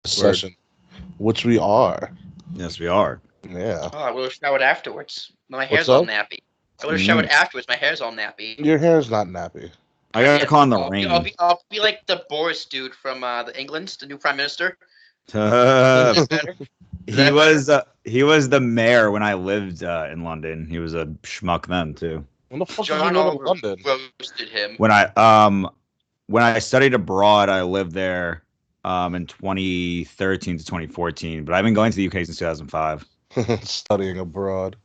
Word. session, which we are. Yes, we are. Yeah. Oh, I would have showered afterwards. My What's hair's all up? nappy. I would have showered Mm. afterwards. My hair's all nappy. Your hair's not nappy. I Not gotta yet call on though. the I'll rain. be I'll be like the Boris dude from the England, the new prime minister. Is What that better? Is he that better? was the mayor when I lived in London. He was a schmuck then too. the fuck did you John live in Oliver London? roasted him. When I studied abroad, I lived there in 2013 to 2014. But I've been going to the UK since 2005. Studying abroad.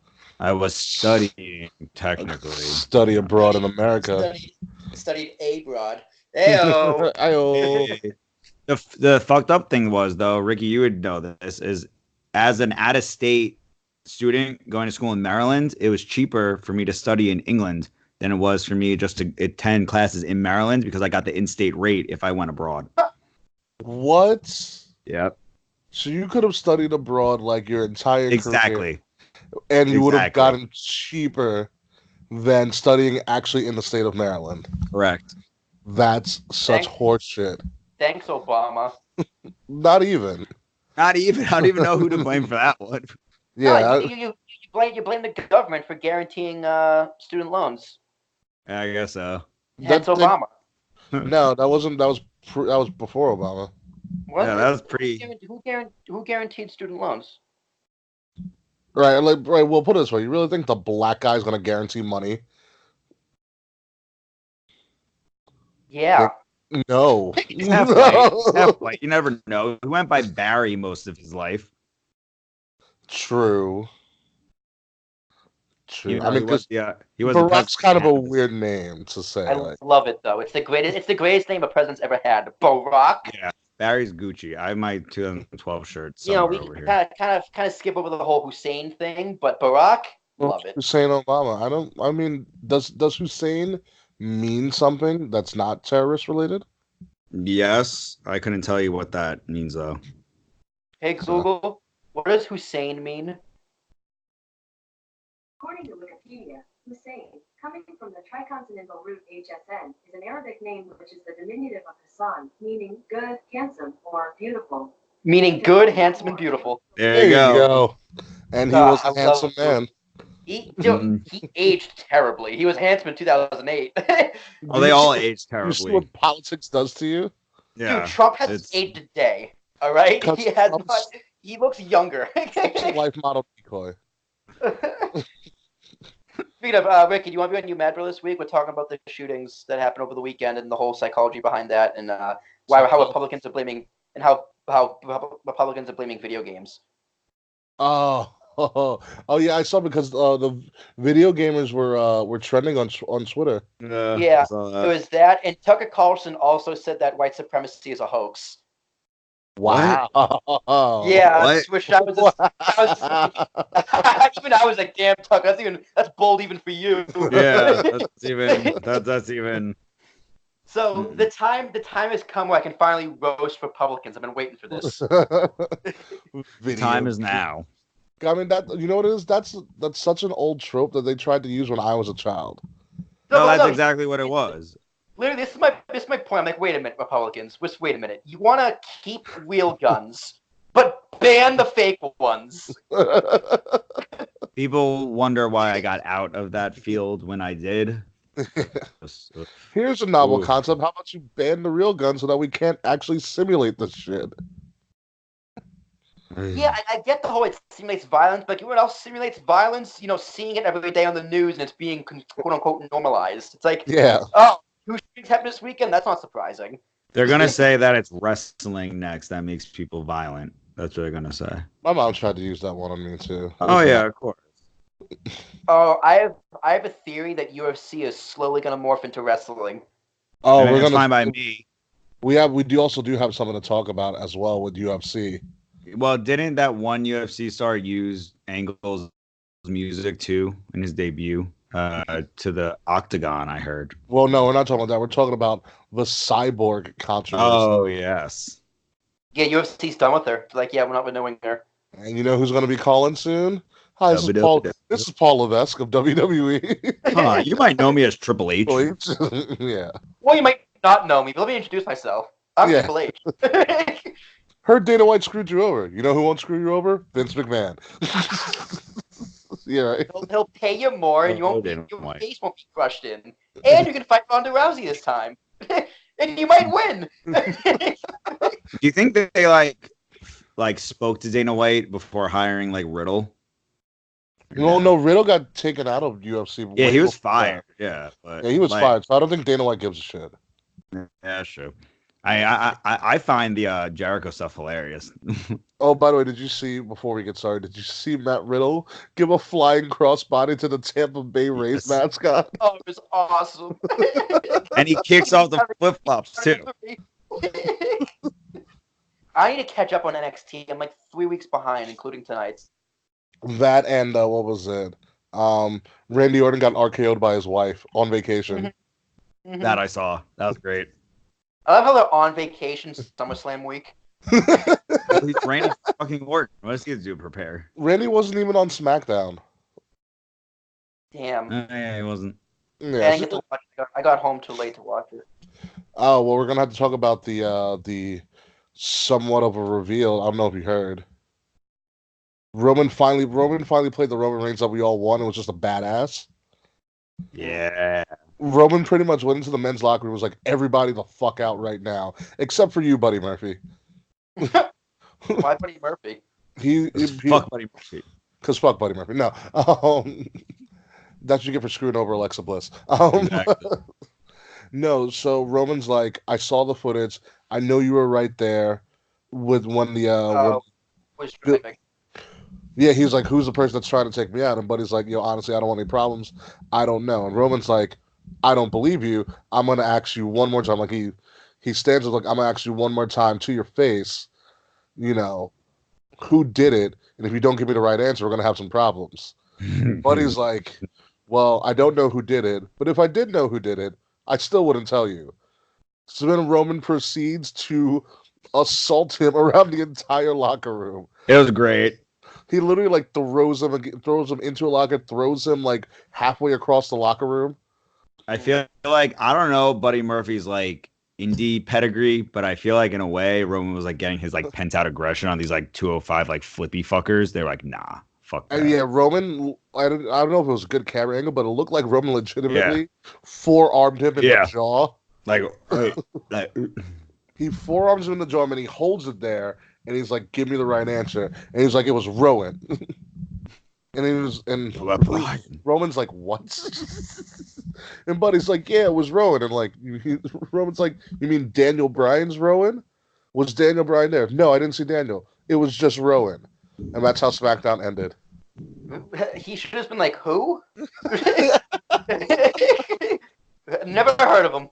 I was studying technically. Study abroad in America. Studied abroad. Heyo. Ayo. The fucked up thing was though, Ricky, you would know this is as an out-of-state student going to school in Maryland, it was cheaper for me to study in England than it was for me just to attend classes in Maryland because I got the in-state rate if I went abroad. What? Yep, So you could have studied abroad like your entire career, exactly. and you would have Exactly. gotten cheaper than studying actually in the state of Maryland. Correct. That's such Thanks. horseshit. Thanks, Obama. Not even. Not even. I don't even know who to blame for that one. Yeah. No, you blame the government for guaranteeing student loans. Yeah, I guess so. That's Obama. No, that wasn't. That was before Obama. Yeah, that was pretty. Who guaranteed student loans? Right. Right. Well, put it this way: you really think the black guy's going to guarantee money? Yeah. No. He's half white. He's half white. You never know. He went by Barry most of his life. True. He I mean, because he was. Barack's kind of a weird name to say. I love it though. It's the greatest name a president's ever had. Barack. Yeah, Barry's Gucci. I have my 2012 shirt. You know, we over here. kind of skip over the whole Hussein thing, but Barack, love it. Hussein Obama. I mean, does Hussein mean something that's not terrorist related? Yes, I couldn't tell you what that means though. Hey Google, what does Hussein mean? According to Wikipedia, Hussein, coming from the tricontinental root HSN, is an Arabic name which is the diminutive of Hassan, meaning good, handsome, or beautiful. Meaning good, handsome, and beautiful. There you go. And he was a handsome man. He aged terribly. He was handsome in 2008. Oh, they all aged You see terribly. what politics does to you? Yeah, Dude, Trump has aged a day. All right, Because he has Trump's- not. He looks younger. Trump's a life model decoy. Speaking of, Ricky, do you want to be on You Mad Bro this week? We're talking about the shootings that happened over the weekend and the whole psychology behind that, and how Republicans are blaming Republicans are blaming video games. Oh, yeah, I saw because the video gamers were trending on Twitter. Yeah, it was that, and Tucker Carlson also said that white supremacy is a hoax. Wow. Yeah, What? I wish I was. Even I was like, "Damn, Tucker, that's bold even for you." Yeah, that's even. So the time has come where I can finally roast Republicans. I've been waiting for this. Time is now. I mean, that you know what it is? That's such an old trope that they tried to use when I was a child. No, that's exactly what it was. Literally, this is my point. I'm like, wait a minute, Republicans. Just wait a minute. You want to keep real guns, but ban the fake ones. People wonder why I got out of that field when I did. Here's a novel Ooh. concept. How about you ban the real gun so that we can't actually simulate this shit? Yeah, I get the whole it simulates violence, but you know what else simulates violence? You know, seeing it every day on the news and it's being quote unquote normalized. It's like, Yeah. oh, two shootings happened this weekend? That's not surprising. They're gonna say that it's wrestling next that makes people violent. That's what they're gonna say. My mom tried to use that one on me too. Oh yeah, of course. Oh, I have a theory that UFC is slowly going to morph into wrestling. Oh, And we're it's gonna fine by me. we also do have something to talk about as well with UFC. Well, didn't that one UFC star use Angle's music too in his debut to the Octagon? I heard. Well, no, we're not talking about that. We're talking about the cyborg controversy. Oh yes. Yeah, UFC's done with her. It's like, yeah, we're not renewing her. And you know who's going to be calling soon? Hi, this is Paul Levesque of WWE. Huh, you might know me as Triple H. Yeah. Well, you might not know me, but let me introduce myself. I'm Yeah. Triple H. Heard Dana White screwed you over. You know who won't screw you over? Vince McMahon. Yeah, right. He'll pay you more, and Oh, your White. face won't be crushed in, and you can fight Ronda Rousey this time, and you might win. Do you think that they like spoke to Dana White before hiring like Riddle? No, no, Riddle got taken out of UFC Yeah, way he was before fired. that. Yeah, but Yeah, he was like, fired. So I don't think Dana White gives a shit. yeah, that's true. I find the Jericho stuff hilarious. Oh, by the way, did you see, before we get started, did you see Matt Riddle give a flying crossbody to the Tampa Bay Rays Yes. mascot? Oh, it was awesome. And he kicks off the flip flops too. I need to catch up on NXT. I'm like 3 weeks behind, including tonight's. That and what was it? Randy Orton got RKO'd by his wife on vacation. Mhm. That I saw. That was great. I love how they're on vacation SummerSlam week. He's Randy fucking Orton. What does he have to do? Prepare. Randy wasn't even on SmackDown. Damn. Yeah, he wasn't. I Yeah. didn't get to watch it. I got home too late to watch it. Oh well, we're gonna have to talk about the somewhat of a reveal. I don't know if you heard. Roman finally played the Roman Reigns that we all won and was just a badass. Yeah. Roman pretty much went into the men's locker room and was like, everybody the fuck out right now, except for you, Buddy Murphy. Why Buddy Murphy? Fuck Buddy Murphy. Because fuck Buddy Murphy. No. That's what you get for screwing over Alexa Bliss. Exactly. No, so Roman's like, I saw the footage. I know you were right there with when the Was terrific. yeah, he's like, who's the person that's trying to take me out? And Buddy's like, honestly, I don't want any problems. I don't know. And Roman's like, I don't believe you. I'm gonna ask you one more time. Like he stands up like, I'm gonna ask you one more time to your face, who did it? And if you don't give me the right answer, we're gonna have some problems. Buddy's like, well, I don't know who did it, but if I did know who did it, I still wouldn't tell you. So then Roman proceeds to assault him around the entire locker room. It was great. He literally like throws him into a locker, throws him like halfway across the locker room. I feel like, I don't know Buddy Murphy's like indie pedigree, but I feel like in a way Roman was like getting his like pent out aggression on these like 205 like flippy fuckers. They're like, nah, fuck that. And yeah, Roman, I don't know if it was a good camera angle, but it looked like Roman legitimately forearmed him in the jaw. Like, he forearms him in the jaw, and he holds it there, and he's like, give me the right answer. And he's like, it was Rowan. And Roman's like, what? And Buddy's like, yeah, it was Rowan. And like, Roman's like, you mean Daniel Bryan's Rowan? Was Daniel Bryan there? No, I didn't see Daniel. It was just Rowan. And that's how SmackDown ended. He should have been like, who? Never heard of him.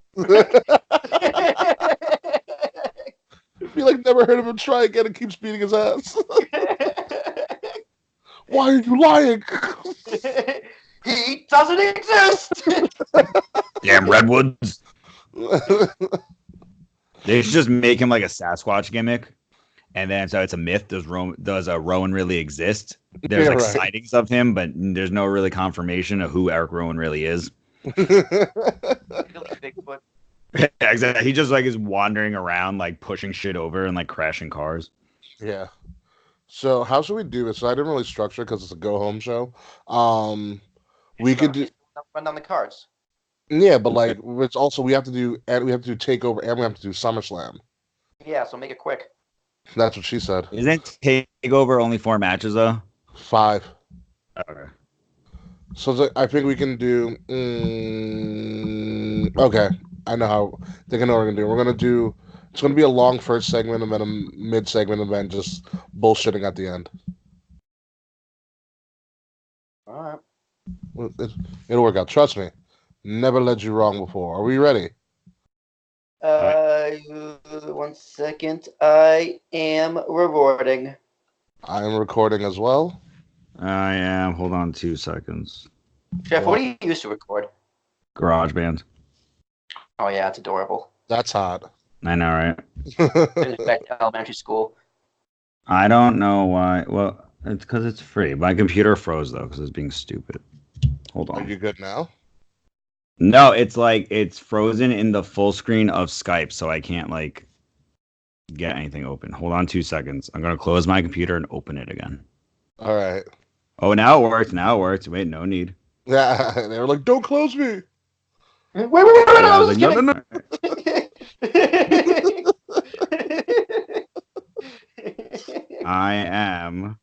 Be like, never heard of him. Try again and keeps beating his ass. Why are you lying? He doesn't exist. Damn redwoods. They should just make him like a Sasquatch gimmick, and then so it's a myth. Does Rowan really exist? There's like sightings of him, but there's no really confirmation of who Eric Rowan really is. Bigfoot. Exactly. He just like is wandering around, like pushing shit over and like crashing cars. Yeah. So how should we do this? So I didn't really structure because it's a go home show. We could do run down the cards. Yeah, but like it's also we have to do Takeover and we have to do SummerSlam. Yeah, so make it quick. That's what she said. Isn't Takeover only 4 matches though? 5. Okay. So I think we can do. Okay, I know how. I think I know what we're gonna do. We're gonna do. It's gonna be a long first segment and then a mid segment and then just bullshitting at the end. All right. It'll work out. Trust me. Never led you wrong before. Are we ready? 1 second. I am rewarding. I am recording as well. I am. Hold on 2 seconds. Jeff, what do you use to record? GarageBand. Oh yeah, it's adorable. That's hot. I know, right? Back to elementary school. I don't know why. Well, it's because it's free. My computer froze though because it's being stupid. Hold Are on. you good now? No, it's like it's frozen in the full screen of Skype, so I can't like get anything open. Hold on 2 seconds. I'm gonna close my computer and open it again. All right. Oh, now it worked. Now it worked. Wait, no need. Yeah, they were like, "Don't close me." Wait, Yeah, I I was was like, no, no, kidding. no. I am.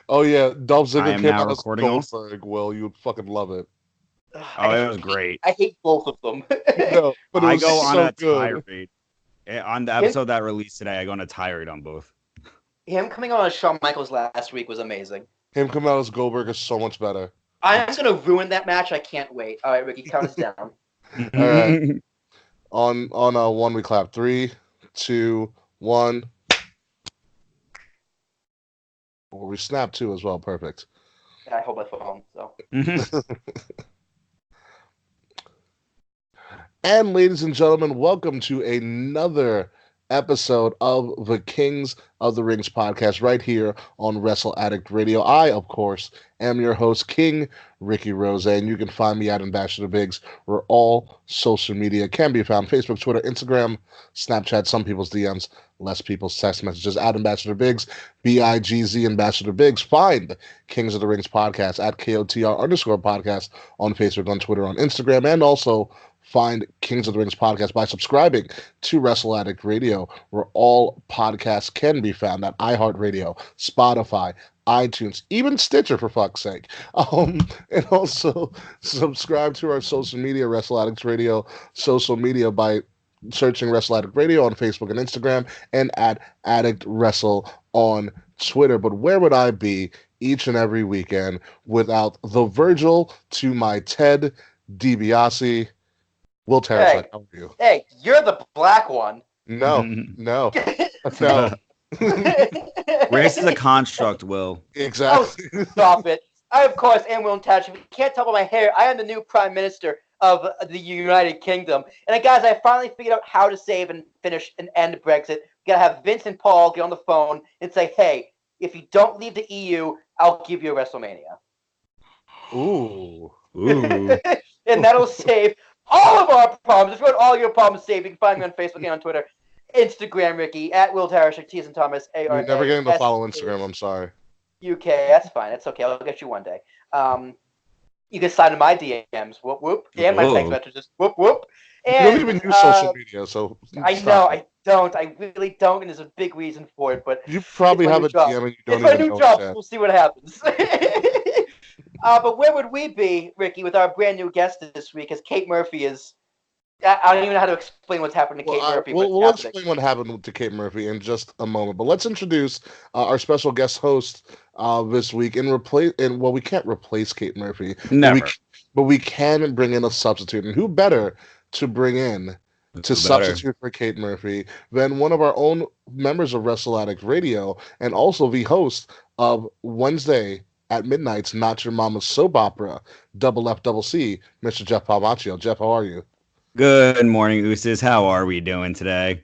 Oh yeah, Dolph I Ziggler am came now out as recording also. Goldberg. Will you would fucking love it? Oh, it was great. I hate both of them. No, but it I was go on so a good. tirade. On the episode that released today, I go on a tirade on both. Him coming on as Shawn Michaels last week was amazing. Him coming out as Goldberg is so much better. I'm gonna ruin that match. I can't wait. All right, Ricky, count us down. All right, on one we clap. 3, 2, 1. Or we snap 2 as well. Perfect. I hold my phone. So And ladies and gentlemen, welcome to another episode of the Kings of the Rings podcast right here on Wrestle Addict Radio. I, of course, am your host, King Ricky Rose, and you can find me at Ambassador Biggs, where all social media can be found: Facebook, Twitter, Instagram, Snapchat, some people's DMs, less people's text messages, at Ambassador Biggs, BIGZ Ambassador Biggs. Find Kings of the Rings podcast at KOTR_podcast on Facebook, on Twitter, on Instagram, and also find Kings of the Rings podcast by subscribing to Wrestle Addict Radio, where all podcasts can be found at iHeartRadio, Spotify, iTunes, even Stitcher, for fuck's sake. And also subscribe to our social media, Wrestle Addicts Radio social media, by searching Wrestle Addict Radio on Facebook and Instagram, and at Addict Wrestle on Twitter. But where would I be each and every weekend without the Virgil to my Ted DiBiase? Will Terrence, how are you? Hey, you're the black one. No, no, no. Race is a construct, Will. Exactly. Oh, stop it. I, of course, am Will Touch. If you can't tell by my hair, I am the new Prime Minister of the United Kingdom. And guys, I finally figured out how to save and finish and end Brexit. We gotta have Vince and Paul get on the phone and say, hey, if you don't leave the EU, I'll give you a WrestleMania. Ooh. Ooh. And that'll save all of our problems. If you want all your problems saved, you can find me on Facebook and on Twitter. Instagram, Ricky, at Will Tarashik, T as in Thomas, A-R-A. You're never getting to follow Instagram, I'm sorry. UK, that's fine. That's okay. I'll get you one day. You can slide in my DMs, whoop, whoop, and my text messages, whoop, whoop. And, you don't even use social media, so I know, I don't. I really don't, and there's a big reason for it, but you probably have a DM and you don't even know. It's my new job. We'll see what happens. But where would we be, Ricky, with our brand new guest this week, as Kate Murphy is... I don't even know how to explain what's happened to Kate Murphy. We'll explain what happened to Kate Murphy in just a moment. But let's introduce our special guest host this week. Well, we can't replace Kate Murphy. Never. But we can bring in a substitute. And who better to bring in to substitute for Kate Murphy than one of our own members of Wrestle Addict Radio, and also the host of Wednesday at Midnight's Not Your Mama's Soap Opera, Double F Double C, Mr. Jeff Palmaccio. Jeff, how are you? Good morning, Ooses. How are we doing today?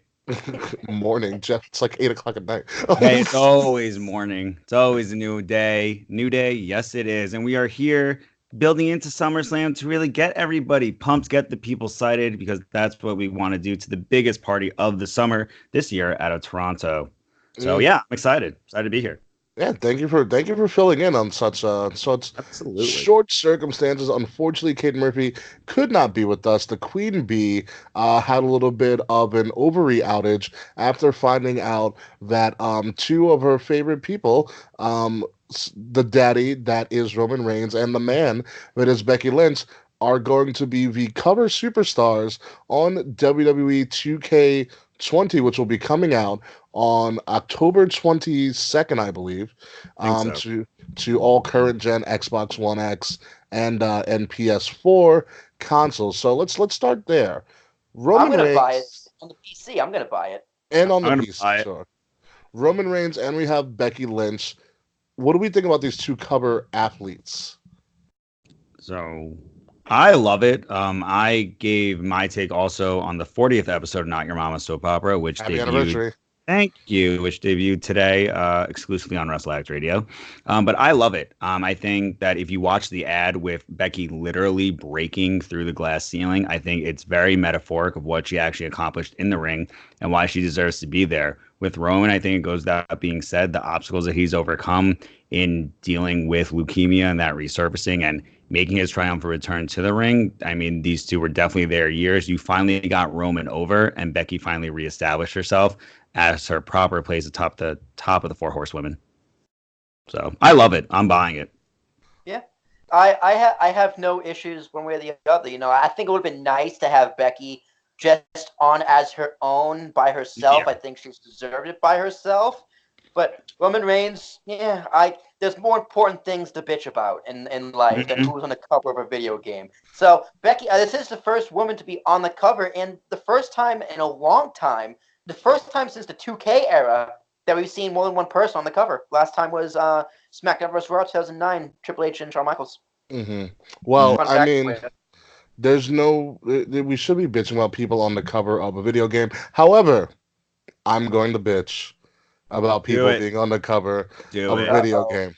Morning, Jeff. It's like 8 o'clock at night. Hey, it's always morning. It's always a new day. New day? Yes, it is. And we are here building into SummerSlam to really get everybody pumped, get the people excited, because that's what we want to do to the biggest party of the summer this year out of Toronto. So yeah, I'm excited. Excited to be here. Yeah, thank you for filling in on such short circumstances. Unfortunately, Kate Murphy could not be with us. The Queen Bee had a little bit of an ovary outage after finding out that two of her favorite people, the daddy that is Roman Reigns and the man that is Becky Lynch, are going to be the cover superstars on WWE 2K20, which will be coming out on October 22nd, I believe, to all current gen Xbox One X and PS4 consoles. So let's start there. I'm gonna buy it on the PC. I'm gonna buy it. And on the PC, sure. Roman Reigns, and we have Becky Lynch. What do we think about these two cover athletes? So I love it. I gave my take also on the 40th episode of Not Your Mama's Soap Opera, which Happy debuted. anniversary. Thank you, which debuted today exclusively on Wrestle Act Radio. But I love it. I think that if you watch the ad with Becky literally breaking through the glass ceiling, I think it's very metaphoric of what she actually accomplished in the ring and why she deserves to be there. With Roman, I think it goes without being said, the obstacles that he's overcome in dealing with leukemia and that resurfacing and making his triumphant return to the ring. I mean, these two were definitely their years. You finally got Roman over, and Becky finally reestablished herself as her proper place atop the top of the four horsewomen. So I love it. I'm buying it. Yeah, I have no issues one way or the other. You know, I think it would have been nice to have Becky just on as her own by herself. Yeah. I think she's deserved it by herself. But Roman Reigns, there's more important things to bitch about in life than who's on the cover of a video game. So Becky, this is the first woman to be on the cover, and the first time in a long time, the first time since the 2K era that we've seen more than one person on the cover. Last time was SmackDown vs. Raw 2009, Triple H and Shawn Michaels. Mm-hmm. Well, Fun I fact mean, for you. there's no. We should be bitching about people on the cover of a video game. However, I'm going to bitch about people it. being on the cover Do of a it. video Uh-oh. game.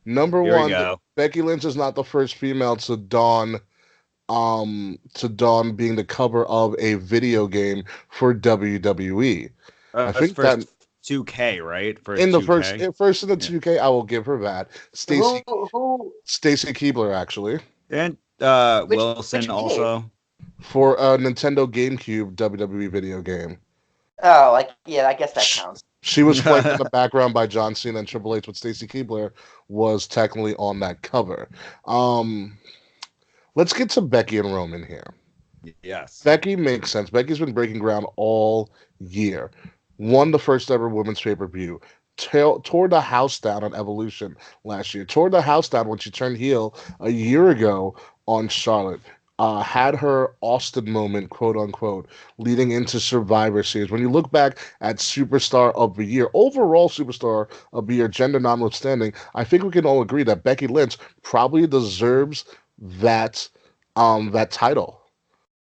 Number Here we one, go. Becky Lynch is not the first female to don being the cover of a video game for WWE. I That's think that first 2K, right? in First the first 2K. first in the Yeah. 2K, I will give her that. Who Stacy Keebler actually And which Wilson game? also. for a Nintendo GameCube WWE video game. Oh, I guess that counts. She was flanked in the background by John Cena and Triple H, but Stacy Keebler was technically on that cover. Um, let's get to Becky and Roman here. Yes. Becky makes sense. Becky's been breaking ground all year. Won the first ever women's pay-per-view. Tore the house down on Evolution last year. Tore the house down when she turned heel a year ago on Charlotte. Had her Austin moment, quote unquote, leading into Survivor Series. When you look back at Superstar of the Year, overall Superstar of the Year, gender notwithstanding, I think we can all agree that Becky Lynch probably deserves that title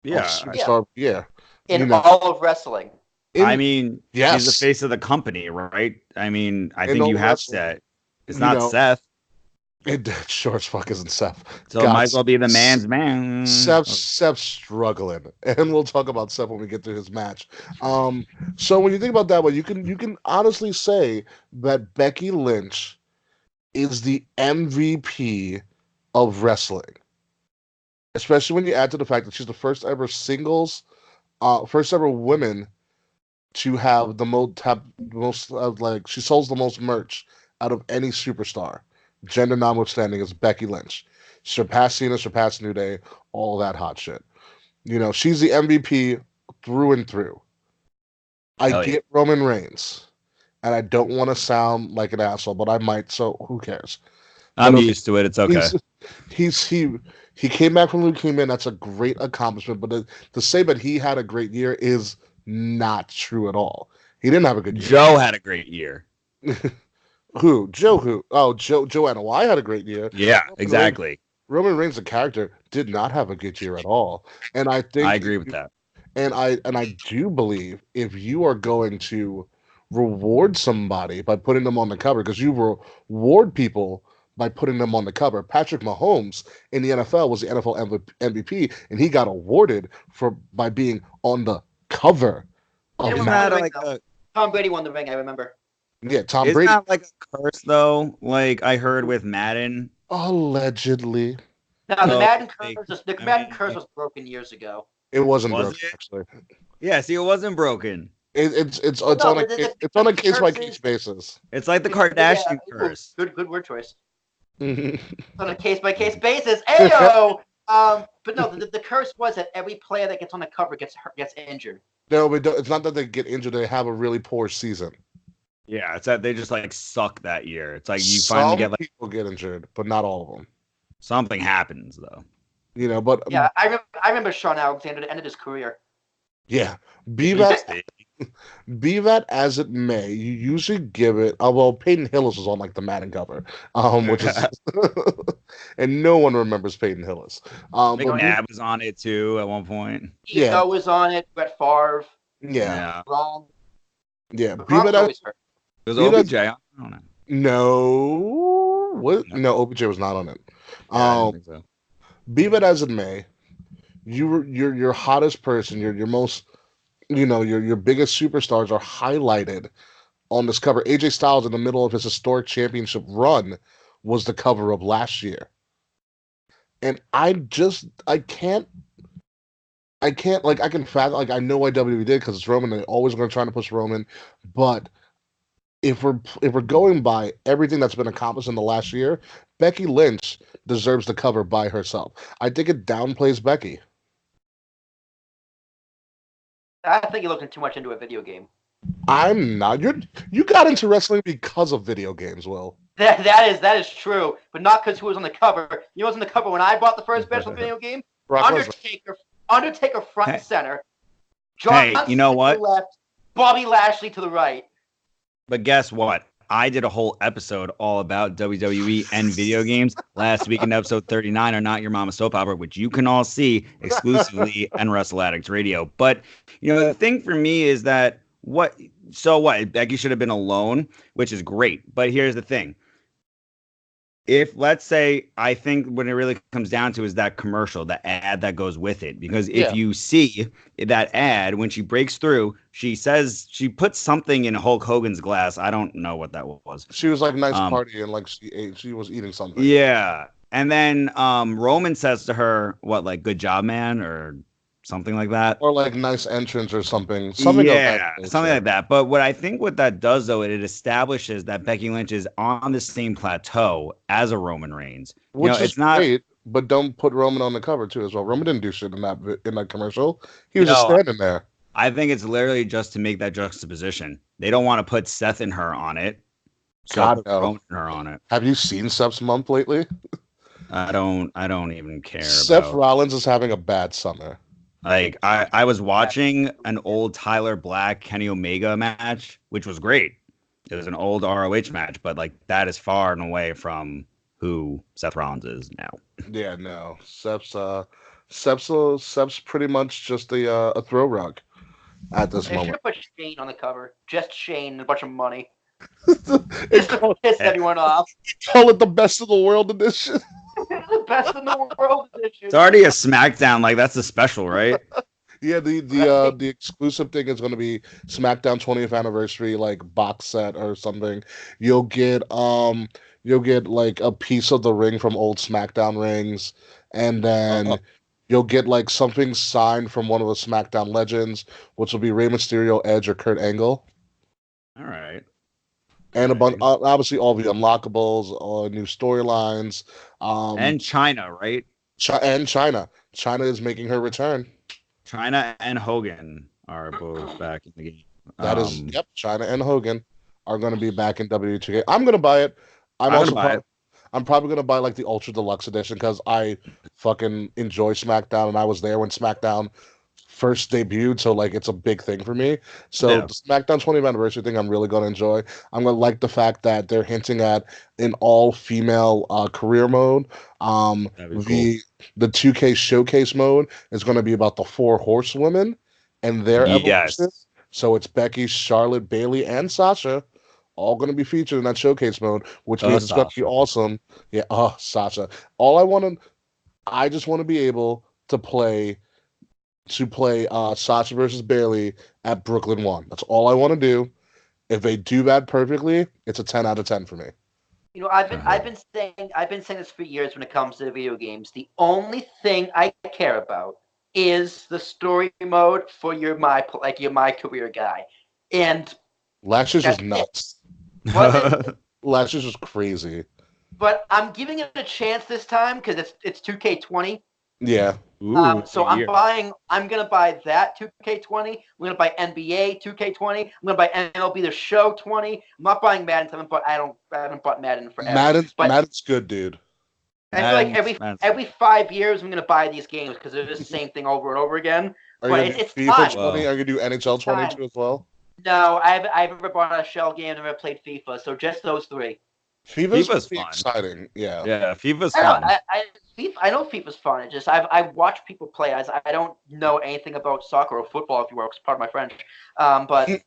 of Yeah. Superstar of the Year. In You know, all of wrestling. I mean, she's the yes, face of the company, right? I mean, I in think you all have wrestling, Seth. It's you not know, Seth, it sure as fuck isn't Seth. so it God, might as well be the man's man. Seth's struggling, and we'll talk about Seth when we get to his match. So when you think about that way, you can honestly say that Becky Lynch is the MVP of wrestling, especially when you add to the fact that she's the first ever first ever woman to have like she sells the most merch out of any superstar, gender notwithstanding, is Becky Lynch. Surpassed Cena, surpassed New Day, all that hot shit. She's the MVP through and through. I Hell yeah. get Roman Reigns, and I don't want to sound like an asshole, but I might. So who cares? I'm But okay, used to it. It's okay. he came back from leukemia, and that's a great accomplishment. But to say that he had a great year is not true at all. He didn't have a good year. Joe had a great year. Who? Joe who? Oh, Joanna. Well, I had a great year. Yeah, Roman exactly. Roman Reigns, the character, did not have a good year at all. And I think I agree with that. I do believe if you are going to reward somebody by putting them on the cover, because you reward people by putting them on the cover. Patrick Mahomes in the NFL was the NFL MVP, and he got awarded by being on the cover of Anyone Isn't won that the ring, like though. a Tom Brady won the ring, I remember. Tom isn't Brady. that like a curse though? Like I heard with Madden. Allegedly. Now So the I Madden mean, curse was broken years ago. It wasn't was broken, it? actually. Yeah, see, it wasn't broken. It's Well, no, on a it's on a case by curse case is basis. It's like the yeah, Kardashian ooh, curse. good word choice. Mhm. On a case by case basis. Ayo! But no, the curse was that every player that gets on the cover gets injured. No, but it's not that they get injured; they have a really poor season. Yeah, it's that they just like suck that year. It's like you finally Some get like people get injured, but not all of them. something happens though. But Yeah, I remember Sean Alexander at the end of his career. yeah, be that as it may, you usually give it. Well, Peyton Hillis was on like the Madden cover, which is, and no one remembers Peyton Hillis. McNabb was on it too at one point. Yeah. Ego was on it. Brett Favre. Yeah. Wrong. Yeah, Gronk's always hurt. It was Being OBJ. I don't know. no, what? No. No, OBJ was not on it. Yeah, I didn't think so. Be that as it may, your hottest person, your most, your biggest superstars are highlighted on this cover. AJ Styles, in the middle of his historic championship run, was the cover of last year, and I can't like I can fathom, like I know why WWE did, because it's Roman and they're always going to try to push Roman, but if we're going by everything that's been accomplished in the last year, Becky Lynch deserves the cover by herself. I think it downplays Becky. I think you're looking too much into a video game. I'm not. You got into wrestling because of video games, Will. That is true, but not because who was on the cover. You know who was on the cover when I bought the first special video game? Brock Lesnar. Undertaker front and center. Hey, John you know Cena what? to the left, Bobby Lashley to the right. But guess what? I did a whole episode all about WWE and video games last week in episode 39 or Not Your Mama's Soap Opera, which you can all see exclusively on Wrestle Addicts Radio. But, the thing for me is that Becky should have been alone, which is great. But here's the thing. If, let's say, I think what it really comes down to is that commercial, the ad that goes with it. Because if you see that ad, when she breaks through, she says she puts something in Hulk Hogan's glass. I don't know what that was. She was like, nice party, and like she was eating something. Yeah. And then Roman says to her, what, like, good job, man, or something like that. Or like nice entrance or something. Something like that. But what that does, though, it establishes that Becky Lynch is on the same plateau as a Roman Reigns. Which is it's not great, but don't put Roman on the cover too as well. Roman didn't do shit in that commercial. He was just standing there. I think it's literally just to make that juxtaposition. They don't want to put Seth and her on it. God, no. Roman and her on it. Have you seen Seth's month lately? I don't even care. Seth Rollins is having a bad summer. Like, I was watching an old Tyler Black Kenny Omega match, which was great. It was an old ROH match, but like that is far and away from who Seth Rollins is now. Yeah, no. Seth's pretty much just a throw rug at this moment. They should have put Shane on the cover. Just Shane and a bunch of money. It's called, piss everyone off. Call it the best of the world edition. The best in the world edition. It's already a SmackDown, like that's a special, right? Yeah, the exclusive thing is going to be SmackDown 20th anniversary, like box set or something. You'll get like a piece of the ring from old SmackDown rings, and then you'll get like something signed from one of the SmackDown legends, which will be Rey Mysterio, Edge, or Kurt Angle. All right. And a bunch, obviously, all the unlockables, new storylines, and China, right? And China. China is making her return. China and Hogan are both back in the game. That is, yep. China and Hogan are going to be back in WWE. I'm going to buy it. I'm probably going to buy like the Ultra Deluxe edition because I fucking enjoy SmackDown, and I was there when SmackDown first debuted, so like it's a big thing for me. So the SmackDown 20th anniversary thing I'm really going to enjoy. I'm going to like the fact that they're hinting at an all-female career mode. The 2K showcase mode is going to be about the 4 horsewomen and their evolution. So it's Becky, Charlotte, Bayley, and Sasha all going to be featured in that showcase mode, which means it's going to be awesome. Yeah, Sasha. I just want to be able to play Sasha versus Bayley at Brooklyn 1. That's all I want to do. If they do that perfectly, it's a 10 out of 10 for me. I've been saying this for years when it comes to video games. The only thing I care about is the story mode for you're my career guy. And Lashes was nuts. Lashes was crazy. But I'm giving it a chance this time because it's 2K20. Yeah. So I'm gonna buy that 2K20. I'm gonna buy NBA 2K20. I'm gonna buy MLB The Show 20. I'm not buying Madden 7, but I haven't bought Madden forever. Madden's good, dude. I feel like every 5 years I'm gonna buy these games because they're just the same thing over and over again. Are you gonna do FIFA 20? Are you gonna do NHL 22 as well? No, I've never bought a shell game. Never played FIFA. So just those 3. FIFA's fun. Exciting. Yeah, FIFA's fun. I know FIFA's fun. It's just I've watched people play. I don't know anything about soccer or football, if you will, because part of my French. But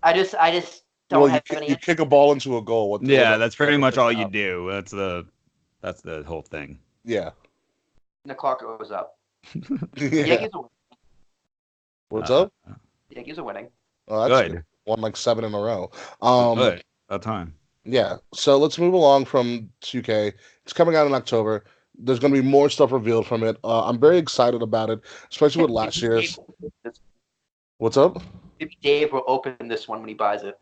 I just don't Well, have any. you kick a ball into a goal. Yeah, that's pretty much all you do. That's the whole thing. Yeah. And the clock goes up. The Yeah. Yankees are winning. What's up? The Yankees are winning. Oh, that's Good. good. Won like 7 in a row. Good. About time. Yeah. So let's move along from 2K. It's coming out in October. There's going to be more stuff revealed from it. I'm very excited about it, especially with last year's. What's up? Maybe Dave will open this one when he buys it.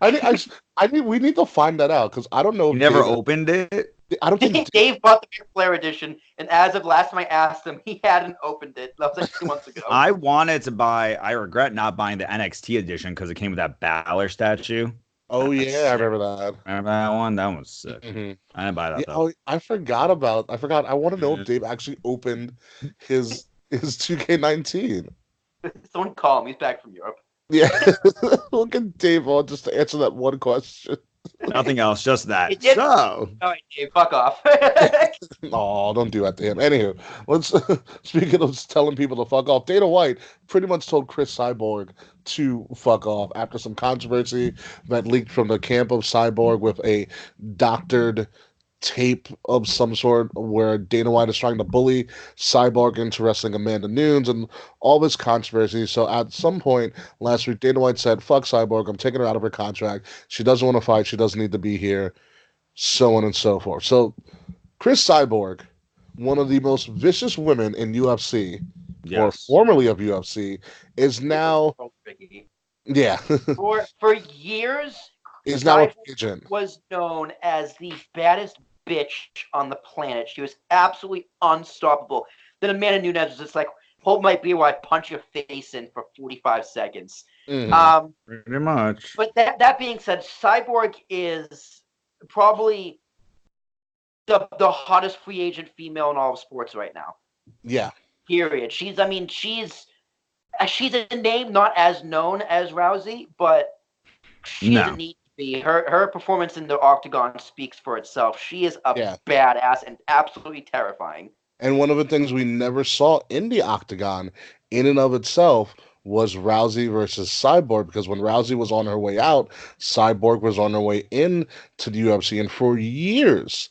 We need to find that out because I don't know You if never Dave, opened it? I don't think Dave bought the Ric Flair edition, and as of last time I asked him, he hadn't opened it. That was like 2 months ago. I wanted to buy. I regret not buying the NXT edition because it came with that Balor statue. Oh That's yeah, I sick. remember that. Remember that one? That one was sick. Mhm. I didn't buy that Yeah, though. oh, I forgot. I want to know if Dave actually opened his 2K19. Someone call him. He's back from Europe. Yeah, look at Dave on just to answer that one question. Nothing else, just that. It did- So, All right, Dave, fuck off. Oh, don't do that to him. Anywho, let's speaking of telling people to fuck off, Dana White pretty much told Chris Cyborg to fuck off after some controversy that leaked from the camp of Cyborg with a doctored tape of some sort where Dana White is trying to bully Cyborg into wrestling Amanda Nunes and all this controversy. So at some point last week, Dana White said, fuck Cyborg, I'm taking her out of her contract. She doesn't want to fight. She doesn't need to be here. So on and so forth. So Chris Cyborg, one of the most vicious women in UFC, or yes. formerly of UFC, is now, yeah, For years, is now a Cyborg agent. was known as the baddest bitch on the planet. She was absolutely unstoppable. Then Amanda Nunes was just like, hold my beer while I punch your face in for 45 seconds. Mhm. Pretty much. But that being said, Cyborg is probably the hottest free agent female in all of sports right now. Yeah. Period. She's a name not as known as Rousey, but she No. doesn't need to be. Her performance in the Octagon speaks for itself. She is a Yeah. badass and absolutely terrifying. And one of the things we never saw in the Octagon, in and of itself, was Rousey versus Cyborg. Because when Rousey was on her way out, Cyborg was on her way in to the UFC. And for years,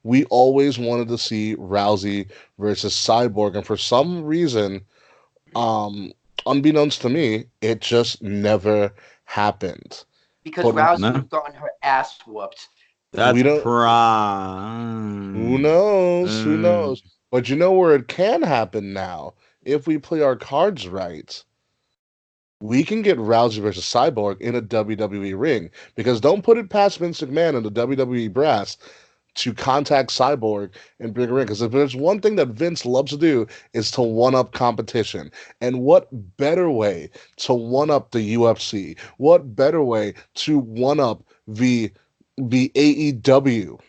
we always wanted to see Rousey versus Cyborg. And for some reason, unbeknownst to me, it just never happened. Because But Rousey no. would have gotten her ass whooped. That's we don't. prime. Who knows? Who knows? But you know where it can happen now? If we play our cards right, we can get Rousey versus Cyborg in a WWE ring. Because don't put it past Vince McMahon and the WWE brass to contact Cyborg and bring her in. Because if there's one thing that Vince loves to do is to one-up competition. And what better way to one-up the UFC? What better way to one-up the AEW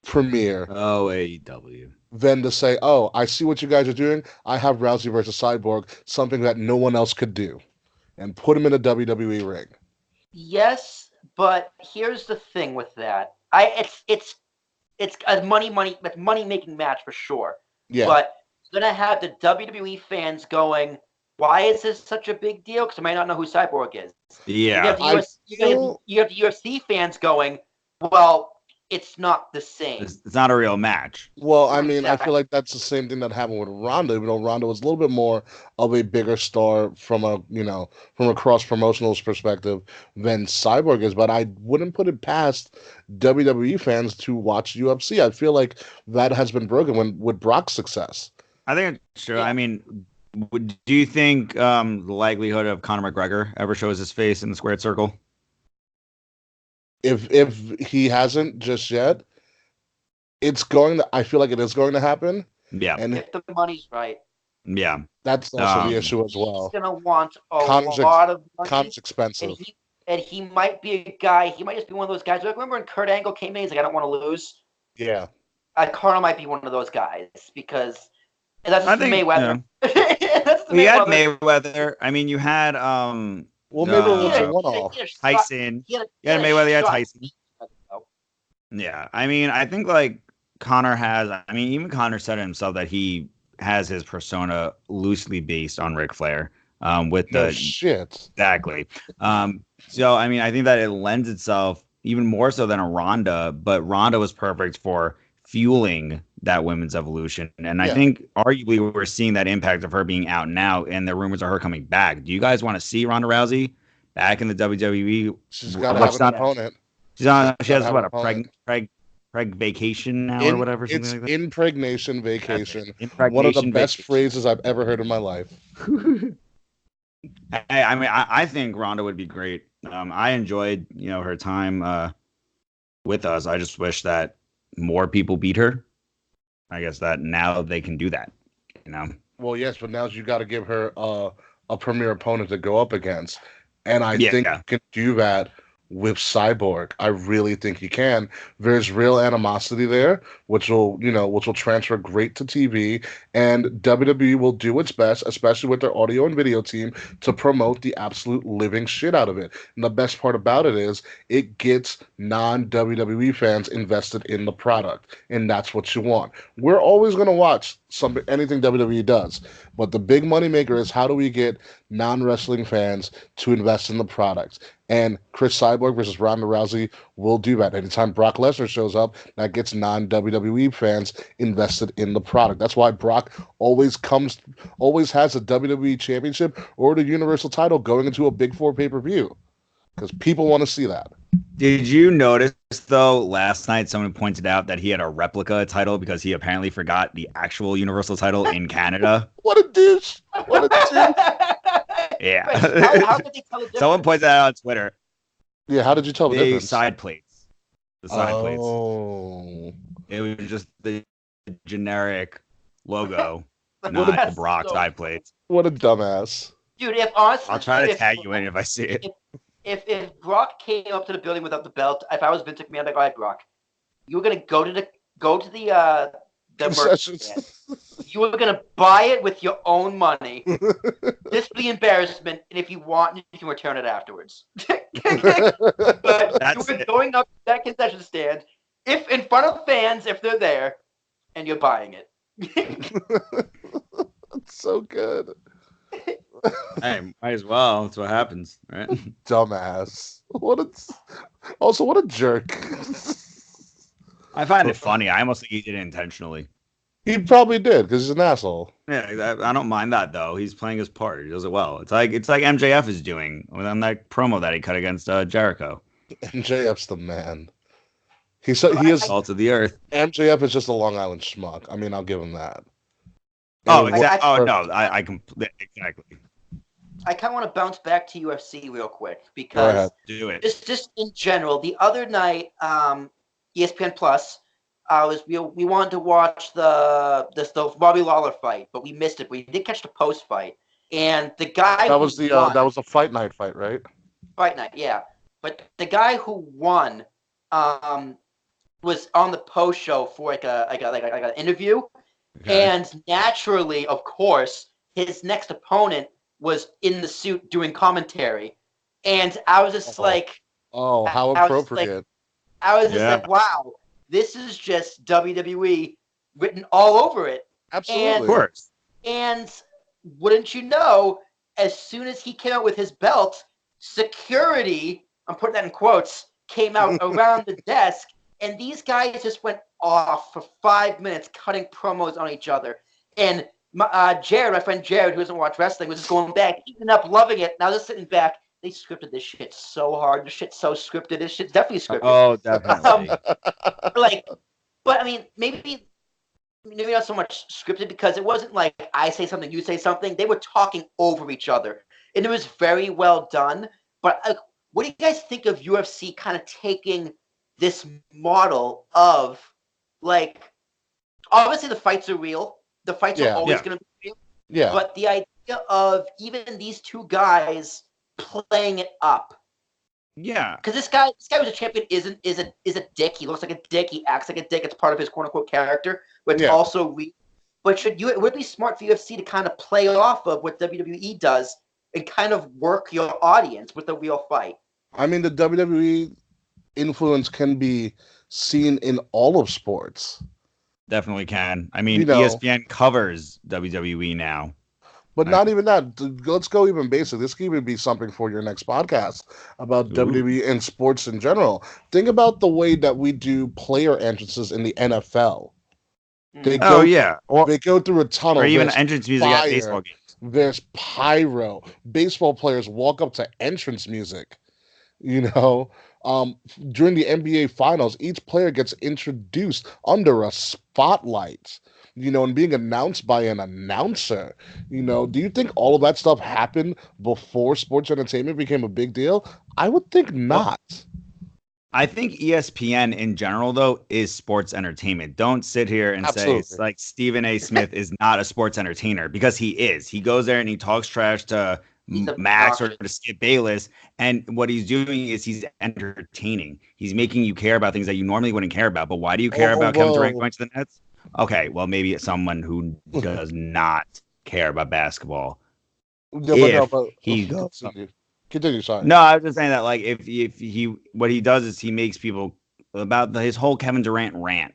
premiere Oh, AEW. than to say, oh, I see what you guys are doing. I have Rousey versus Cyborg, something that no one else could do, and put him in a WWE ring. Yes, but here's the thing with that. It's a money making match for sure. Yeah. But it's gonna have the WWE fans going, why is this such a big deal? Because I might not know who Cyborg is. Yeah. You have the UFC fans going, well, it's not the same. It's not a real match. Well, I mean, I Exactly. feel like that's the same thing that happened with Ronda. Even though Ronda was a little bit more of a bigger star from a cross promotional perspective than Cyborg is, but I wouldn't put it past WWE fans to watch UFC. I feel like that has been broken with Brock's success. I think it's true. Yeah. I mean, do you think the likelihood of Conor McGregor ever shows his face in the squared circle? If he hasn't just yet, I feel like it is going to happen. Yeah. And If the money's right, Yeah. that's also the Um, issue as he's well. gonna want a Connor's lot of money, Connor's expensive. and he might be a guy. He might just be one of those guys. Like, remember when Kurt Angle came in? He's like, I don't want to lose. Yeah. Conor might be one of those guys because that's I just think Mayweather. That's the We had Mayweather. Mayweather. I mean, you had Well, Mayweather was a uh, one-off. Tyson. He had Yeah, a Mayweather, yeah, shot. Tyson. Yeah. I mean, I think like Connor has, I mean, even Connor said it himself that he has his persona loosely based on Ric Flair. with No the shit. exactly. So I mean, I think that it lends itself even more so than a Ronda, but Ronda was perfect for fueling that women's evolution. And I Yeah. think arguably we're seeing that impact of her being out now, and the rumors of her coming back. Do you guys want to see Ronda Rousey back in the WWE? She's got to have What's an not? opponent. She's on. She Got to has have an what a opponent. preg vacation now or whatever, something It's like that. impregnation That's it. vacation. One of the Impregnation best vacation. phrases I've ever heard in my life. I mean, I think Ronda would be great. I enjoyed, her time with us. I just wish that more people beat her. I guess that now they can do that, you know. Well, yes, but now you got to give her a premier opponent to go up against, and I think Yeah. you can do that with Cyborg. I really think you can. There's real animosity there, which will transfer great to TV, and WWE will do its best, especially with their audio and video team, to promote the absolute living shit out of it. And the best part about it is it gets non-WWE fans invested in the product, and that's what you want. We're always going to watch anything WWE does, but the big money maker is how do we get non-wrestling fans to invest in the product? And Chris Cyborg versus Ronda Rousey will do that. Anytime Brock Lesnar shows up, that gets non-WWE fans invested in the product. That's why Brock always has a WWE championship or the Universal title going into a Big Four pay-per-view because people want to see that. Did you notice though last night someone pointed out that he had a replica title because he apparently forgot the actual Universal title in Canada? What a douche! What a douche! Yeah. How could they tell the difference? Someone pointed that out on Twitter. Yeah, how did you tell the The difference? side plates. The side plates. Oh, It was just the generic logo, Like, not that's the Brock so- side plates. what a dumbass! Dude, if honestly, I'll try to if- tag you in if I see it. if Brock came up to the building without the belt, if I was Vince McMahon, I'd be like, all right, Brock, you were gonna go to the merch Concessions. stand. You were gonna buy it with your own money. This be embarrassment, and if you want, you can return it afterwards. But That's you were it. going up to that concession stand, if in front of fans, if they're there, and you're buying it. That's so good. Hey, might as well. That's what happens, right? Dumbass. Also, what a jerk. I find it funny. I almost think he did it intentionally. He probably did because he's an asshole. Yeah, I don't mind that though. He's playing his part. He does it well. It's like MJF is doing on that promo that he cut against Jericho. MJF's the man. He is Salt of the earth. MJF is just a Long Island schmuck. I mean, I'll give him that. Oh, And exactly. I- Oh no, I completely exactly. I kind of want to bounce back to UFC real quick Go because ahead. Do it. just in general, the other night, ESPN Plus, we wanted to watch the Robbie Lawler fight, but we missed it. We did catch the post fight, and the guy That was who won, that was a fight night fight, right? fight night, yeah. But the guy who won, was on the post show for like an interview, Okay. and naturally, of course, his next opponent was in the suit doing commentary, and I was just Oh. like. Oh, how I was just like- appropriate. I was just Yeah. like, wow, this is just WWE written all over it. Absolutely. Of course. And wouldn't you know, as soon as he came out with his belt, security, I'm putting that in quotes, came out around the desk, and these guys just went off for 5 minutes cutting promos on each other. And Jared, my friend Jared, who doesn't watch wrestling, was just going back, eating up, loving it. Now just sitting back. They scripted this shit so hard. This shit's so scripted. This shit's definitely scripted. Oh, definitely. But I mean, maybe not so much scripted because it wasn't like I say something, you say something. They were talking over each other, and it was very well done. But what do you guys think of UFC kind of taking this model of like, obviously the fights are real. The fights are always Yeah. going to be real. Yeah. But the idea of even these two guys playing it up. Yeah. Because this guy who's a champion is a dick. He looks like a dick. He acts like a dick. It's part of his quote unquote character, but it's Yeah. also real. But it would be smart for UFC to kind of play off of what WWE does and kind of work your audience with a real fight. I mean, the WWE influence can be seen in all of sports. Definitely can. I mean, You know. ESPN covers WWE now. But not even that. Let's go even basic. This could even be something for your next podcast about Ooh. WWE and sports in general. Think about the way that we do player entrances in the NFL. They Mhm. Oh go yeah, they go through a or tunnel. even There's entrance music at fire. baseball games. There's pyro. Baseball players walk up to entrance music. You know, during the NBA finals, each player gets introduced under a spotlight, and being announced by an announcer. Do you think all of that stuff happened before sports entertainment became a big deal? I would think Well, not. I think ESPN in general, though, is sports entertainment. Don't sit here and say it's Absolutely. like Stephen A. Smith is not a sports entertainer because he is. He goes there and he talks trash to He's Max or obnoxious. to Skip Bayless. And what he's doing is he's entertaining. He's making you care about things that you normally wouldn't care about. But why do you care about Kevin Durant Although, going to the Nets? Okay, well, maybe it's someone who does not care about basketball. no, but no, If but he goes continue. Continue, sorry. no, I was just saying that like if he what he does is he makes people about his whole Kevin Durant rant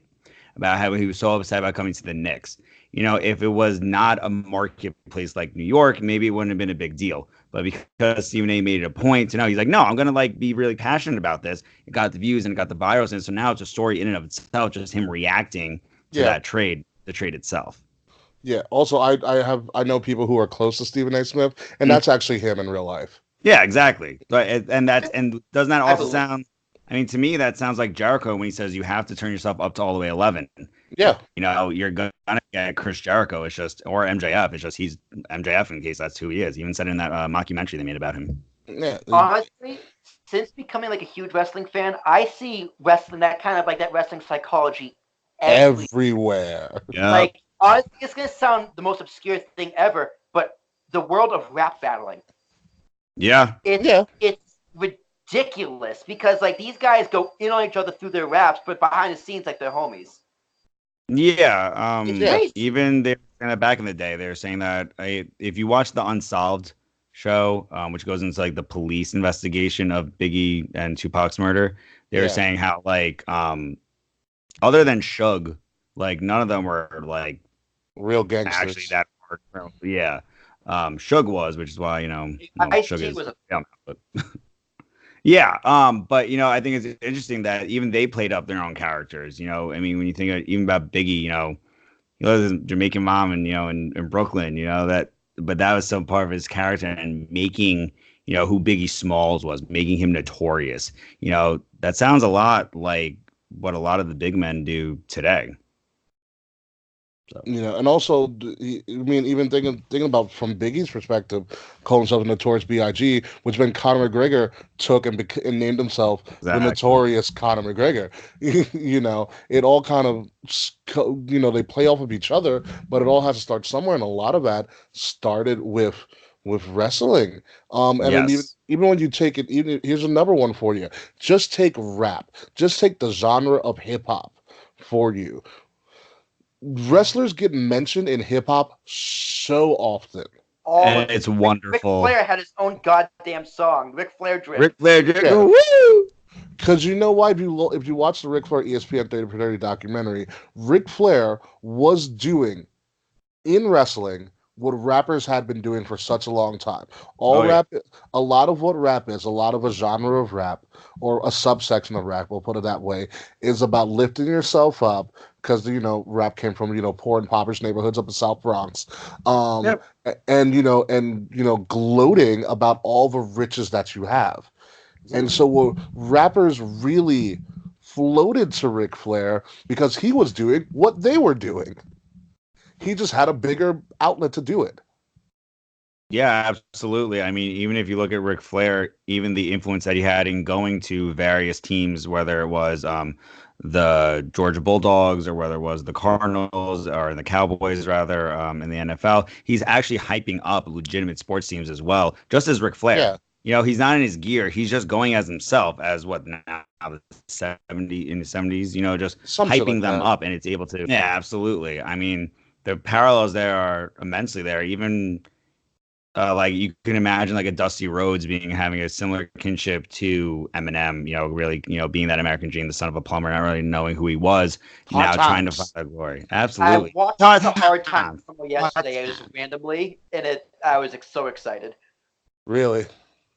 about how he was so upset about coming to the Knicks. If it was not a marketplace like New York, maybe it wouldn't have been a big deal. But because Stephen A. made it a point to know, he's like, no, I'm gonna like be really passionate about this. It got the views and it got the virals, and so now it's a story in and of itself, just him reacting to Yeah, that trade, the trade itself. yeah. Also, I know people who are close to Stephen A. Smith, and Mm. that's actually him in real life. Yeah, exactly. But and doesn't that I also believe. sound? I mean, to me, that sounds like Jericho when he says you have to turn yourself up to all the way 11. Yeah, You're gonna get Chris Jericho. It's just or MJF. It's just he's MJF in case that's who he is. He even said in that mockumentary they made about him. yeah. Honestly, since becoming like a huge wrestling fan, I see wrestling that kind of like that wrestling psychology every Everywhere. Yep. like honestly, it's gonna sound the most obscure thing ever, but the world of rap battling. Yeah. It's Yeah. it's ridiculous because like these guys go in on each other through their raps, but behind the scenes like they're homies. Yeah. It's Yeah. crazy. Even they back in the day, they were saying that if you watch the Unsolved show, which goes into like the police investigation of Biggie and Tupac's murder, they were Yeah. saying how like other than Suge, like none of them were like Real actually gangsters. that hard. Yeah. Suge was, which is why, Ice Suge T is was a yeah, but yeah. But I think it's interesting that even they played up their own characters. I mean, when you think even about Biggie, he lives in Jamaican mom and in Brooklyn, but that was some part of his character and making, who Biggie Smalls was, making him notorious. That sounds a lot like what a lot of the big men do today. So And also, I mean, even thinking about from Biggie's perspective, calling himself the Notorious B.I.G., which then Conor McGregor took and named himself the exactly. Notorious Conor McGregor. It all kind of, they play off of each other, but it all has to start somewhere, and a lot of that started with wrestling. And then even Yes. even when you take it, even here's another one for you. Just take rap. Just take the genre of hip hop for you. Wrestlers get mentioned in hip hop so often. all And of it's Ric wonderful. Flair had his own goddamn song, Ric Flair Drip. Ric Flair, Yeah, woo! because you know why? If you watch the Ric Flair ESPN 30 for 30 documentary, Ric Flair was doing in wrestling what rappers had been doing for such a long time. All Oh yeah. rap, a lot of what rap is, a lot of a genre of rap or a subsection of rap, we'll put it that way, is about lifting yourself up because rap came from poor and impoverished neighborhoods up in South Bronx, um, Yep. and gloating about all the riches that you have. And so rappers really floated to Ric Flair because he was doing what they were doing. He just had a bigger outlet to do it. Yeah, absolutely. I mean, even if you look at Ric Flair, even the influence that he had in going to various teams, whether it was the Georgia Bulldogs or whether it was the Cardinals or the Cowboys, rather, in the NFL, he's actually hyping up legitimate sports teams as well, just as Ric Flair. Yeah, He's not in his gear. He's just going as himself, as what now the 70s, just some shit hyping like them that. up, and it's able to. Yeah, absolutely. I mean, the parallels there are immensely there. Even Like you can imagine like a Dusty Rhodes having a similar kinship to Eminem, really, being that American dream, the son of a plumber, not really knowing who he was, Hard now trying to find times. that glory. I Absolutely. watched Hard the Hard Time times. promo yesterday. I just randomly, and I was so excited. Really?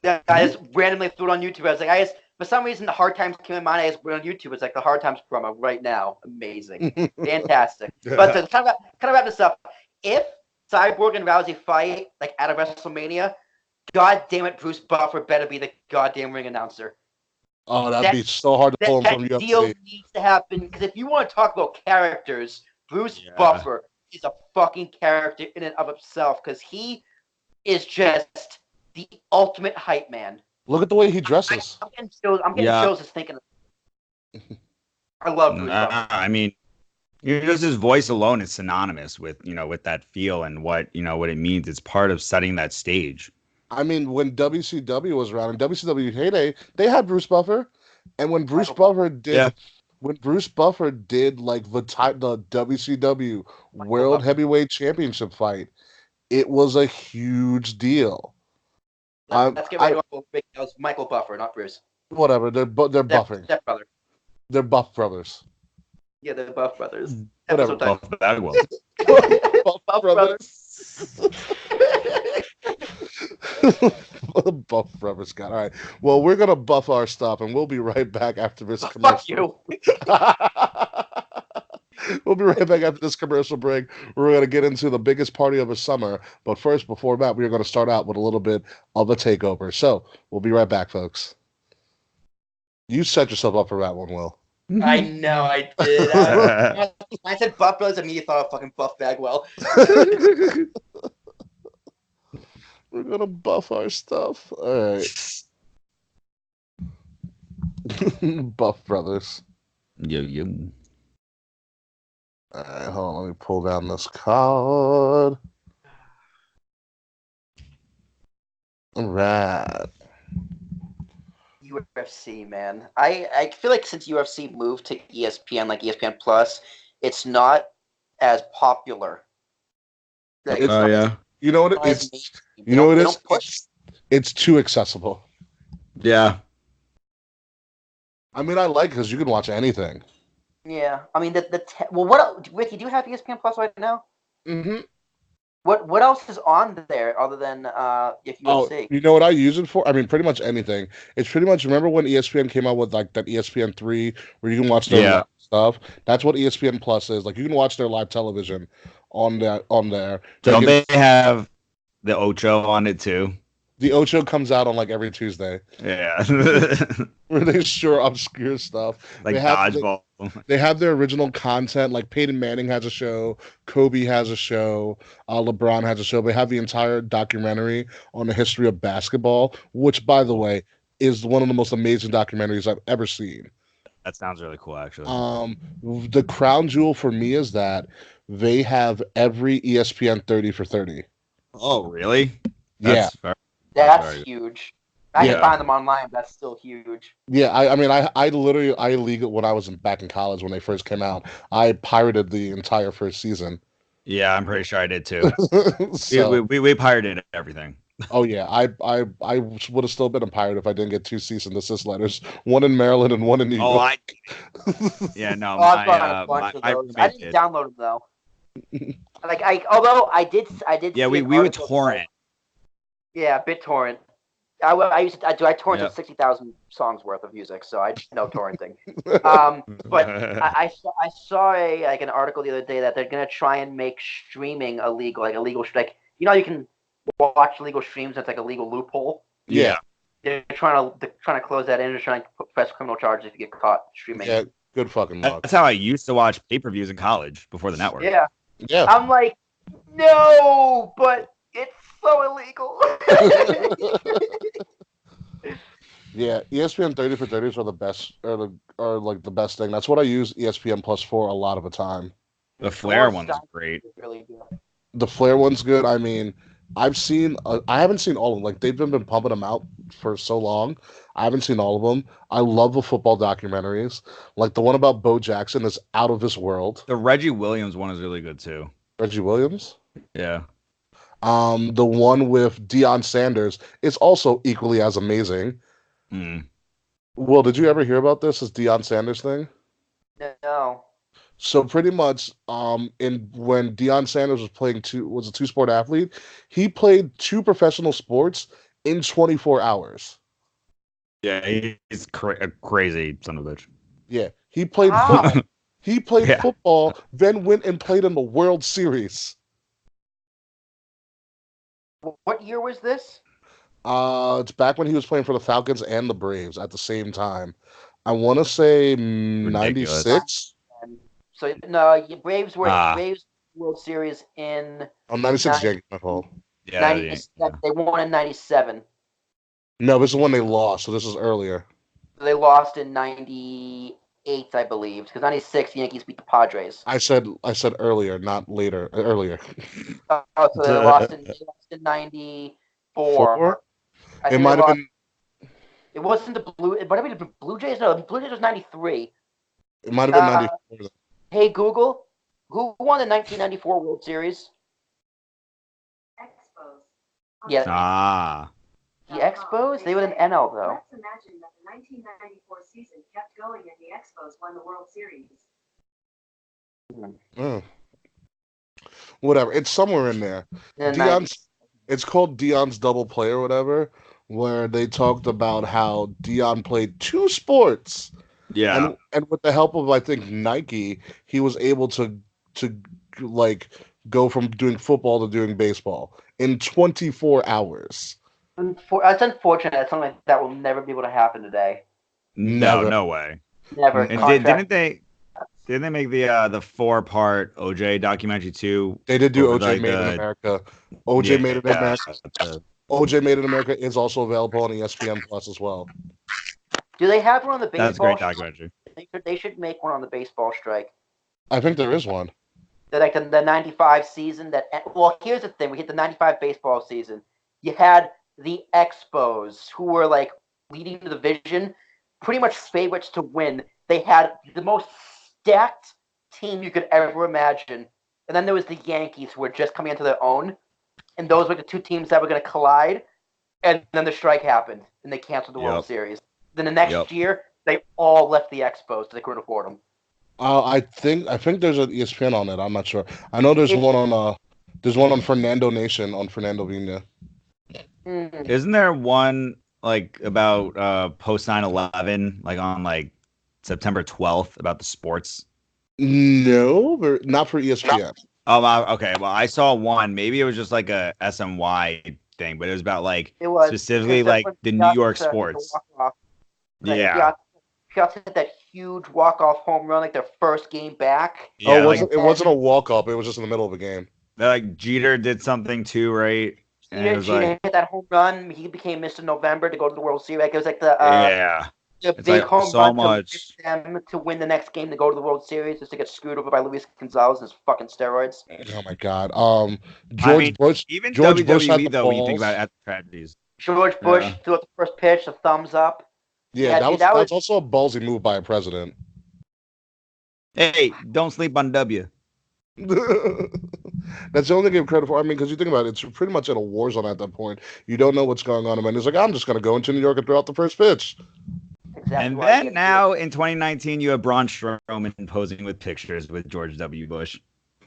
Yeah, I just randomly threw it on YouTube. I was like, for some reason the Hard Times came in mind. I just went on YouTube. It's like the Hard Times promo right now. Amazing, fantastic. But to kind of wrap this up, if Cyborg and Rousey fight like at a WrestleMania, God damn it, Bruce Buffer better be the goddamn ring announcer. Oh, that'd be so hard to pull him from That deal UFC. needs to happen because if you want to talk about characters, Bruce Buffer is a fucking character in and of himself because he is just the ultimate hype man. Look at the way he dresses. I'm getting chills just thinking. I love Bruce Buffer. I mean, just his voice alone is synonymous with with that feel and what what it means. It's part of setting that stage. I mean, when WCW was around in WCW heyday, they had Bruce Buffer, and when Bruce Buffer did like the WCW World Heavyweight Championship fight, it was a huge deal. Let's get right off. It was Michael Buffer, not Bruce. Whatever, they're buffing. Step brother. They're Buff Brothers. Yeah, they're Buff Brothers. Whatever. Buff Bagwell. Buff Brothers. Buff Brothers got all right. Well, we're gonna buff our stuff, and we'll be right back after this commercial. Fuck you. We'll be right back after this commercial break. We're going to get into the biggest party of the summer. But first, before that, we're going to start out with a little bit of a takeover. So we'll be right back, folks. You set yourself up for that one, Will. I know I did. I said Buff Brothers, immediately thought of fucking Buff Bagwell. We're going to buff our stuff. All right. Buff Brothers. Yo. All right, hold on. Let me pull down this card. All right. UFC, man. I feel like since UFC moved to ESPN, like ESPN Plus, it's not as popular. Like, Yeah. You know what it is? You know what it is? It's too accessible. Yeah. I mean, I like it because you can watch anything. Yeah, I mean what Ricky? Do you have ESPN Plus right now? Mm-hmm. What else is on there other than if UFC? Oh, you know what I use it for? I mean, pretty much anything. It's pretty much. Remember when ESPN came out with like that ESPN3 where you can watch their live stuff? That's what ESPN Plus is. Like you can watch their live television on there. Don't they have the Ocho on it too? The Ocho comes out on like every Tuesday. Yeah. Where they sure obscure stuff. Like dodgeball. They have their original content. Like Peyton Manning has a show. Kobe has a show. LeBron has a show. They have the entire documentary on the history of basketball, which, by the way, is one of the most amazing documentaries I've ever seen. That sounds really cool, actually. The crown jewel for me is that they have every ESPN 30 for 30. Oh, really? Yeah. That's huge. I can find them online, but that's still huge. Yeah, I mean, I literally legal when I was back in college when they first came out. I pirated the entire first season. Yeah, I'm pretty sure I did too. So, we pirated everything. Oh yeah, I would have still been a pirate if I didn't get 2 cease and desist letters, one in Maryland and one in New York. Yeah, no, I've got a bunch of those. I didn't download them though. Although I did. Yeah, we would torrent. Yeah, BitTorrent. I torrented 60,000 songs worth of music, so I know torrenting. But I saw an article the other day that they're gonna try and make streaming illegal, like you can watch legal streams. That's like a legal loophole. Yeah. They're trying to close that in. They're trying to press criminal charges if you get caught streaming. Yeah, good fucking luck. That's how I used to watch pay-per-views in college before the network. Yeah. Yeah. I'm like, no, but it's so illegal. Yeah, ESPN 30 for 30s are the best, are like the best thing. That's what I use ESPN Plus for a lot of the time. The Flair one's great. Really good. The Flair one's good. I mean, I haven't seen all of them. Like they've been pumping them out for so long. I haven't seen all of them. I love the football documentaries. Like the one about Bo Jackson is out of this world. The Reggie Williams one is really good too. Reggie Williams? Yeah. The one with Deion Sanders is also equally as amazing. Mm. Will, did you ever hear about this Deion Sanders thing? No. So pretty much, in when Deion Sanders was a two-sport athlete, he played two professional sports in 24 hours. Yeah, he's a crazy son of a bitch. Yeah, he played foot. Wow. He played Yeah. football, then went and played in the World Series. What year was this? It's back when he was playing for the Falcons and the Braves at the same time. I want to say Ridiculous. 96. So no, Braves were Ah, Braves World Series in Oh, 96 nine- Yankees, my fault. yeah, 90. They won in 97. No, this is when they lost, so this is earlier. They lost in 98, I believe, because 96 the Yankees beat the Padres. I said earlier, not later. Earlier. Oh, so they lost in 94. Four? I It think they might have lost. been. It wasn't the Blue. It might have been the Blue Jays. No, the Blue Jays was 93. It might have been Uh, 94. hey Google, who won the 1994 World Series? Expos. Yeah, Ah, the Expos. They were in NL though. Let's imagine that the 1994 season kept going and the Expos won the World Series. Oh, whatever. It's somewhere in there. In the 90s. Dion's. It's called Dion's Double Play or whatever, where they talked about how Dion played two sports, yeah. and with the help of I think Nike, he was able to like go from doing football to doing baseball in 24 hours. That's unfortunate. Something like that will never be able to happen today. No, Never. no way. Never. And Contract. didn't they make the 4-part OJ documentary too? They did do Over OJ like Made in the America. OJ yeah, Made in America. the- OJ Made in America is also available on ESPN Plus as well. Do they have one on the that's a baseball great documentary. They should make one on the baseball strike. I think there is one. Like the 95 season that. Well, here's the thing: we hit the 95 baseball season. You had the Expos, who were like leading the division, pretty much favorites to win. They had the most stacked team you could ever imagine, and then there was the Yankees, who were just coming into their own, and those were the two teams that were going to collide. And then the strike happened, and they canceled the World Yep. Series. Then the next Yep. year, they all left the Expos. They couldn't afford them. I think there's an ESPN on it. I'm not sure. I know there's one on Fernando Nation on Fernando Vina. Isn't there one like about post 9/11, like on like September 12th about the sports? No, not for ESPN. Oh, okay. Well, I saw one. Maybe it was just like a SMY thing, but it was about like It was specifically because that's like when the New York Piazza hit the sports. walk-off. Yeah. Piazza hit that huge walk-off home run, like their first game back. Yeah, Oh, like it wasn't a walk up. It was just in the middle of a game. Jeter did something too, right? And it was Jeter like, hit that home run. He became Mr. November to go to the World Series. Like, it was like the yeah, it's big like home so run much. to them to win the next game to go to the World Series, just to get screwed over by Luis Gonzalez and his fucking steroids. Oh my God. I George mean, Bush. even George Bush had WWE the though, when you think balls. about it, at the tragedies. George Bush Yeah. threw out the first pitch, a thumbs up. Yeah, Dude, that's also a ballsy move by a president. Hey, don't sleep on W. That's the only thing I give credit for. I mean, because you think about it, it's pretty much at a war zone at that point. You don't know what's going on. And he's like, I'm just going to go into New York and throw out the first pitch. exactly And why he then had- now in 2019, you have Braun Strowman posing with pictures with George W. Bush.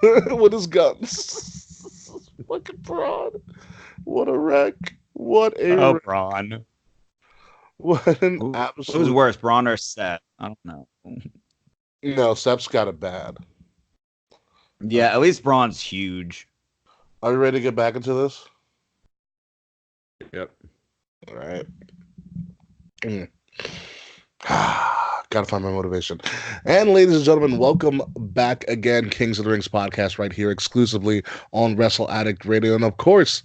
With his guns. Fucking fraud. What a wreck. What a Oh, wreck. Braun. What an Who's absolute. worse, Braun or Seth? I don't know. No, Sep's got it bad. Yeah, at least Braun's huge. Are you ready to get back into this? Yep. All right. Gotta find my motivation. And ladies and gentlemen, welcome back again, Kings of the Rings podcast, right here exclusively on Wrestle Addict Radio. And of course,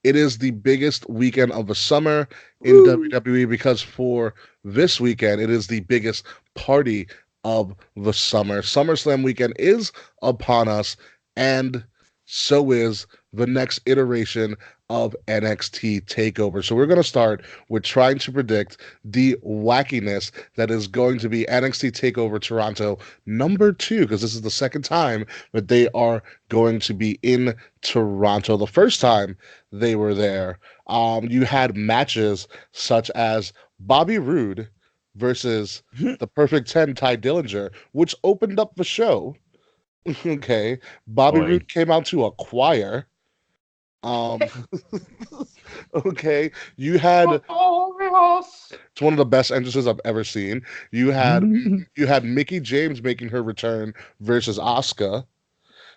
it is the biggest weekend of the summer in WWE because for this weekend, it is the biggest party of the summer. SummerSlam weekend is upon us, and so is the next iteration of NXT TakeOver. So we're going to start with trying to predict the wackiness that is going to be NXT TakeOver Toronto #2, because this is the second time that they are going to be in Toronto. The first time they were there, you had matches such as Bobby Roode versus the Perfect 10, Ty Dillinger, which opened up the show. Okay. Bobby Boy. Roode came out to a choir. Um, okay. You had it's one of the best entrances I've ever seen. You had Mickey James making her return versus Asuka.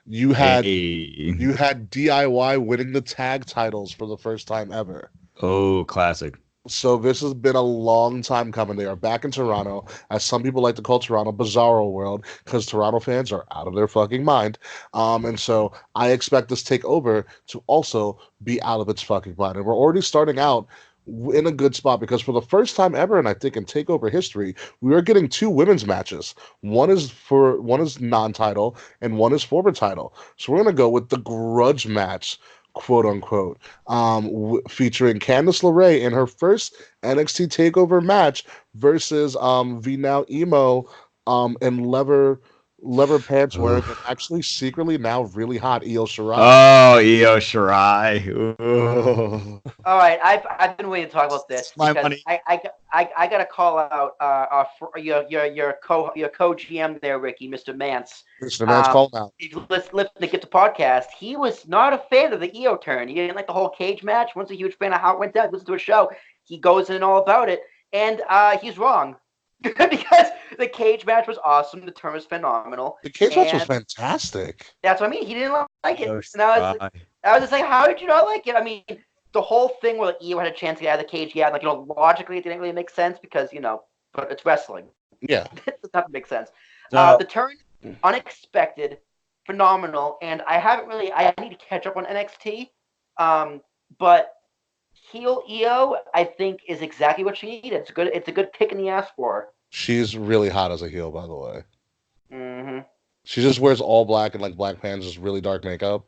You had Hey. you had DIY winning the tag titles for the first time ever. Oh, classic. So this has been a long time coming. They are back in Toronto, as some people like to call Toronto Bizarro World, because Toronto fans are out of their fucking mind. And so I expect this takeover to also be out of its fucking mind. And we're already starting out in a good spot, because for the first time ever, and I think in takeover history, we are getting two women's matches. One is non-title and one is for the title. So we're gonna go with the grudge match, quote unquote, featuring Candice LeRae in her first NXT Takeover match versus the now emo and leather pants wearing, and Oof. actually secretly now really hot Io Shirai. Oh, Io Shirai. Ooh. All right, I've been waiting to talk about this My because money. I gotta call out your co GM there, Ricky, Mr. Mance. Mr. Man's call now. If you listen to Get the Podcast, he was not a fan of the EO turn. He didn't like the whole cage match. Wasn't a huge fan of how it went down. Listen to a show. He goes in all about it, and he's wrong. Because the cage match was awesome. The turn was phenomenal. The cage match was And fantastic. that's what I mean. He didn't like it. Io And Shirai. I was just like, how did you not like it? I mean, the whole thing where Io had a chance to get out of the cage, yeah, like, logically it didn't really make sense because, but it's wrestling. Yeah. It doesn't make sense. So, The turn, unexpected, phenomenal, and I need to catch up on NXT. But heel Io, I think, is exactly what she needed. It's a good kick in the ass for her. She's really hot as a heel, by the way. Mm-hmm. She just wears all black and like black pants, just really dark makeup.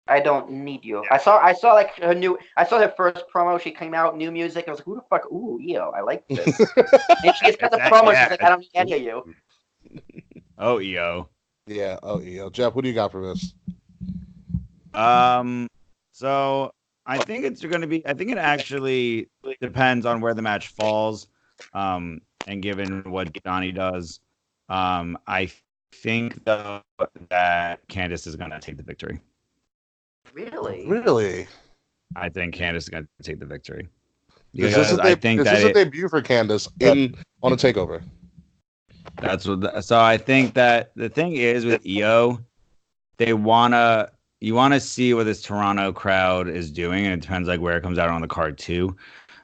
I don't need you. I saw like I saw her first promo. She came out, new music. I was like, who the fuck? Ooh, Io, I like this. And she gets cut the promo. She's like, I don't need any of you. oh, Io. Yeah. Oh, Io. Jeff, what do you got for this? So I think it's going to be. I think it actually depends on where the match falls, and given what Donnie does, I think though that Candice is going to take the victory. Really? Really? I think Candice is going to take the victory. Is this Because I think is this a debut for Candice on a takeover? That's what. So I think that the thing is with EO, you want to see what this Toronto crowd is doing, and it depends like where it comes out on the card too.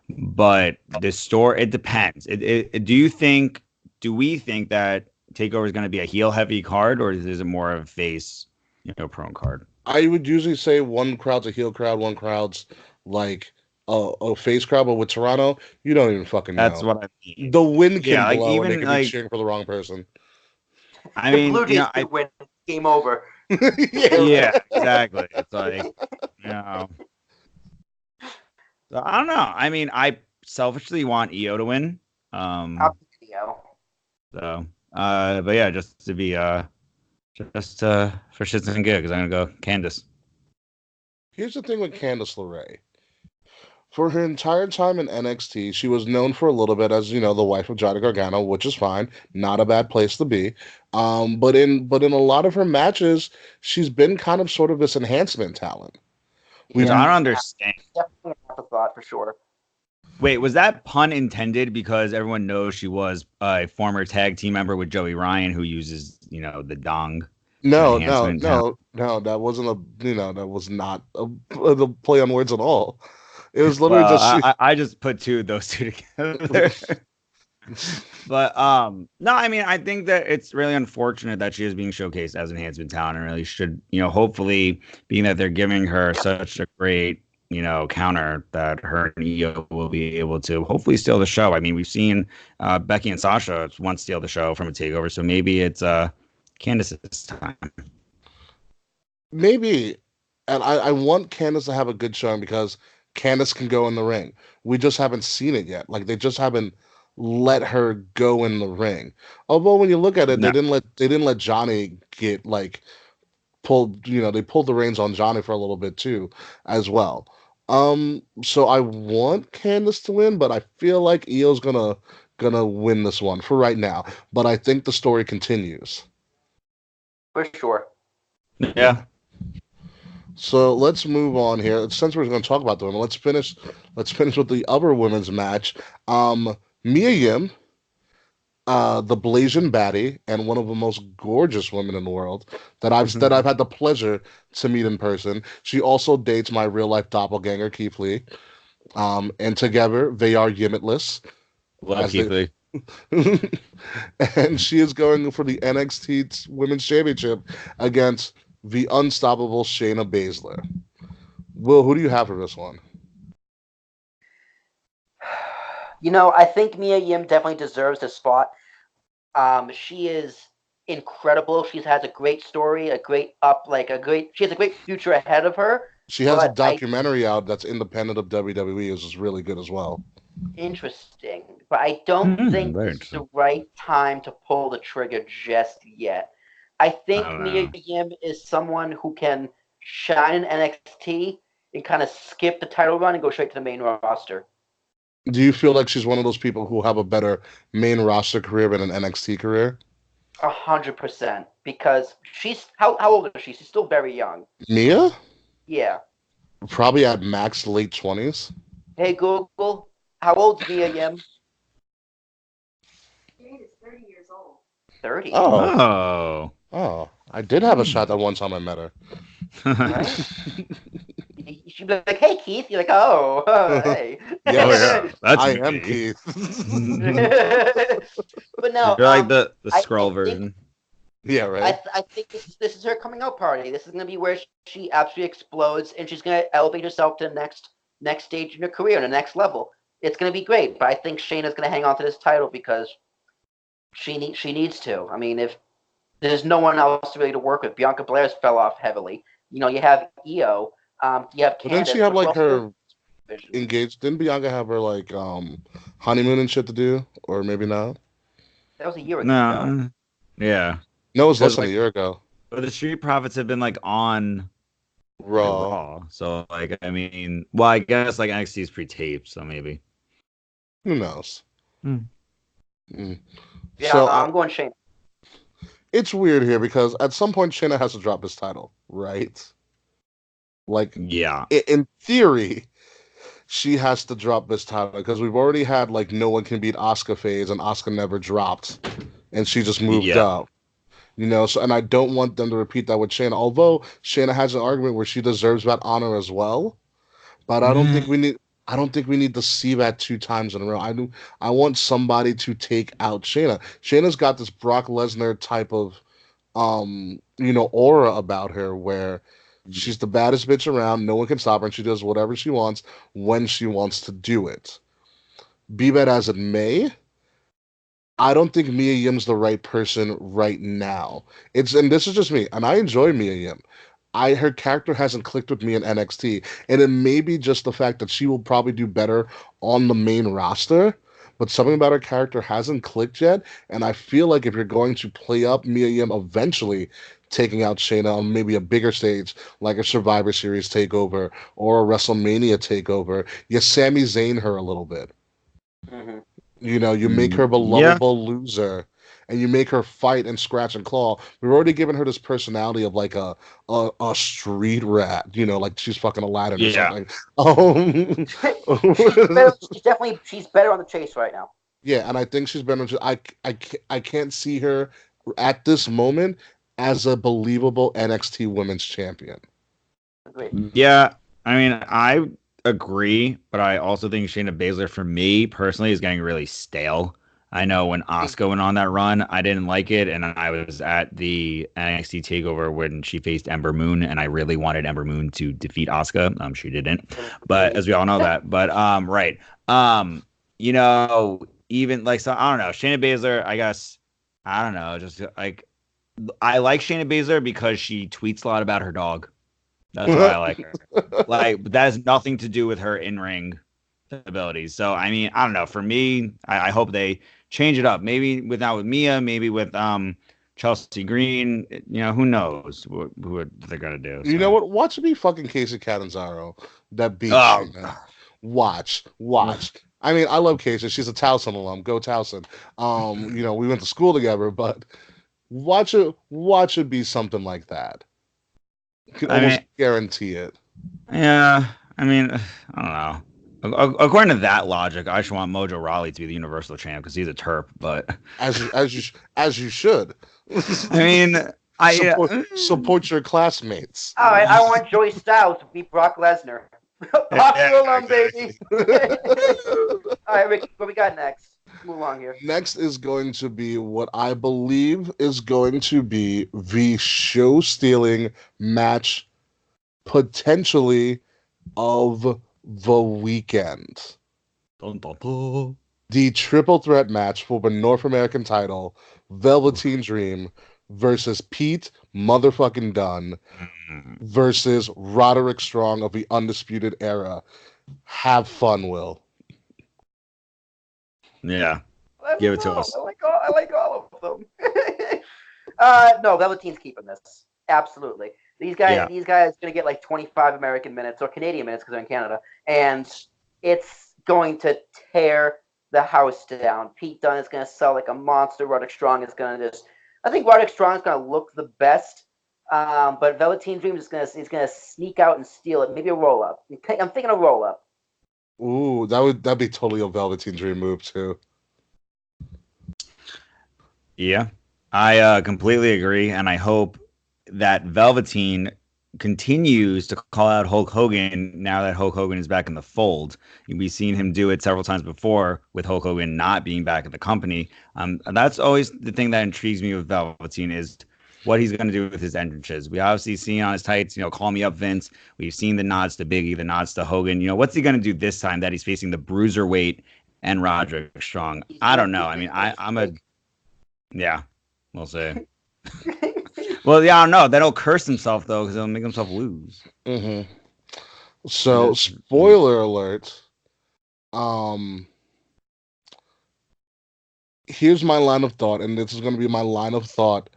But it depends. Do we think that Takeover is going to be a heel heavy card, or is it more of a face, prone card? I would usually say one crowd's a heel crowd, one crowd's like a face crowd, but with Toronto, you don't even fucking know. That's what I mean. The wind can Yeah, like blow, and they even can be cheering for the wrong person. I The mean, Blue Jays could win. Game over. yeah, exactly. It's like, So I don't know. I mean, I selfishly want EO to win. I'll pick Io. So, but yeah, just to be for shits and gigs, I'm gonna go Candice. Here's the thing with Candice LeRae. For her entire time in NXT, she was known for a little bit as, the wife of Johnny Gargano, which is fine, not a bad place to be. But in a lot of her matches, she's been kind of sort of this enhancement talent. I don't understand. Definitely an afterthought for sure. Wait, was that pun intended because everyone knows she was a former tag team member with Joey Ryan who uses, the dong? No, that wasn't that was not a play on words at all. It was literally I just put those two together. But no, I mean, I think that it's really unfortunate that she is being showcased as enhancement talent, and really should, hopefully, being that they're giving her such a great, counter, that her and Io will be able to hopefully steal the show. I mean, we've seen Becky and Sasha once steal the show from a takeover, so maybe it's Candice's time. Maybe. And I want Candace to have a good showing because Candace can go in the ring. We just haven't seen it yet. Like they just haven't let her go in the ring. Although when you look at it, No. they didn't let Johnny get like pulled, they pulled the reins on Johnny for a little bit too, as well. So I want Candace to win, but I feel like Io's gonna win this one for right now. But I think the story continues. For sure. Yeah. So let's move on here. Since we're going to talk about the women, Let's finish with the other women's match. Mia Yim, the Blasian baddie, and one of the most gorgeous women in the world that I've had the pleasure to meet in person. She also dates my real life doppelganger Keith Lee. And together they are Yimitless, Love as they Keith Lee. and she is going for the NXT Women's Championship against the unstoppable Shayna Baszler. Will, who do you have for this one? I think Mia Yim definitely deserves the spot. She is incredible. She has a great story, she has a great future ahead of her. She has a But documentary out that's independent of WWE, which is really good as well. interesting. But I don't think Very this is interesting. the right time to pull the trigger just yet. I I think don't Mia know. Yim is someone who can shine in NXT and kind of skip the title run and go straight to the main roster. Do you feel like she's one of those people who have a better main roster career than an NXT career? 100%. Because she's how old is she? She's still very young. Mia? Yeah. Probably at max late 20s. Hey Google, how old's Mia Yim? Jade is 30 years old. 30. Oh, Oh. oh. I did have a Hmm. shot that one time I met her. Right? She'd be like, "Hey Keith," you're like, "Oh, hey." Oh Yes, yeah, that's I am me. Keith. But You're no, like the I scroll think version. Yeah, right? I think this is her coming out party. This is gonna be where she absolutely explodes, and she's gonna elevate herself to the next stage in her career, the next level. It's gonna be great. But I think Shayna's gonna hang on to this title because she needs to. I mean, if there's no one else really to work with, Bianca Blair's fell off heavily. You have Io, you have But didn't she Candace, have but who like else is her in division? engaged? Didn't Bianca have her like honeymoon and shit to do? Or maybe not? That was a year No. ago. Yeah. No, it was less Because than a like, year ago. but the Street Profits have been like on like Raw. Raw. So like, I mean, well, I guess like NXT is pre-taped, so maybe. Who knows? Hmm. Mm. Yeah, So I'm going Shayna. it's weird here because at some point Shayna has to drop this title, right? Like Yeah. in theory, she has to drop this title because we've already had like no one can beat Asuka phase and Asuka never dropped and she just moved Yeah. up. So and I don't want them to repeat that with Shayna. Although Shayna has an argument where she deserves that honor as well, but I don't think we need to see that two times in a row. I want somebody to take out Shayna. Shayna's got this Brock Lesnar type of aura about her where she's the baddest bitch around. No one can stop her, and she does whatever she wants when she wants to do it. Be that as it may, I don't think Mia Yim's the right person right now. And this is just me, and I enjoy Mia Yim. Her character hasn't clicked with me in NXT, and it may be just the fact that she will probably do better on the main roster, but something about her character hasn't clicked yet, and I feel like if you're going to play up Mia Yim eventually taking out Shayna on maybe a bigger stage, like a Survivor Series takeover or a WrestleMania takeover, you Sami Zayn her a little bit. Mm-hmm. You make her the Yeah. lovable loser, and you make her fight and scratch and claw. We've already given her this personality of like a street rat, like she's fucking Aladdin or Yeah. something. Um, She's better on the chase right now. yeah, and I think she's been. I can't see her at this moment as a believable NXT Women's Champion. Agreed. Yeah. I mean, I agree, but I also think Shayna Baszler, for me personally, is getting really stale. I know when Asuka went on that run, I didn't like it, and I was at the NXT Takeover when she faced Ember Moon, and I really wanted Ember Moon to defeat Asuka. She didn't, but as we all know that. But right, even like so, I don't know. Shayna Baszler, I guess, I don't know, just like I like Shayna Baszler because she tweets a lot about her dog. That's why I like her. Like that has nothing to do with her in ring abilities. So I mean, I don't know. For me, I hope they change it up. Maybe not with Mia, maybe with Chelsea Green. You know, who knows what they're gonna do. You know So what? Watch me fucking Casey Catanzaro that beat oh Shayna. Watch. I mean, I love Casey. She's a Towson alum. Go Towson. We went to school together, but watch it be something like that. You can I almost mean, guarantee it. yeah. I mean, I don't know. According to that logic, I should want Mojo Rawley to be the Universal Champ because he's a Terp. But As you should. I mean, I Support your classmates. All right, I want Joey Styles to beat Brock Lesnar. Hockey alum, baby. All right, Rick, what we got next? Let's move on here. Next is going to be what I believe is going to be the show-stealing match potentially of the weekend. Dun, dun, dun. The triple threat match for the North American title, Velveteen Dream versus Pete motherfucking Dunne versus Roderick Strong of the Undisputed Era. Have fun, Will. Yeah, Let give me it to know. us. I like all of them. No, Velveteen's keeping this. Absolutely. These Yeah. guys gonna get like 25 American minutes or Canadian minutes because they're in Canada, and it's going to tear the house down. Pete Dunne is gonna sell like a monster. Roderick Strong is gonna I think Roderick Strong is gonna look the best. But Velveteen Dream is gonna sneak out and steal it. Maybe a roll up. I'm thinking a roll up. Ooh, that'd be totally a Velveteen Dream move too. Yeah, I completely agree, and I hope that Velveteen continues to call out Hulk Hogan now that Hulk Hogan is back in the fold. We've seen him do it several times before with Hulk Hogan not being back at the company. And that's always the thing that intrigues me with Velveteen is what he's going to do with his entrances. We obviously seen on his tights, call me up, Vince. We've seen the nods to Biggie, the nods to Hogan. What's he going to do this time that he's facing the Bruiserweight and Roderick Strong? I don't know. I mean, yeah, we'll see. Well, yeah, I don't know. Then he'll curse himself though, because he'll make himself lose. Mm-hmm. So, spoiler alert. Here's my line of thought, and this is going to be my line of thought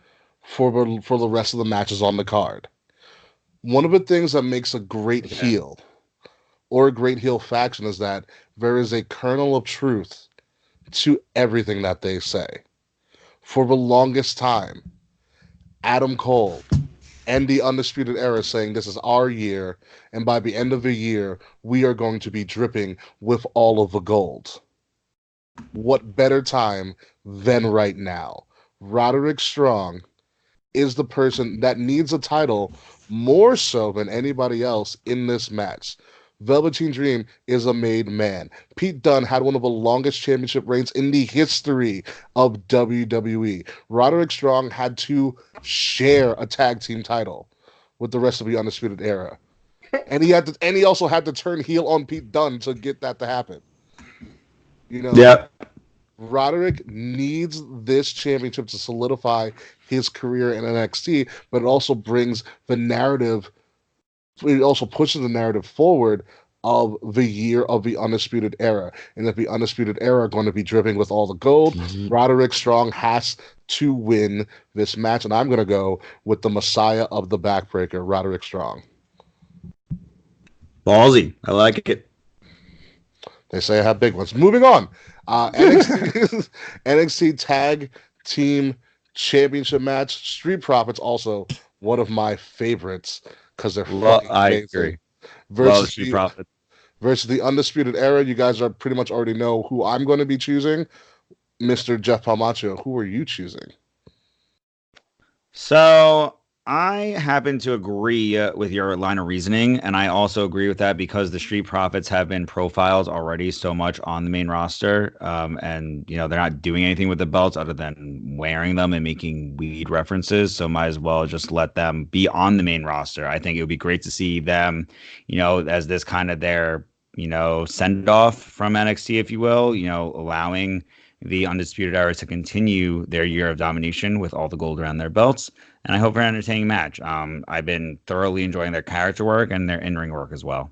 for the rest of the matches on the card. One of the things that makes a great heel or a great heel faction is that there is a kernel of truth to everything that they say. For the longest time, Adam Cole and the Undisputed Era saying this is our year, and by the end of the year, we are going to be dripping with all of the gold. What better time than right now? Roderick Strong is the person that needs a title more so than anybody else in this match. Velveteen Dream is a made man. Pete Dunne had one of the longest championship reigns in the history of WWE. Roderick Strong had to share a tag team title with the rest of the Undisputed Era. And he also had to turn heel on Pete Dunne to get that to happen. Yeah. Roderick needs this championship to solidify his career in NXT, but it also brings the narrative. It also pushes the narrative forward of the year of the Undisputed Era. And if the Undisputed Era are going to be dripping with all the gold, Roderick Strong has to win this match. And I'm going to go with the Messiah of the Backbreaker, Roderick Strong. Ballsy. I like it. They say I have big ones. Moving on. NXT Tag Team Championship match. Street Profits also one of my favorites because they're fucking I amazing. agree. Versus Street Profits. Versus the Undisputed Era. You guys are pretty much already know who I'm going to be choosing. Mr. Jeff Palmaccio, who are you choosing? So I happen to agree with your line of reasoning, and I also agree with that because the Street Profits have been profiled already so much on the main roster, and they're not doing anything with the belts other than wearing them and making weed references. So might as well just let them be on the main roster. I think it would be great to see them, as this kind of their send off from NXT, if you will, allowing the Undisputed Era to continue their year of domination with all the gold around their belts. And I hope for an entertaining match. I've been thoroughly enjoying their character work and their in-ring work as well.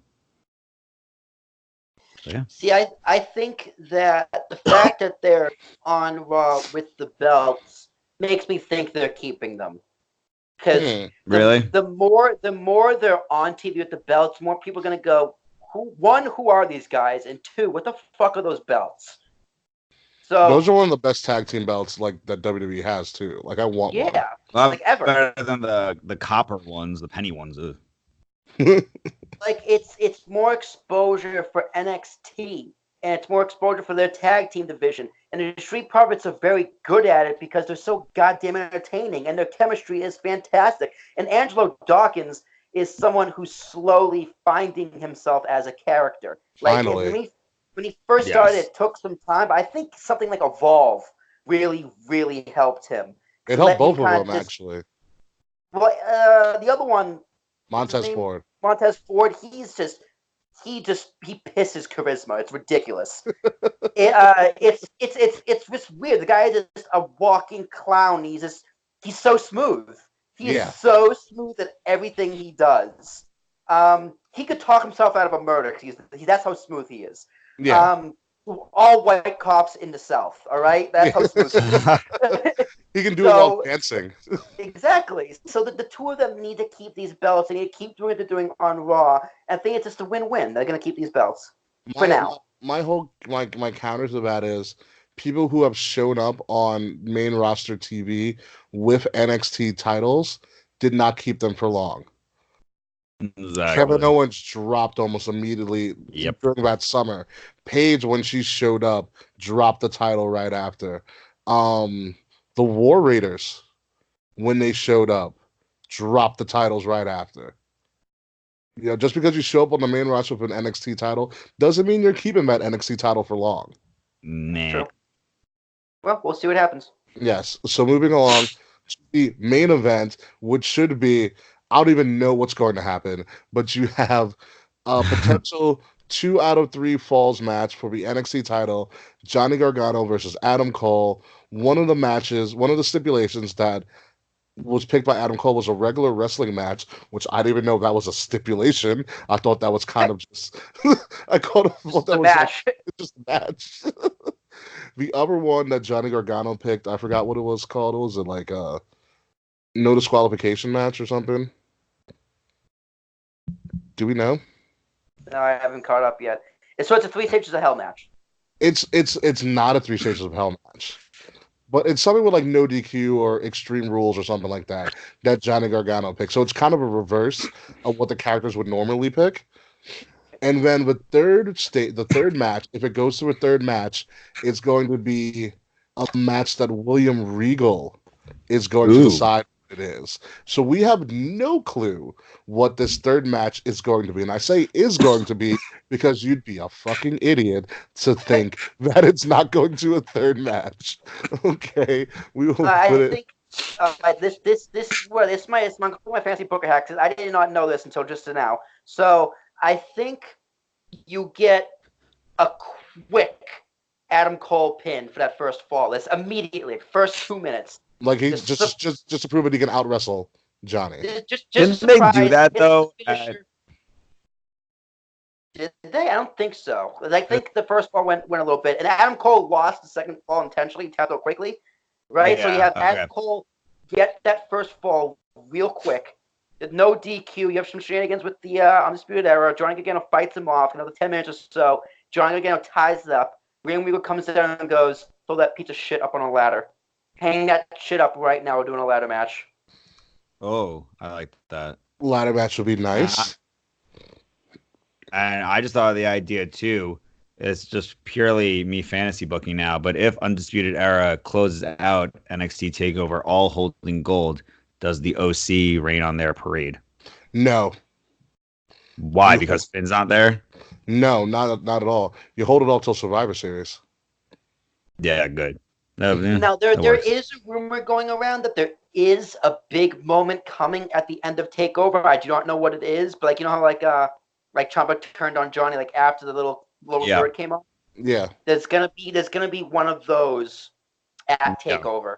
So, yeah. See, I think that the fact that they're on Raw with the belts makes me think they're keeping them. Because Really? the more they're on TV with the belts, more people are gonna go, who are these guys? And two, what the fuck are those belts? So Those are one of the best tag team belts like that WWE has too. Like I want yeah, Well, like ever. better than the copper ones, the penny ones. one. Like it's more exposure for NXT and it's more exposure for their tag team division. And the Street Profits are very good at it because they're so goddamn entertaining and their chemistry is fantastic. And Angelo Dawkins is someone who's slowly finding himself as a character. Like Finally. when he first started, it took some time, but I think something like Evolve really, really helped him. It helped both of them actually. Well, the other one, Montez Ford. Montez Ford, he pisses charisma. It's ridiculous. It's just weird. The guy is just a walking clown. He's so smooth. He is so smooth at everything he does. He could talk himself out of a murder. That's how smooth he is. Yeah. All white cops in the South. All right, that's how smooth he is. He can do it while dancing. Exactly. So the two of them need to keep these belts. They need to keep doing what they're doing on Raw. And I think it's just a win-win. They're going to keep these belts for now. My counter to that is people who have shown up on main roster TV with NXT titles did not keep them for long. Exactly. Kevin Owens dropped almost immediately during that summer. Paige, when she showed up, dropped the title right after. The War Raiders, when they showed up, dropped the titles right after. You know, just because you show up on the main roster with an NXT title doesn't mean you're keeping that NXT title for long. Man. True. Well, we'll see what happens. Yes. So moving along to the main event, which should be, I don't even know what's going to happen, but you have a potential 2 out of 3 falls match for the NXT title, Johnny Gargano versus Adam Cole. One of the stipulations that was picked by Adam Cole was a regular wrestling match, which I didn't even know that was a stipulation. I thought that was kind of just I thought that was match. Just a match. The other one that Johnny Gargano picked, I forgot what it was called. It was like a no disqualification match or something. Do we know? No, I haven't caught up yet. So it's a 3 stages of hell match. It's not a 3 stages of hell match. But it's something with like no DQ or extreme rules or something like that Johnny Gargano picked. So it's kind of a reverse of what the characters would normally pick. And then the third match, if it goes to a third match, it's going to be a match that William Regal is going to decide what it is. So we have no clue what this third match is going to be. And I say is going to be because you'd be a fucking idiot to think that it's not going to a third match. Okay, we will put it. Think this is where it's my fancy poker hack. I did not know this until just now. So I think you get a quick Adam Cole pin for that first fall. It's immediately first 2 minutes. Like he just to prove that he can out wrestle Johnny. Didn't they do that though? Did they? I don't think so. I think the first fall went a little bit, and Adam Cole lost the second fall intentionally, tapped out quickly, right? So you have Adam Cole get that first fall real quick. There's no DQ. You have some shenanigans with the Undisputed Era. Johnny Gargano fights him off. Another 10 minutes or so. Johnny Gargano ties it up. William Regal comes down and goes, throw that piece of shit up on a ladder. Hang that shit up right now. We're doing a ladder match. Oh, I like that. Ladder match would be nice. And I just thought of the idea too. It's just purely me fantasy booking now. But if Undisputed Era closes out NXT TakeOver all holding gold, does the OC rain on their parade? No. Why? Because Finn's not there? No, not at all. You hold it all till Survivor Series. Yeah, good. Now there is a rumor going around that there is a big moment coming at the end of TakeOver. I do not know what it is, but like you know how like Ciampa turned on Johnny like after the little word came up. Yeah. There's gonna be one of those at Yeah. Takeover.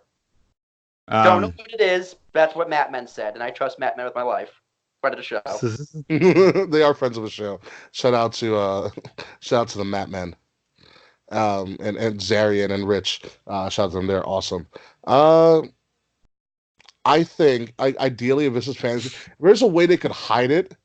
Don't know Um, what it is. That's what Matt Men said, and I trust Matt Men with my life. Friend of the show. They are friends of the show. Shout out to shout out to the Matt Men. And Zarian and Rich. Shout out to them. They're awesome. Uh I think ideally if this is fantasy, if there's a way they could hide it,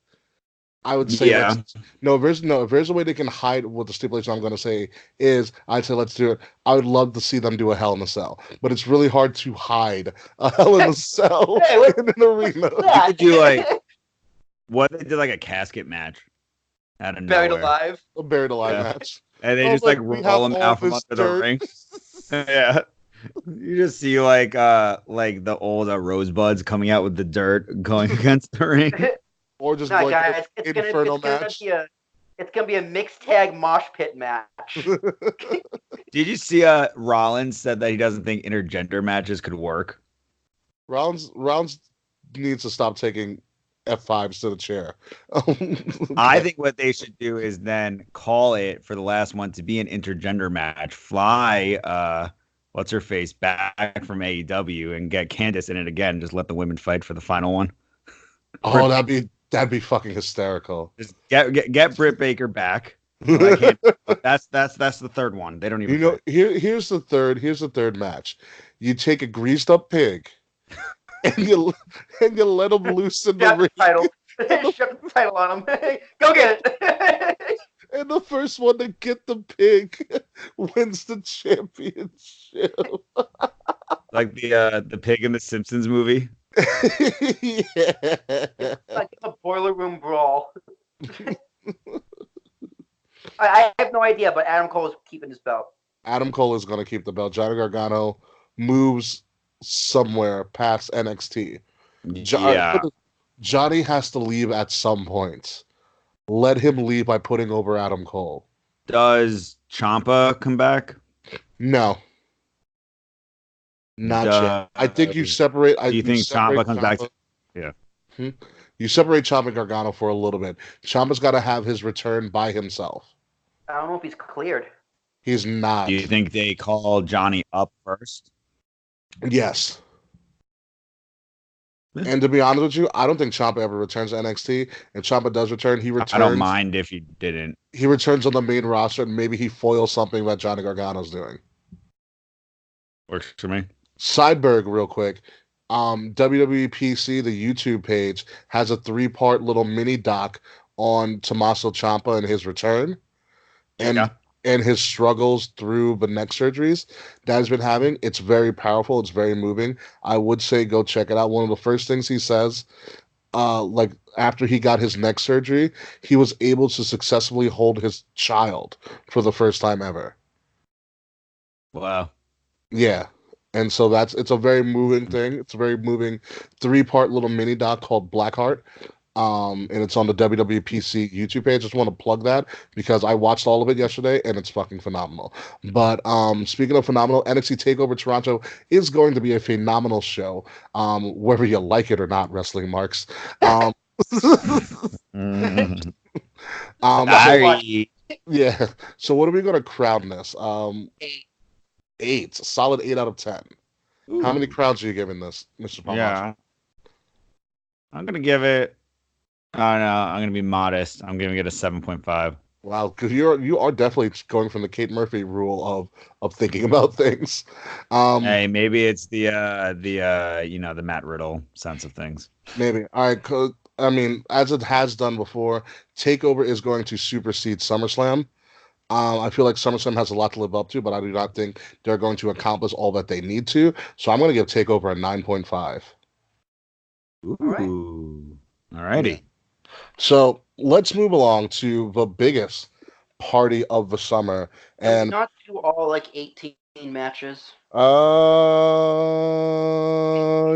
I would say yeah. let's no, if there's a way they can hide what the stipulation I'm gonna say is, I'd say let's do it. I would love to see them do a Hell in a Cell. But it's really hard to hide a Hell in a Cell Hey, in an arena. You could do like what they did, like a casket match out of Buried nowhere. alive. A buried alive Yeah. match. And they Oh, just like we have roll him all out from this under the dirt. ring. Yeah. You just see like the old rosebuds coming out with the dirt going against the ring. Or just No, like guys, inferno match. It's gonna be a mixed tag mosh pit match. Did you see Rollins said that he doesn't think intergender matches could work? Rounds needs to stop taking F5s to the chair. I think what they should do is then call it for the last one to be an intergender match. Fly what's her face back from AEW and get Candice in it again. Just let the women fight for the final one. Oh, that'd be fucking hysterical. Just get Britt Baker back. Well, I can't. That's the third one. They don't even. You know, fight. here's the third match. You take a greased up pig and you let him loose in the Strap the ring. title. Strap the title on him. Go get it. And the first one to get the pig wins the championship. Like the pig in the Simpsons movie. Yeah. Like a boiler room brawl. I have no idea, but Adam Cole is keeping his belt. Adam Cole is going to keep the belt. Johnny Gargano moves somewhere past NXT. Yeah. Johnny has to leave at some point. Let him leave by putting over Adam Cole. Does Ciampa come back? No. Not yet. I think you separate. Do you think Ciampa comes back? Yeah. You separate Ciampa and Gargano for a little bit. Ciampa's got to have his return by himself. I don't know if he's cleared. He's not. Do you think they call Johnny up first? Yes. And to be honest with you, I don't think Ciampa ever returns to NXT. And Ciampa does return. He returns. I don't mind if he didn't. He returns on the main roster, and maybe he foils something that Johnny Gargano's doing. Works for me. Sideberg, real quick. WWE PC, the YouTube page, has a 3-part little mini doc on Tommaso Ciampa and his return, and his struggles through the neck surgeries that he's been having. It's very powerful. It's very moving. I would say go check it out. One of the first things he says, like after he got his neck surgery, he was able to successfully hold his child for the first time ever. Wow. Yeah. And so it's a very moving thing. It's a very moving 3-part little mini doc called Blackheart. And it's on the WWPC YouTube page. Just want to plug that because I watched all of it yesterday and it's fucking phenomenal. But speaking of phenomenal, NXT TakeOver Toronto is going to be a phenomenal show, whether you like it or not, wrestling marks. Yeah. So what are we going to crown this? 8. A solid 8 out of 10. Ooh. How many crowns are you giving this, Mr. Palmacho? Yeah. I'm going to give it, oh no, I'm going to be modest. I'm giving it a 7.5. Wow, because you are definitely going from the Kate Murphy rule of thinking about things. Hey, maybe it's the Matt Riddle sense of things. Maybe. All right, I mean, as it has done before, TakeOver is going to supersede SummerSlam. I feel like SummerSlam has a lot to live up to, but I do not think they're going to accomplish all that they need to. So I'm going to give TakeOver a 9.5. Ooh. All righty. Yeah. So let's move along to the biggest party of the summer. And not do all like 18 matches.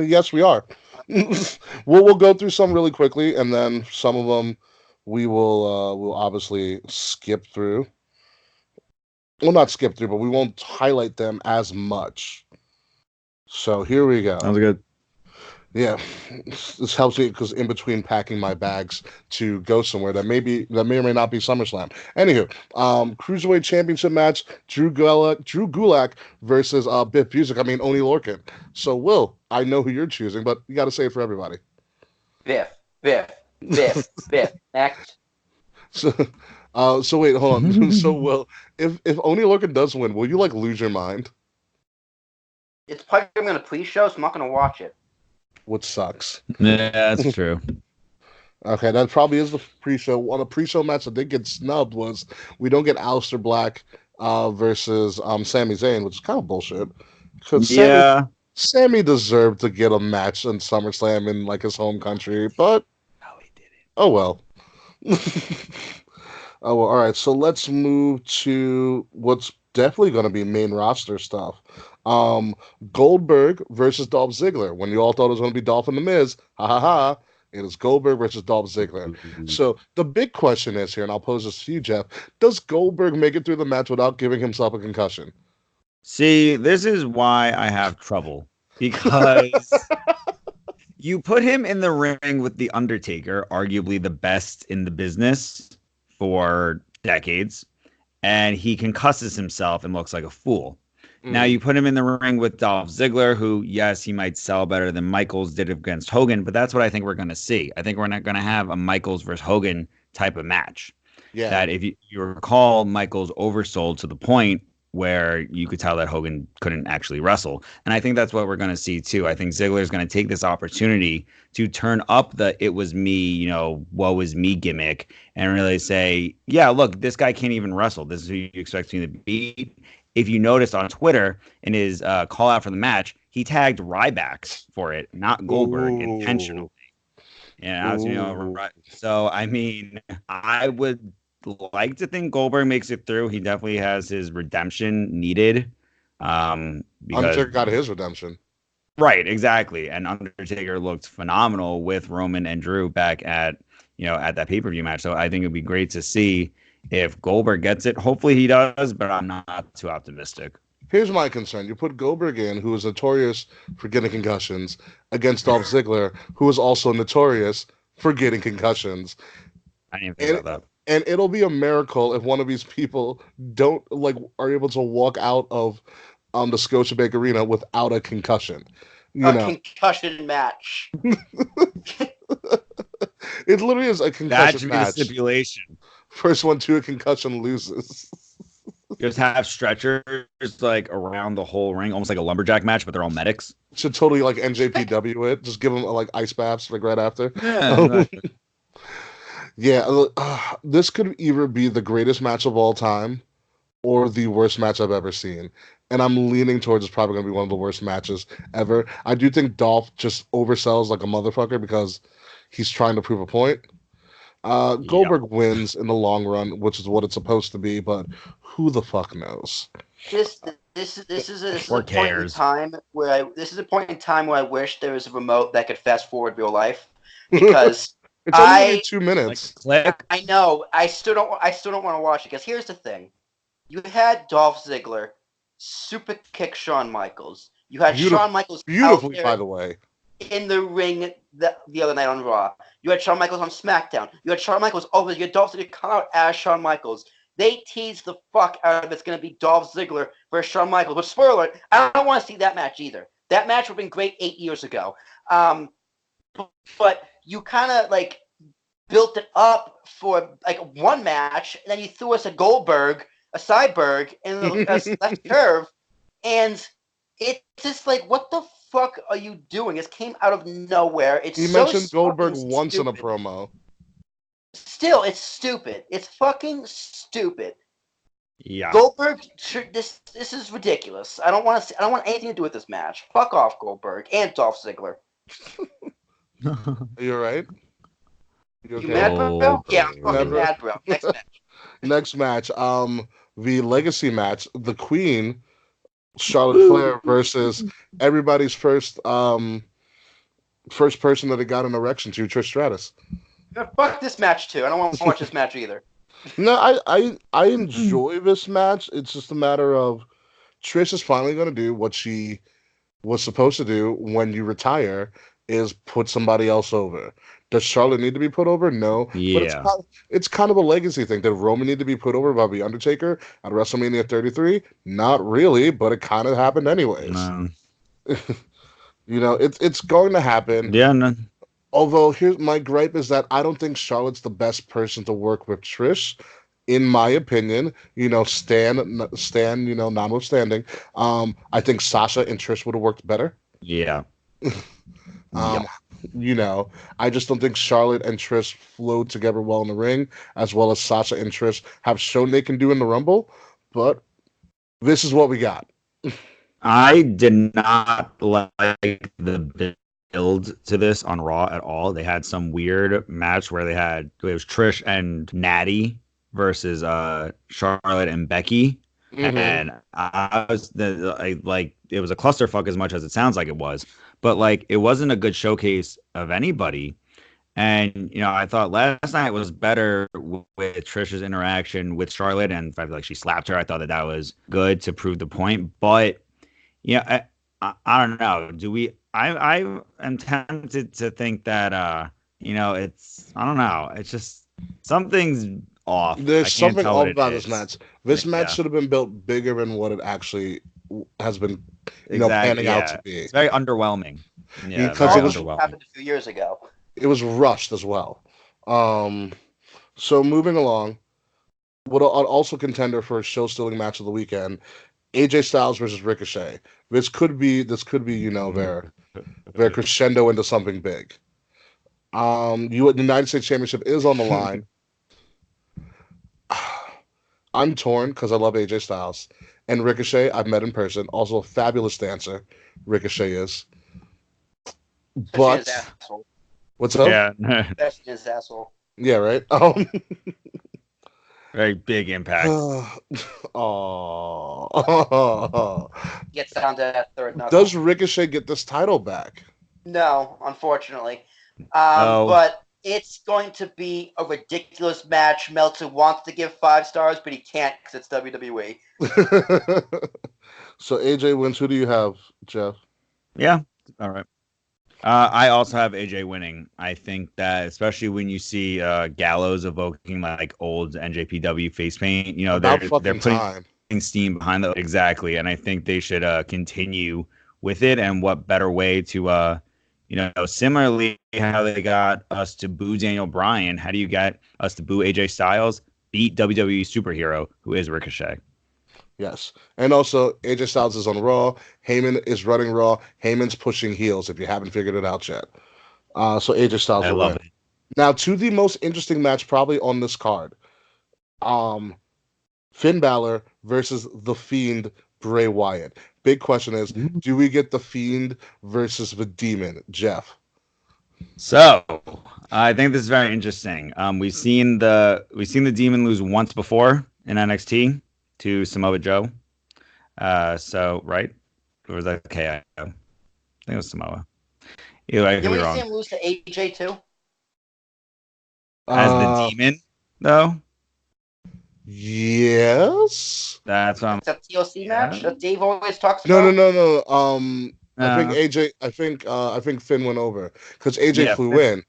Yes, we are. We'll go through some really quickly, and then some of them we'll obviously skip through. Well, not skip through, but we won't highlight them as much. So here we go. Sounds good. Yeah, this helps me because in between packing my bags to go somewhere that may or may not be SummerSlam. Anywho, cruiserweight championship match: Drew Gulak versus Biff Busick. I mean Oni Lorcan. So Will, I know who you're choosing, but you got to say it for everybody. Biff, Biff, Biff, Biff. Next. So, so wait, hold on. So Will, if Oni Lorcan does win, will you like lose your mind? It's probably going to pre-show, so I'm not going to watch it. Which sucks. Yeah, that's true. Okay, that probably is the pre-show. One of the pre-show match that did get snubbed was we don't get Aleister Black versus Sami Zayn, which is kind of bullshit. Because Yeah. Sammy deserved to get a match in SummerSlam in like his home country, but No, he didn't. oh well. Oh well. All right, so let's move to what's definitely going to be main roster stuff. Um, Goldberg versus Dolph Ziggler. When you all thought it was going to be Dolph and The Miz, ha ha ha. It is Goldberg versus Dolph Ziggler. So the big question is here, and I'll pose this to you, Jeff: does Goldberg make it through the match without giving himself a concussion? See, this is why I have trouble because you put him in the ring with The Undertaker, arguably the best in the business for decades, and he concusses himself and looks like a fool. Now you put him in the ring with Dolph Ziggler, who, yes, he might sell better than Michaels did against Hogan, but that's what I think we're going to see. I think we're not going to have a Michaels versus Hogan type of match. Yeah. That if you recall, Michaels oversold to the point where you could tell that Hogan couldn't actually wrestle. And I think that's what we're going to see too. I think Ziggler is going to take this opportunity to turn up the "it was me," woe was me gimmick and really say, yeah, look, this guy can't even wrestle. This is who you expect me to beat. If you noticed on Twitter in his call out for the match, he tagged Ryback for it, not Goldberg, intentionally. Yeah, right. So I mean, I would like to think Goldberg makes it through. He definitely has his redemption needed. Because Undertaker got his redemption. Right, exactly. And Undertaker looked phenomenal with Roman and Drew back at that pay-per-view match. So I think it'd be great to see if Goldberg gets it. Hopefully he does, but I'm not too optimistic. Here's my concern. You put Goldberg in, who is notorious for getting concussions, against Dolph Ziggler, who is also notorious for getting concussions. I didn't even think about that. And it'll be a miracle if one of these people are able to walk out of the Scotiabank Arena without a concussion. Concussion match. It literally is a concussion That should be match. the stipulation. First one to a concussion loses. Just have stretchers like around the whole ring, almost like a lumberjack match, but they're all medics. Should totally like NJPW it. Just give them like ice baths like right after. Yeah, exactly. Yeah, this could either be the greatest match of all time or the worst match I've ever seen. And I'm leaning towards it's probably going to be one of the worst matches ever. I do think Dolph just oversells like a motherfucker because he's trying to prove a point. Goldberg wins in the long run, which is what it's supposed to be, but who the fuck knows? This is a point in time where I wish there was a remote that could fast forward real life because it's only 2 minutes. Click. I know. I still don't want to watch it because here's the thing: you had Dolph Ziggler super kick Shawn Michaels. You had Shawn Michaels beautifully, by the way, in the ring the other night on Raw. You had Shawn Michaels on SmackDown. You had Shawn Michaels over. You had Dolph Ziggler come out as Shawn Michaels. They teased the fuck out of it's going to be Dolph Ziggler versus Shawn Michaels. But spoiler alert, I don't want to see that match either. That match would have been great 8 years ago. But you kind of like built it up for like one match, and then you threw us a Goldberg, a Cyberg, and a left curve, and it's just like, what the fuck are you doing? It came out of nowhere. He mentioned Goldberg once in a promo. Still, it's stupid. It's fucking stupid. Yeah. Goldberg, this is ridiculous. I don't want anything to do with this match. Fuck off, Goldberg and Dolph Ziggler. Are you alright? You mad, bro? Yeah, I'm fucking mad, bro. Next match. Next match, the legacy match, the Queen, Charlotte Flair versus everybody's first person that had got an erection to, Trish Stratus. Fuck this match too. I don't want to watch this match either. No, I enjoy this match. It's just a matter of Trish is finally going to do what she was supposed to do when you retire, is put somebody else over. Does Charlotte need to be put over? No, but Yeah. it's kind of a legacy thing. Did Roman need to be put over by the Undertaker at WrestleMania 33? Not really, but it kind of happened anyways. No. It's going to happen. Yeah. No. Although here's my gripe is that I don't think Charlotte's the best person to work with Trish, in my opinion. Stan, notwithstanding. I think Sasha and Trish would have worked better. Yeah. Um, Yep. I just don't think Charlotte and Trish flow together well in the ring, as well as Sasha and Trish have shown they can do in the Rumble. But this is what we got. I did not like the build to this on Raw at all. They had some weird match where it was Trish and Natty versus Charlotte and Becky. Mhm. And it was a clusterfuck as much as it sounds like it was, but like it wasn't a good showcase of anybody. And I thought last night was better with Trisha's interaction with Charlotte, and the fact that like she slapped her. I thought that was good to prove the point. But I don't know. Do we? I am tempted to think that it's I don't know. It's just something's off. There's I can't something tell off what it about this is. match. This match Yeah. should have been built bigger than what it actually has been, Exactly. panning out Yeah. to be. It's very underwhelming. Yeah, Because very it was- underwhelming. happened a few years ago. It was rushed as well. So moving along, what also contender for a show-stealing match of the weekend: AJ Styles versus Ricochet. This could be their crescendo into something big. The United States Championship is on the line. I'm torn because I love AJ Styles. And Ricochet, I've met in person. Also a fabulous dancer, Ricochet is. Especially his But asshole. what's up? Yeah. Especially his asshole. Yeah, right. Very big impact. Oh. Gets down to that third knuckle. Does Ricochet get this title back? No, unfortunately. No. But it's going to be a ridiculous match. Meltzer wants to give 5 stars, but he can't because it's WWE. So AJ wins. Who do you have, Jeff? Yeah. All right. I also have AJ winning. I think that especially when you see Gallows evoking like old NJPW face paint, About they're fucking putting time. steam behind the exactly, and I think they should continue with it. And what better way to similarly how they got us to boo Daniel Bryan, how do you get us to boo AJ Styles? Beat WWE superhero who is Ricochet. Yes. And also, AJ Styles is on Raw. Heyman is running Raw. Heyman's pushing heels, if you haven't figured it out yet. So AJ Styles I will love win. it. Now, to the most interesting match probably on this card. Finn Balor versus The Fiend, Bray Wyatt. Big question is, do we get The Fiend versus the Demon, Jeff? So I think this is very interesting. We've seen the Demon lose once before in NXT to Samoa Joe. So right, or was that KO? I think it was Samoa. Either way, I could Did be we wrong. see him lose to AJ too? As the Demon, though. Yes. That's It's a TLC match Yeah. that Dave always talks No, about. no. I think AJ. I think Finn went over because AJ flew in.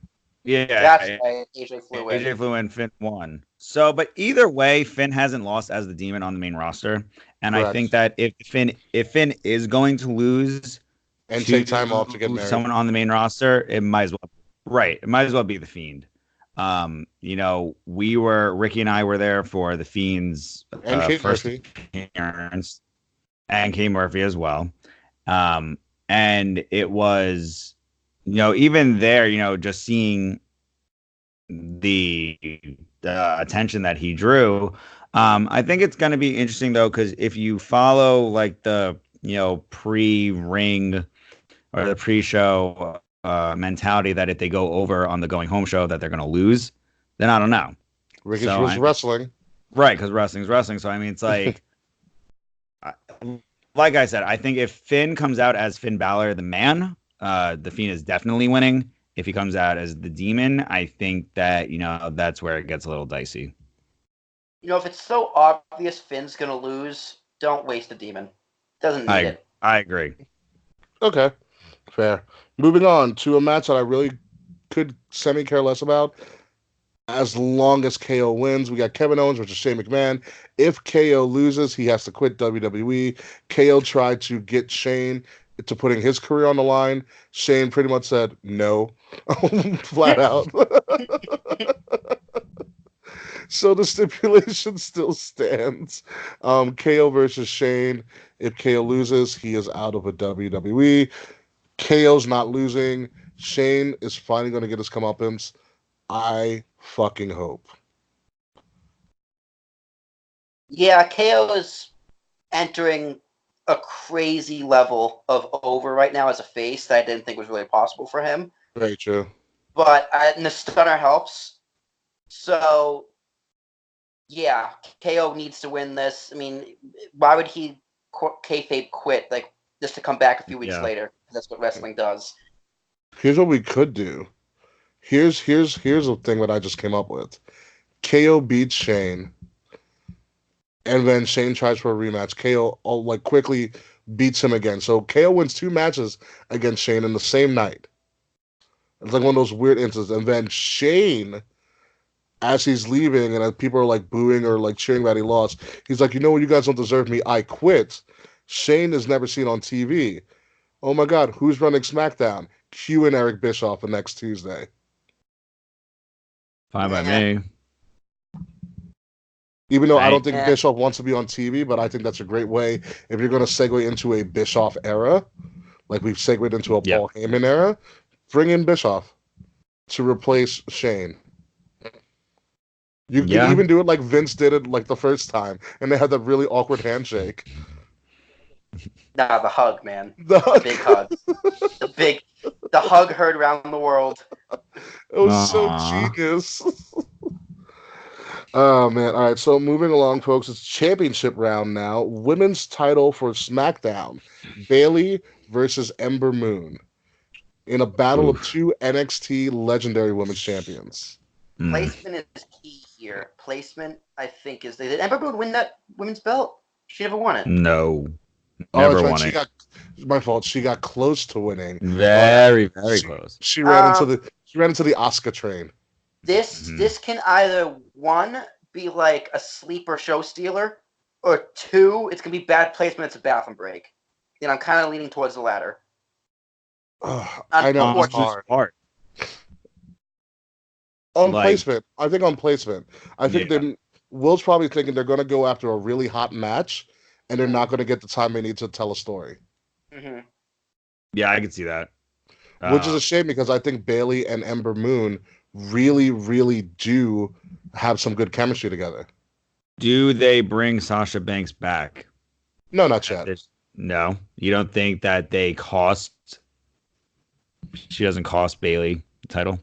Yeah, That's why AJ flew in. AJ flew in. Finn won. So, but either way, Finn hasn't lost as the Demon on the main roster, and Correct. I think that if Finn is going to lose And take time off to get married. someone on the main roster, it might as well be the Fiend. Ricky and I were there for the Fiend's And Kate first Murphy. appearance, and Kate Murphy as well. And it was, even there, just seeing the attention that he drew. I think it's going to be interesting though, because if you follow like the pre-ring or the pre-show mentality that if they go over on the going home show that they're going to lose, then I don't know. Ricky's wrestling. Right, because wrestling's wrestling. So I mean, it's like, like I said, I think if Finn comes out as Finn Balor, the man, the Fiend is definitely winning. If he comes out as the Demon, I think that that's where it gets a little dicey. If it's so obvious Finn's gonna lose, don't waste the Demon. Doesn't need it. I agree. Okay, Fair. Moving on to a match that I really could semi-care less about. As long as KO wins, we got Kevin Owens versus Shane McMahon. If KO loses, he has to quit WWE. KO tried to get Shane to putting his career on the line. Shane pretty much said no, flat out. So the stipulation still stands. KO versus Shane. If KO loses, he is out of a WWE. KO's not losing. Shane is finally going to get his comeuppance. I fucking hope. Yeah, KO is entering a crazy level of over right now as a face that I didn't think was really possible for him. Very true. But and the stunner helps. So yeah, KO needs to win this. I mean, why would he kayfabe quit like just to come back a few weeks later? That's what wrestling does. Here's what we could do. Here's a thing that I just came up with. KO beats Shane, and then Shane tries for a rematch. KO quickly beats him again. So KO wins 2 matches against Shane in the same night. It's like one of those weird instances. And then Shane, as he's leaving and as people are like booing or like cheering that he lost, he's like, you know what, you guys don't deserve me. I quit. Shane is never seen on TV. Oh my God, who's running SmackDown? Q and Eric Bischoff the next Tuesday. Fine by me. Even though I don't think Bischoff wants to be on TV, but I think that's a great way if you're going to segue into a Bischoff era, like we've segued into a Paul Heyman era, bring in Bischoff to replace Shane. You can even do it like Vince did it like the first time, and they had that really awkward handshake. Nah, the hug, man. The big hug. The hug heard around the world. It was so genius. Oh, man. All right, so moving along, folks. It's championship round now. Women's title for SmackDown. Bayley versus Ember Moon. In a battle of 2 NXT legendary women's champions. Placement is key here. Placement, I think, is... Did Ember Moon win that women's belt? She never won it. No. Never won it. My fault. She got close to winning. Very close. She ran into the Asuka train. This can either, 1, be like a sleeper show stealer, or 2, it's going to be bad placement. It's a bathroom break. And I'm kind of leaning towards the latter. I know. It's hard. Placement. I think on placement. I think Will's probably thinking they're going to go after a really hot match, and they're not going to get the time they need to tell a story. Mm-hmm. Yeah, I can see that. Which is a shame because I think Bayley and Ember Moon really, really do have some good chemistry together. Do they bring Sasha Banks back? No, not yet. No? You don't think that she doesn't cost Bayley the title?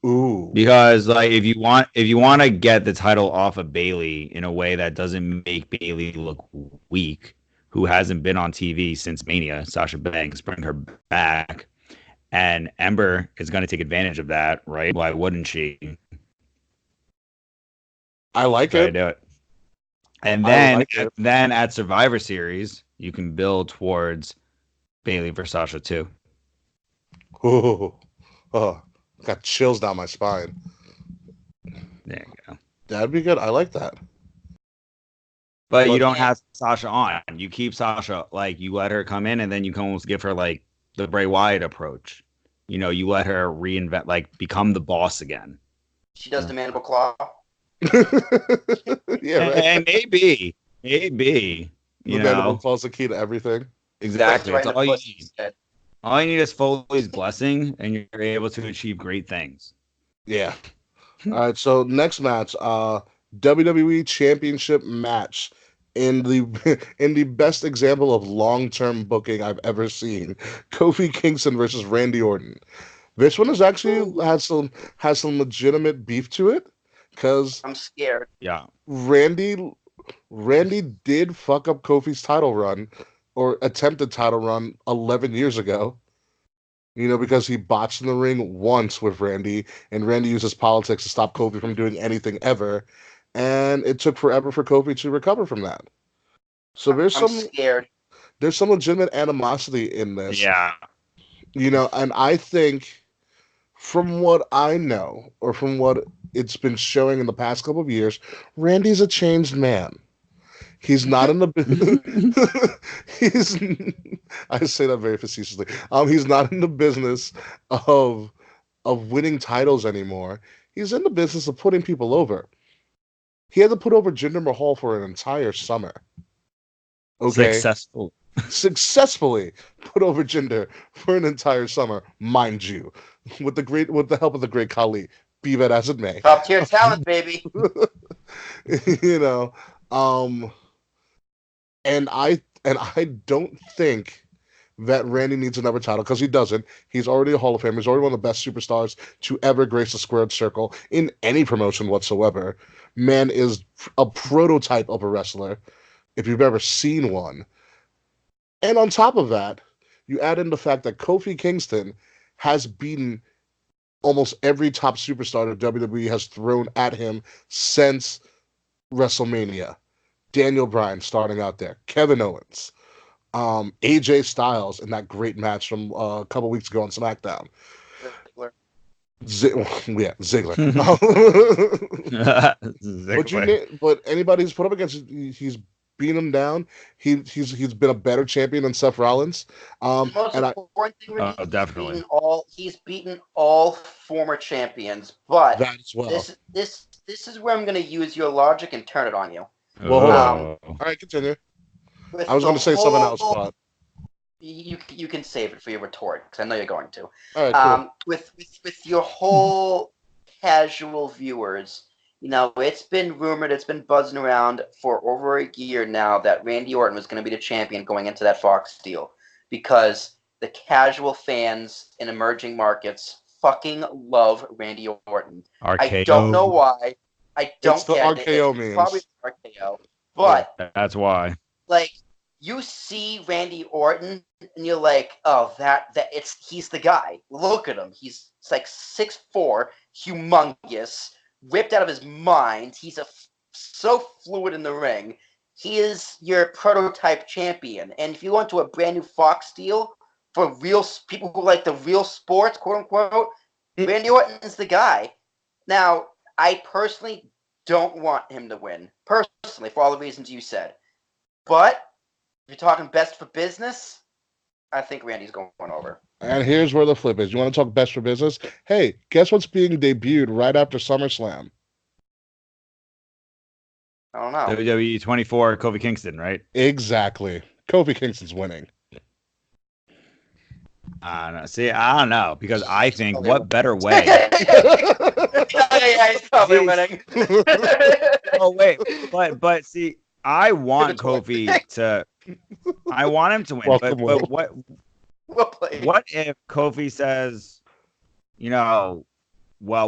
Ooh. Because like if you want to get the title off of Bayley in a way that doesn't make Bayley look weak, who hasn't been on TV since Mania, Sasha Banks, bring her back. And Ember is going to take advantage of that, right? Why wouldn't she? I like it. Do it. And then at Survivor Series, you can build towards Bayley versus Sasha too. Oh, got chills down my spine. There you go. That'd be good. I like that. But you don't have Sasha on. You keep Sasha, like you let her come in, and then you can almost give her like the Bray Wyatt approach. You know, you let her reinvent, like become the boss again. She does the mandible claw. Yeah, right. And maybe. The mandible claw's the key to everything. Exactly. Right, That's all you need. All you need is Foley's blessing, and you're able to achieve great things. Yeah. All right. So next match, WWE Championship match. In the best example of long-term booking I've ever seen, Kofi Kingston versus Randy Orton. This one has actually has some legitimate beef to it, because I'm scared. Yeah, Randy did fuck up Kofi's title run, or attempted title run 11 years ago. You know, because he botched in the ring once with Randy, and Randy uses politics to stop Kofi from doing anything ever. And it took forever for Kofi to recover from that. So I'm scared. There's some legitimate animosity in this. Yeah. And I think from what I know, or from what it's been showing in the past couple of years, Randy's a changed man. He's not in the he's I say that very facetiously. He's not in the business of winning titles anymore. He's in the business of putting people over. He had to put over Jinder Mahal for an entire summer. Okay. Successful. Successfully put over Jinder for an entire summer, mind you, with the help of the great Khali. Be that as it may. Top tier talent, baby. you know, um, and I don't think that Randy needs another title because he doesn't. He's already a Hall of Famer. He's already one of the best superstars to ever grace the squared circle in any promotion whatsoever. Man is a prototype of a wrestler, if you've ever seen one. And on top of that, you add in the fact that Kofi Kingston has beaten almost every top superstar that WWE has thrown at him since WrestleMania. Daniel Bryan starting out there, Kevin Owens, AJ Styles in that great match from a couple weeks ago on SmackDown. Ziggler. But anybody who's put up against, he's beaten him down. He's been a better champion than Seth Rollins. The most important thing, definitely. He's beaten all former champions. But that as well. This is where I'm going to use your logic and turn it on you. Well, hold on. All right, continue. I was going to say something else, but you can save it for your retort because I know you're going to. All right, cool. With your whole casual viewers, it's been rumored, it's been buzzing around for over a year now that Randy Orton was going to be the champion going into that Fox deal because the casual fans in emerging markets fucking love Randy Orton. RKO. I don't know why. I don't it's the get RKO it. means. It's probably the RKO. But that's why. Like, you see Randy Orton and you're like, oh, he's the guy. Look at him. He's like 6'4", humongous, whipped out of his mind. He's so fluid in the ring. He is your prototype champion. And if you go into a brand new Fox deal for real people who like the real sports, quote unquote, Randy Orton is the guy. Now, I personally don't want him to win. Personally, for all the reasons you said. But if you're talking best for business, I think Randy's going over. And here's where the flip is. You want to talk best for business? Hey, guess what's being debuted right after SummerSlam? I don't know. WWE 24, Kofi Kingston, right? Exactly. Kofi Kingston's winning. I don't know. See, I don't know because I think what better way? Yeah, he's probably winning. Oh wait, but see, I want Kofi to. I want him to win. Welcome, but what if Kofi says, well,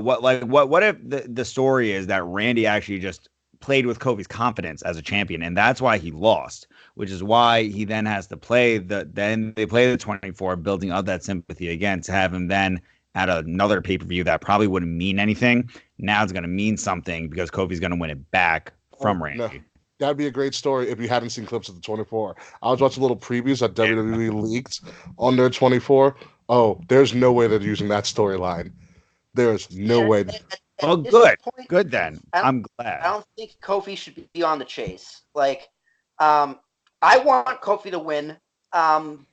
what if the story is that Randy actually just played with Kofi's confidence as a champion, and that's why he lost, which is why he then has to play then they play the 24, building up that sympathy again to have him then at another pay-per-view that probably wouldn't mean anything. Now it's going to mean something because Kofi's going to win it back from Randy. No. That'd be a great story if you hadn't seen clips of the 24. I was watching little previews that WWE leaked on their 24. Oh, there's no way they're using that storyline. There's no way. Oh, good. Good then. I'm glad. I don't think Kofi should be on the chase. Like, I want Kofi to win, and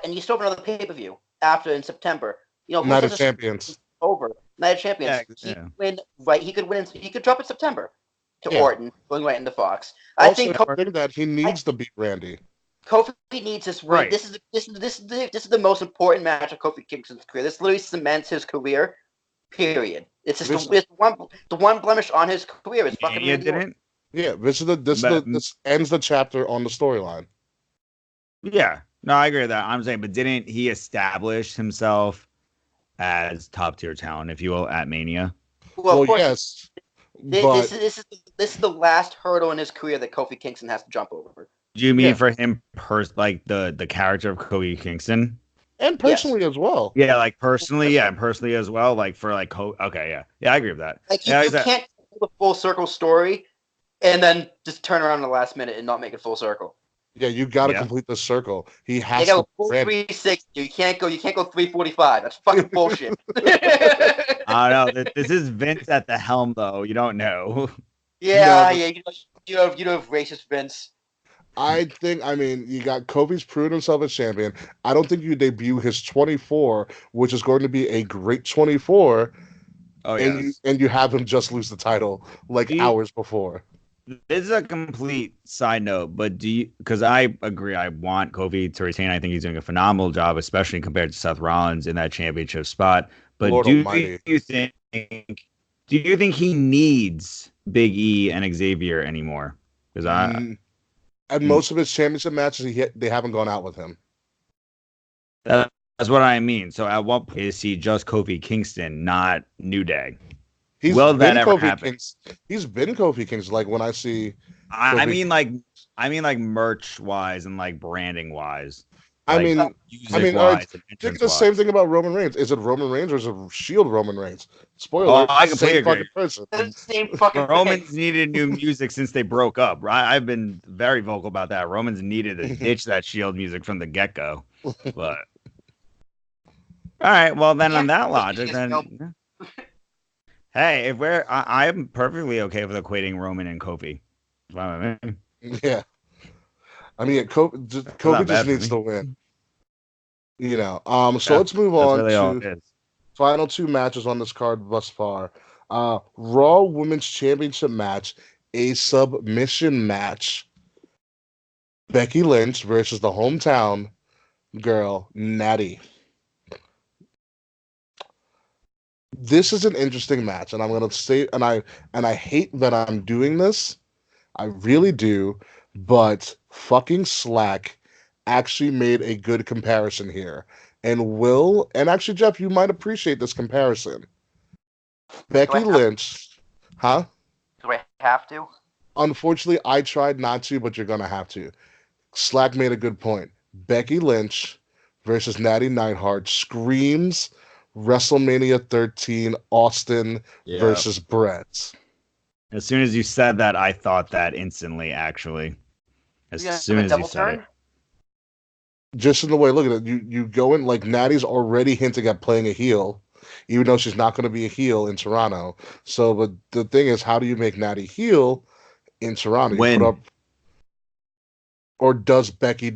you still have another pay-per-view after in September. Night of Champions. Over. Night of Champions. Yeah. He could win, right? He could drop in September to Orton, going right into Fox. I think that he needs to beat Randy. Kofi needs this win. Right. This is the most important match of Kofi Kingston's career. This literally cements his career. Period. It's just the one blemish on his career is fucking Randy Orton. Yeah, this ends the chapter on the storyline. Yeah, no, I agree with that. I'm saying, but didn't he establish himself as top tier talent, if you will, at Mania? Well, of course, yes. This is the last hurdle in his career that Kofi Kingston has to jump over. Do you mean for him, like the character of Kofi Kingston? And personally as well. Yeah, like personally, and personally as well. Like for like, okay, yeah, I agree with that. Like you can't tell the full circle story and then just turn around in the last minute and not make it full circle. Yeah, you got to Yeah. complete the circle. He You has gotta to. go full 360. You can't go 345. That's fucking bullshit. I don't know. This is Vince at the helm, though. You don't know. No, Yeah. You know racist Vince. I mean, you got Kofi's proven himself as champion. I don't think you debut his 24, which is going to be a great 24, Oh and you yes. and you have him just lose the title like The hours before. This is a complete side note, but do you? Because I agree, I want Kofi to retain. I think he's doing a phenomenal job, especially compared to Seth Rollins in that championship spot. But Lord do Almighty. you think? Do you think he needs Big E and Xavier anymore? Because Mm, and most of his championship matches, they haven't gone out with him. that's what I mean. So at what point is he just Kofi Kingston, not New Day? He's Will that been ever Kofi happen? Kings. He's been Kofi Kings. Like when I see I Kofi, mean, like merch wise and like branding wise, I like mean, music all right. wise and Thinking entrance the same wise. thing about Roman Reigns. Is it Roman Reigns or is it Shield Roman Reigns? Oh, Spoiler: I completely same agree. fucking person. The same fucking thing. Roman's needed new music since they broke up. I've been very vocal about that. Roman's needed to ditch that Shield music from the get go. But all right, well then Yeah, on that Kofi logic, is, you know, then hey, if I'm perfectly okay with equating Roman and Kofi. Fine with me. Yeah, I mean, That's not Kofi just bad for needs me. to win. So Yeah, let's move that's on really all to it is. final two matches on this card thus far. Raw Women's Championship match, a submission match. Becky Lynch versus the hometown girl, Natty. This is an interesting match, and I'm gonna say, and I hate that I'm doing this. I really do, but fucking Slack actually made a good comparison here. And actually, Jeff, you might appreciate this comparison. do Becky I have Lynch, huh? do I have to? Unfortunately, I tried not to, but you're gonna have to. Slack made a good point. Becky Lynch versus Natty Neidhart screams WrestleMania 13 Austin Yeah. versus Brett. As soon as you said that, I thought that instantly, actually. As You gonna have soon a as you double said it. turn? Just in the way, look at it. You go in like Natty's already hinting at playing a heel, even though she's not going to be a heel in Toronto. So, but the thing is, how do you make Natty heel in Toronto? You put up, When or does Becky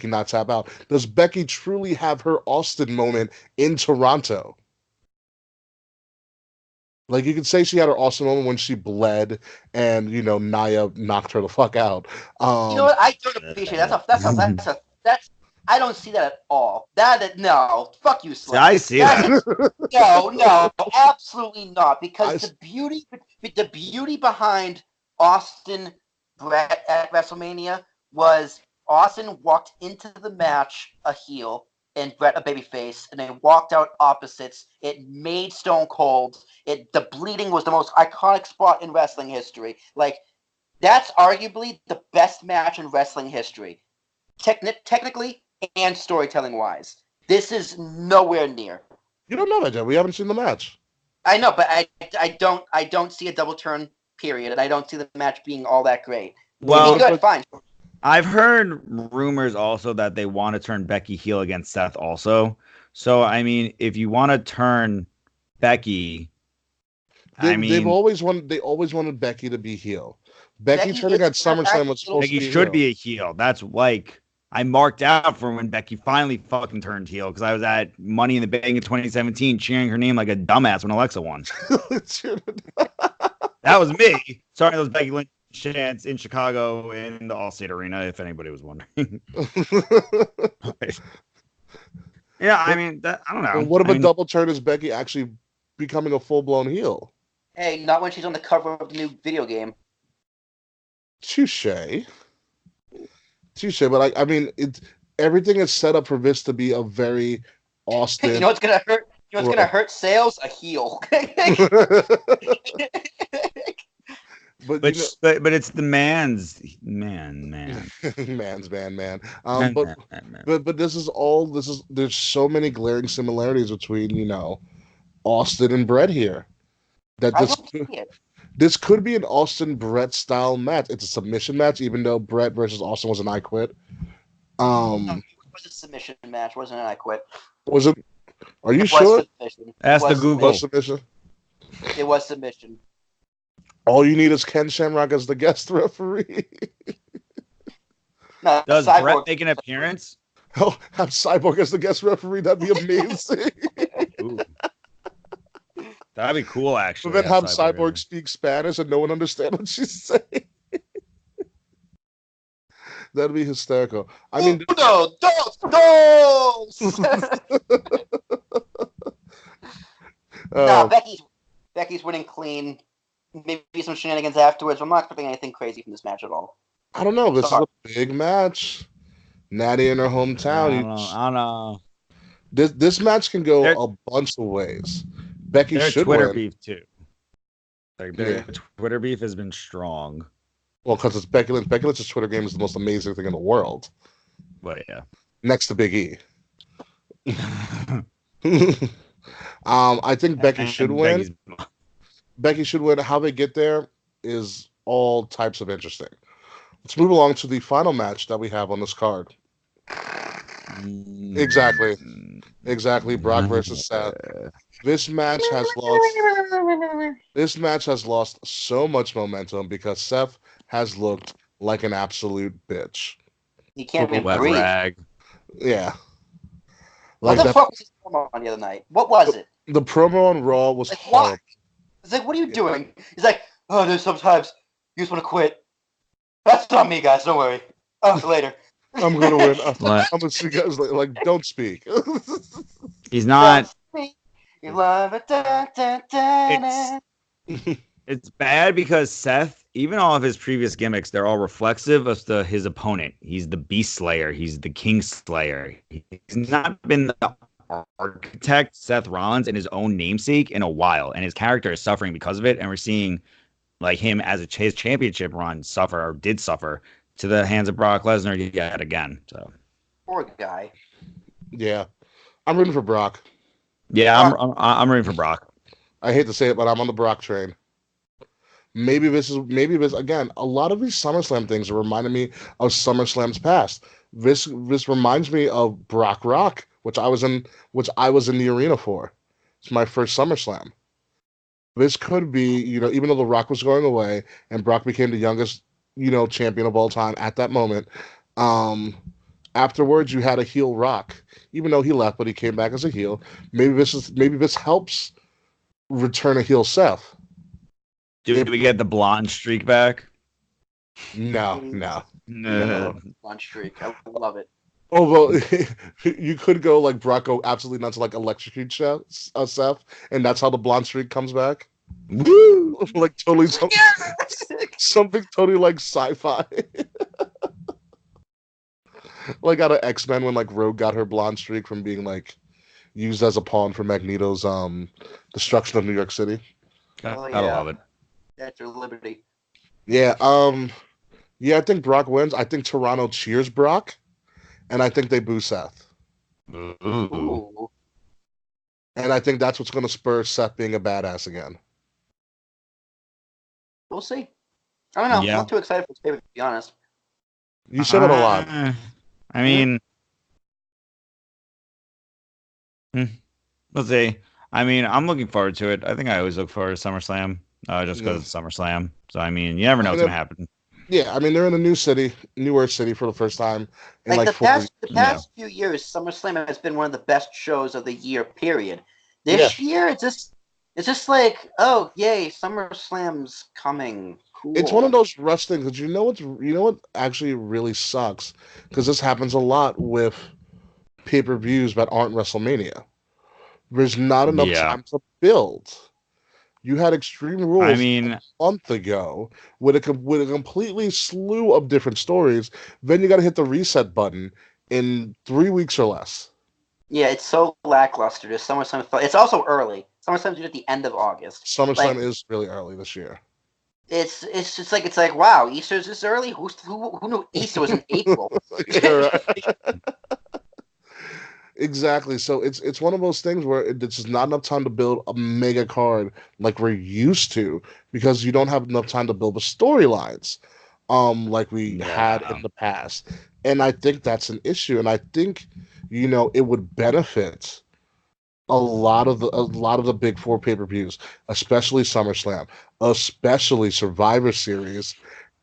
not tap out? Does Becky truly have her Austin moment in Toronto? Like you could say she had her Austin moment when she bled and Nia knocked her the fuck out. You know Um, what? I don't appreciate it. That's I don't see that at all. No, fuck you, See, I Slack. see That's that. no, absolutely not. Because I the beauty behind Austin Brett at WrestleMania was Austin walked into the match a heel and Brett a babyface, and they walked out opposites. It made Stone Cold. The bleeding was the most iconic spot in wrestling history. Like that's arguably the best match in wrestling history, technically and storytelling wise. This is nowhere near. you don't know that, Jeff. We haven't seen the match. I know, but I don't see a double turn period, and I don't see the match being all that great. Maybe What Well, good, about fine. I've heard rumors also that they want to turn Becky heel against Seth also. So I mean, if you want to turn Becky, I mean, they always wanted Becky to be heel. Becky Becky turning is at SummerSlam was supposed to Becky be should heel. be a heel. That's like I marked out for when Becky finally fucking turned heel because I was at Money in the Bank in 2017 cheering her name like a dumbass when Alexa won. That was me. Sorry, those Becky Lynch chants in Chicago in the Allstate Arena, if anybody was wondering. Yeah, I But mean, I don't know. what if I a mean, double turn is Becky actually becoming a full blown heel? Hey, not when she's on the cover of the new video game. Touche, touche. But I mean, everything is set up for this to be a very You Austin. know what's gonna hurt? You know what's gonna What? hurt sales? A heel. But but it's the man. man's man. Man, But man, man, man. but there's so many glaring similarities between Austin and Brett here that I this don't see it. This could be an Austin Brett style match. It's a submission match, even though Brett versus Austin was an I Quit. It Um, was a submission match, wasn't it? I quit. was it? Are you It was sure? submission. Ask the Was Google. submission? It was submission. All you need is Ken Shamrock as the guest referee. No, Does Brett Cyborg. make an appearance? Oh, have Cyborg as the guest referee. That'd be amazing. Ooh. That'd be cool, actually. But then have Cyborg Cyborg speak Spanish and no one understand what she's saying. That'd be hysterical. I mean, Uno, dos. No, Becky's winning clean. Maybe some shenanigans afterwards. I'm not expecting anything crazy from this match at all. I don't know. This Sorry. is a big match. Natty in her hometown. I don't know. This match can go a bunch of ways. Becky Their should Twitter win. beef too. Like their Twitter beef has been strong. Well, because it's Becky Lynch. Becky Lynch's Twitter game is the most amazing thing in the world. But yeah. Next to Big E. I think Becky should win. Becky should win. How they get there is all types of interesting. Let's move along to the final match that we have on this card. Exactly. Brock versus Seth. This match has lost so much momentum because Seth has looked like an absolute bitch. He can't even Wet breathe. rag. Yeah. What the fuck was his promo on the other night? What was it? The promo on Raw was Like, horrible. what? It's like, what are you doing? He's like, oh, there's sometimes you just want to quit. That's not me, guys. Don't worry. Oh, later. I'm gonna win. What? I'm gonna see guys like don't speak. He's not. You love it. Da, da, da, da. It's bad because Seth, even all of his previous gimmicks, they're all reflexive of his opponent. He's the Beast Slayer. He's the King Slayer. He's not been the architect, Seth Rollins, in his own namesake in a while, and his character is suffering because of it. And we're seeing like him as his championship run did suffer to the hands of Brock Lesnar yet again. So Poor guy. Yeah, I'm rooting for Brock. yeah, I'm rooting for Brock. I hate to say it, but I'm on the Brock train. Maybe this again. A lot of these SummerSlam things are reminding me of SummerSlam's past. This reminds me of Brock Rock, which I was in the arena for. It's my first SummerSlam. This could be, even though The Rock was going away and Brock became the youngest, champion of all time at that moment. Afterwards, you had a heel Rock, even though he left, but he came back as a heel. Maybe this helps return a heel Seth. Do we get the blonde streak back? No. Lunch streak. I love it. Oh, well, you could go like Brock go absolutely nuts, like electrocute Seth, and that's how the blonde streak comes back. Woo! Like totally something totally like sci-fi. Like out of X-Men when like Rogue got her blonde streak from being like used as a pawn for Magneto's destruction of New York City. Oh, I yeah. love it. That's your liberty. Yeah, I think Brock wins. I think Toronto cheers Brock, and I think they boo Seth. Ooh. Ooh. And I think that's what's going to spur Seth being a badass again. We'll see. I don't know. Yeah. I'm not too excited for this paper, to be honest. You said it a lot. I mean, let's see. I mean, I'm looking forward to it. I think I always look forward to SummerSlam, just because it's SummerSlam. So I mean, you never know what's gonna happen. Yeah, I mean they're in a newer city for the first time in Like like the 4 past few years, SummerSlam has been one of the best shows of the year. Period. This year, it's just like, oh yay, SummerSlam's coming. Cool. It's one of those rush things that you know what actually really sucks, because this happens a lot with pay-per-views that aren't WrestleMania. There's not enough time to build. You had Extreme Rules a month ago with a completely slew of different stories. Then you got to hit the reset button in 3 weeks or less. Yeah, it's so lackluster. Just SummerSlam. It's also early. SummerSlam's due at the end of August. SummerSlam is really early this year. It's just like, it's like, wow, Easter's this early? Who knew Easter was in April? Yeah, right. Exactly. So it's one of those things where it's just not enough time to build a mega card like we're used to because you don't have enough time to build the storylines, like we had in Yeah. the past. And I think that's an issue. And I think, it would benefit a lot of the big four pay-per-views, especially SummerSlam, especially Survivor Series,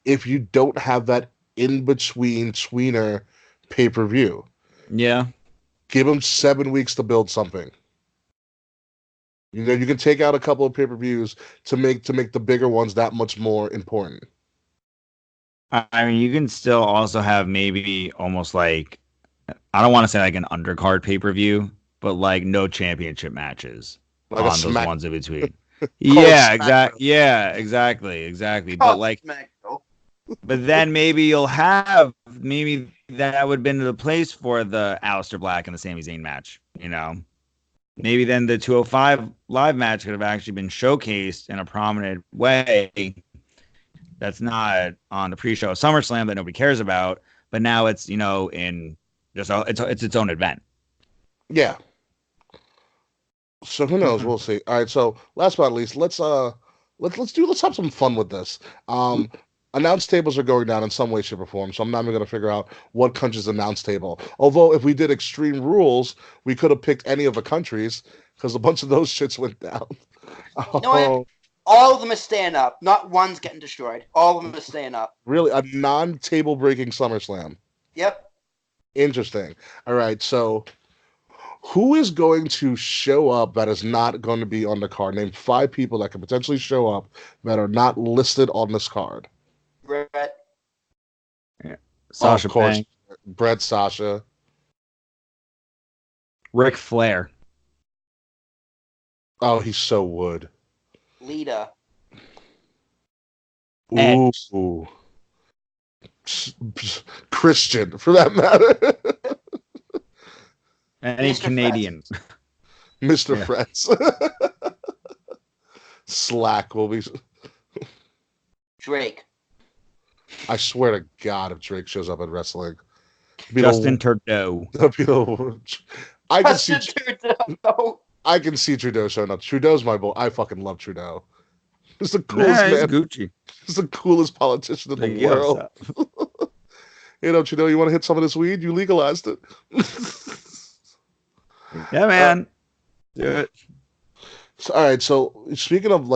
if you don't have that in between tweener pay-per-view. Yeah. Give them 7 weeks to build something. You can take out a couple of pay-per-views to make the bigger ones that much more important. I mean, you can still also have maybe almost like I don't want to say like an undercard pay per view, but like no championship matches Like a on those smack, ones in between. call it Yeah, SmackDown. exactly. But Oh, like, smack. Oh. but then maybe you'll have maybe that would have been the place for the Aleister Black and the Sami Zayn match. Maybe then the 205 live match could have actually been showcased in a prominent way that's not on the pre-show of SummerSlam that nobody cares about, but now it's in just it's its own event. Yeah. So who knows? We'll see. All right. So last but not least, let's have some fun with this. Um, Announce tables are going down in some way, shape, or form. So I'm not even going to figure out what country's announce table. Although if we did extreme rules, we could have picked any of the countries because a bunch of those shits went down. No, Oh, all of them is staying up. Not one's getting destroyed. All of them is staying up. really? A non-table breaking SummerSlam. Yep. Interesting. All right. So who is going to show up that is not going to be on the card? Name 5 people that could potentially show up that are not listed on this card. Brett. Yeah. Of Sasha course, Banks, Brett, Sasha. Ric Flair, Oh, he so would. Lita. Ooh, Edge, Christian, for that matter. any Mr. Canadian. Mr. Yeah. Frets. Slack will be. Drake. I swear to God, if Drake shows up at wrestling, be Justin Trudeau. be I can see. Justin Trudeau. I can see Trudeau showing up. Trudeau's my boy. I fucking love Trudeau. He's the coolest Nah, he's man. Gucci. He's the coolest politician in Like, the yo, what's world. up? Trudeau, you want to hit some of this weed? You legalized it. Yeah, man. Do it. So, all right. So speaking of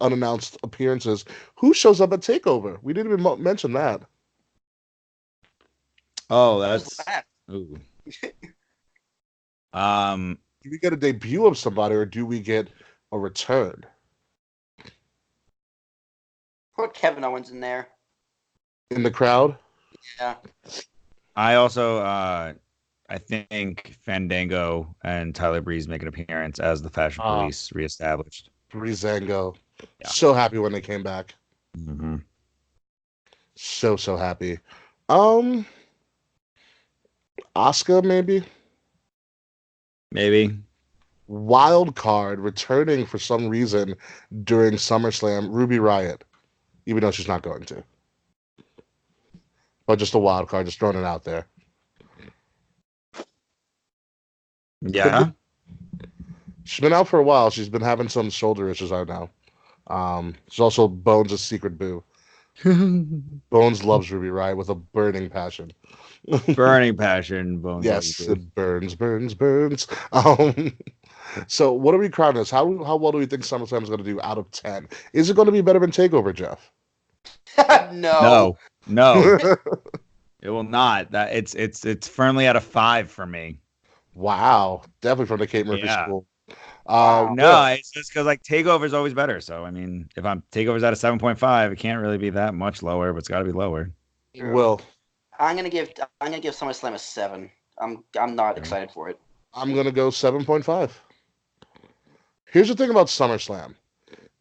unannounced appearances, who shows up at Takeover? We didn't even mention that. Oh, Who's that's left? ooh. Um, Do we get a debut of somebody, or do we get a return Put Kevin Owens in there. in the crowd? Yeah. I also I think Fandango and Tyler Breeze make an appearance as the Fashion Police reestablished. Breezango. Yeah. So happy when they came back. Mm-hmm. So happy. Asuka maybe. Maybe. Wild card returning for some reason during SummerSlam, Ruby Riott, even though she's not going to. But just a wild card, just throwing it out there. Yeah. She's been out for a while. She's been having some shoulder issues right now. She's also Bones' secret boo. Bones loves Ruby Riott with a burning passion. Burning passion, Bones. Yes, Love you. it burns. So what are we crowning this? How well do we think SummerSlam is going to do out of 10? Is it going to be better than Takeover, Jeff? No. No, it will not. That it's firmly at a 5 for me. Wow, definitely from the Kate Murphy Yeah. school. Wow. No, it's just because like Takeover is always better. So I mean, if I'm Takeover's at a 7.5, it can't really be that much lower, but it's got to be lower. Will, I'm gonna give SummerSlam a 7. I'm not excited for it. I'm going to go 7.5. Here's the thing about SummerSlam.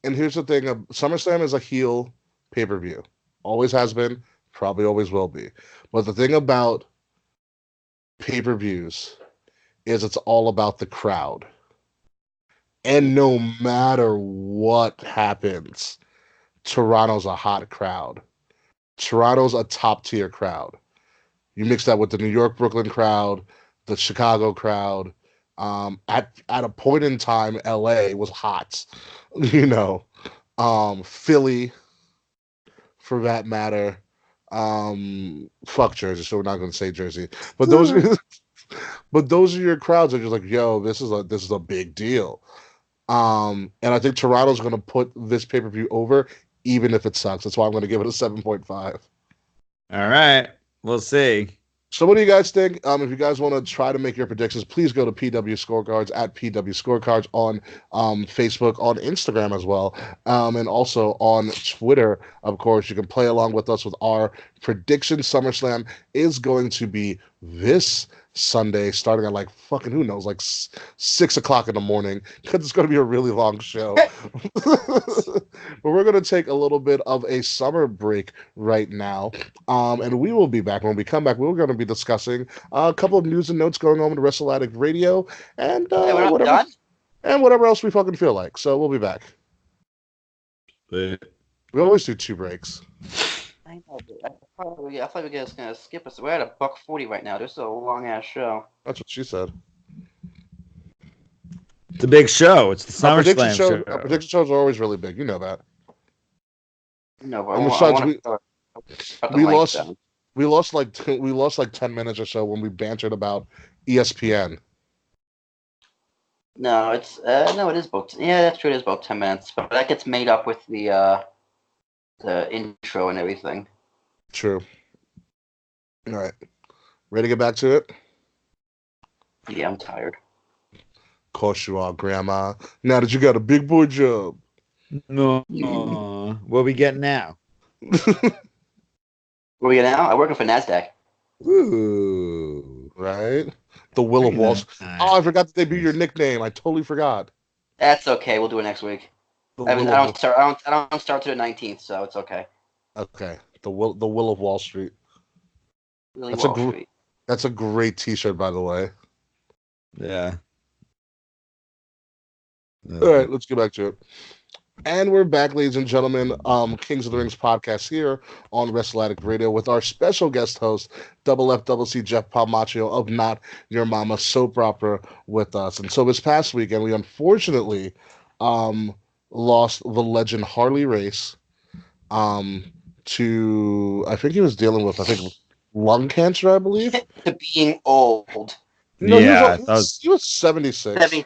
And here's the thing. SummerSlam is a heel pay-per-view. Always has been, probably always will be. But the thing about pay-per-views is it's all about the crowd. And no matter what happens, Toronto's a hot crowd. Toronto's a top-tier crowd. You mix that with the New York, Brooklyn crowd, the Chicago crowd. At a point in time, LA was hot, you know. Philly, for that matter. Fuck Jersey, so we're not going to say Jersey, but those, but those are your crowds that are just like, yo, this is a big deal. And I think Toronto's going to put this pay per view over, even if it sucks. That's why I'm going to give it a 7.5. All right. We'll see. So what do you guys think? If you guys want to try to make your predictions, please go to PW Scorecards at PW Scorecards on Facebook, on Instagram as well, and also on Twitter. Of course, you can play along with us with our prediction. SummerSlam is going to be this Sunday, starting at like fucking who knows, like 6 o'clock in the morning, because it's going to be a really long show. But we're going to take a little bit of a summer break right now. And we will be back. When we come back, we're going to be discussing a couple of news and notes going on with WrestleAddict Radio and Hey, we're not whatever done? and whatever else we fucking feel like. So we'll be back. We always do 2 breaks. I know, dude. I thought we were just gonna skip us. We're at a $1:40 right now. This is a long ass show. That's what she said. It's a big show. It's the Our SummerSlam show. Our prediction shows are always really big. You know that. No, but And I besides, want to. we lost like 10 minutes or so when we bantered about ESPN. No, it is about. Yeah, that's true. It is about 10 minutes, but that gets made up with the intro and everything. True. All right. Ready to get back to it? Yeah, I'm tired. Of course you are, Grandma. Now that you got a big boy job. No. What we getting now? Where we at now? I'm working for NASDAQ. Ooh. Right? The Will of Wall Street. Oh, I forgot to debut your nickname. I totally forgot. That's okay. We'll do it next week. I don't start to the 19th, so it's okay. Okay. The Will of Wall Street. Really Wall Street. That's a great T-shirt, by the way. Yeah. All right, let's get back to it. And we're back, ladies and gentlemen. Kings of the Rings podcast here on WrestleAddict Radio with our special guest host, Double F Double C Jeff Palmaccio of Not Your Mama Soap Opera with us. And so this past weekend, we unfortunately lost the legend Harley Race to, I think he was dealing with, lung cancer, I believe. To being old. No, yeah, he was 76.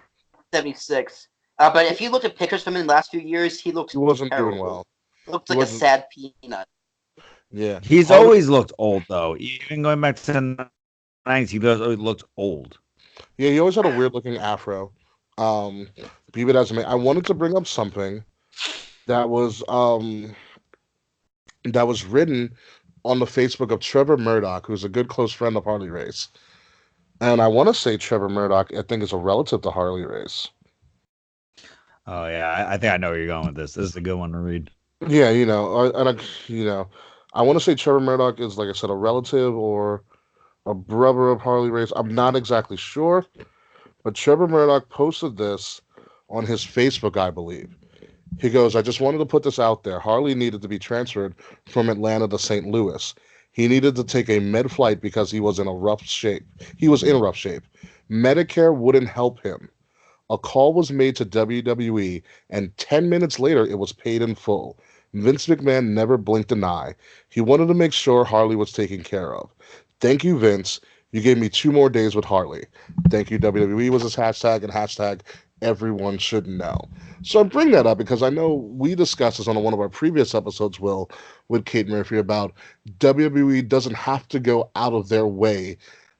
76. But if you look at pictures from him in the last few years, he wasn't terrible. doing well. He looked like a sad peanut. Yeah. He's always looked old, though. Even going back to the 90s, he always looked old. Yeah, he always had a weird-looking afro. Be it as it may, I wanted to bring up something that was written on the Facebook of Trevor Murdoch, who's a good close friend of Harley Race. And I want to say Trevor Murdoch, I think, is a relative to Harley Race. Oh, yeah. I think I know where you're going with this. This is a good one to read. Yeah, I want to say Trevor Murdoch is, like I said, a relative or a brother of Harley Race. I'm not exactly sure, but Trevor Murdoch posted this on his Facebook, I believe. He goes, I just wanted to put this out there. Harley needed to be transferred from Atlanta to St. Louis. He needed to take a med flight because he was in rough shape. Medicare wouldn't help him. A call was made to WWE, and 10 minutes later, it was paid in full. Vince McMahon never blinked an eye. He wanted to make sure Harley was taken care of. Thank you, Vince. You gave me 2 more days with Harley. Thank you, WWE was his hashtag, and hashtag everyone should know. So I bring that up because I know we discussed this on one of our previous episodes, Will, with Kate Murphy, about WWE doesn't have to go out of their way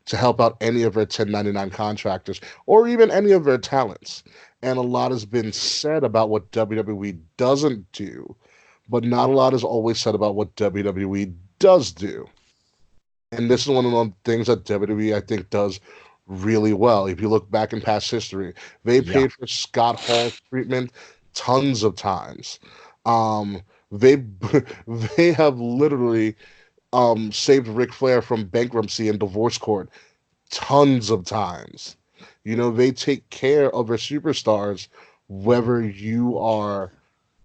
to help out any of their 1099 contractors or even any of their talents. And a lot has been said about what WWE doesn't do, but not a lot is always said about what WWE does do. And this is one of the things that WWE, I think, does really well. If you look back in past history, they paid for Scott Hall's treatment tons of times. They have literally saved Ric Flair from bankruptcy and divorce court tons of times. They take care of their superstars whether you are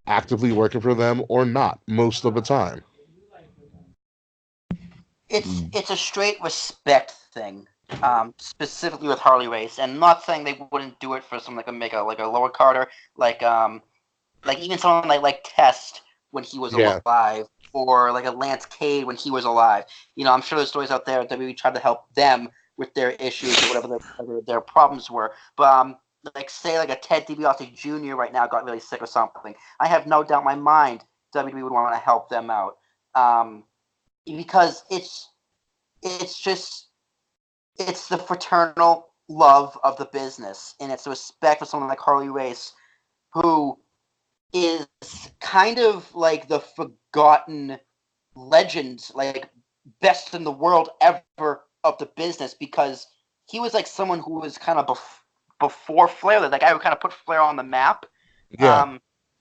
actively working for them or not most of the time. It's a straight respect thing. specifically with Harley Race, and I'm not saying they wouldn't do it for something like a lower Carter, like even someone like Test when he was Yeah. alive, or like a Lance Cade when he was alive. I'm sure there's stories out there that we tried to help them with their issues or whatever their problems were. But like say like a Ted DiBiase Jr. right now got really sick or something. I have no doubt in my mind WWE would want to help them out, because it's just it's the fraternal love of the business, and it's the respect for someone like Harley Race, who is kind of like the forgotten legend, like best in the world ever of the business, because he was like someone who was kind of before Flair, that guy who kind of put Flair on the map. Yeah.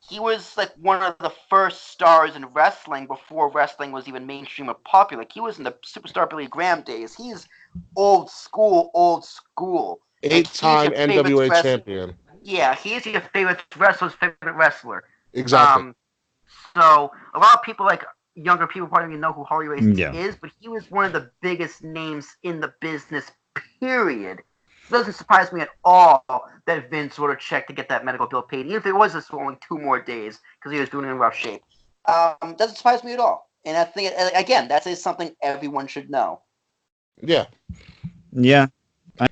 He was like one of the first stars in wrestling before wrestling was even mainstream or popular. Like he was in the Superstar Billy Graham days. He's old school, old school. Like he's 8-time your favorite NWA wrestler. champion. Yeah, he's your favorite wrestler's favorite wrestler. Exactly. Um, so a lot of people, like younger people, probably don't even know who Harley Race Yeah. is, but he was one of the biggest names in the business. Period. It doesn't surprise me at all that Vince sort of checked to get that medical bill paid, even if it was just only 2 more days because he was doing it in rough shape. Doesn't surprise me at all. And I think again, that is something everyone should know. Yeah. Yeah.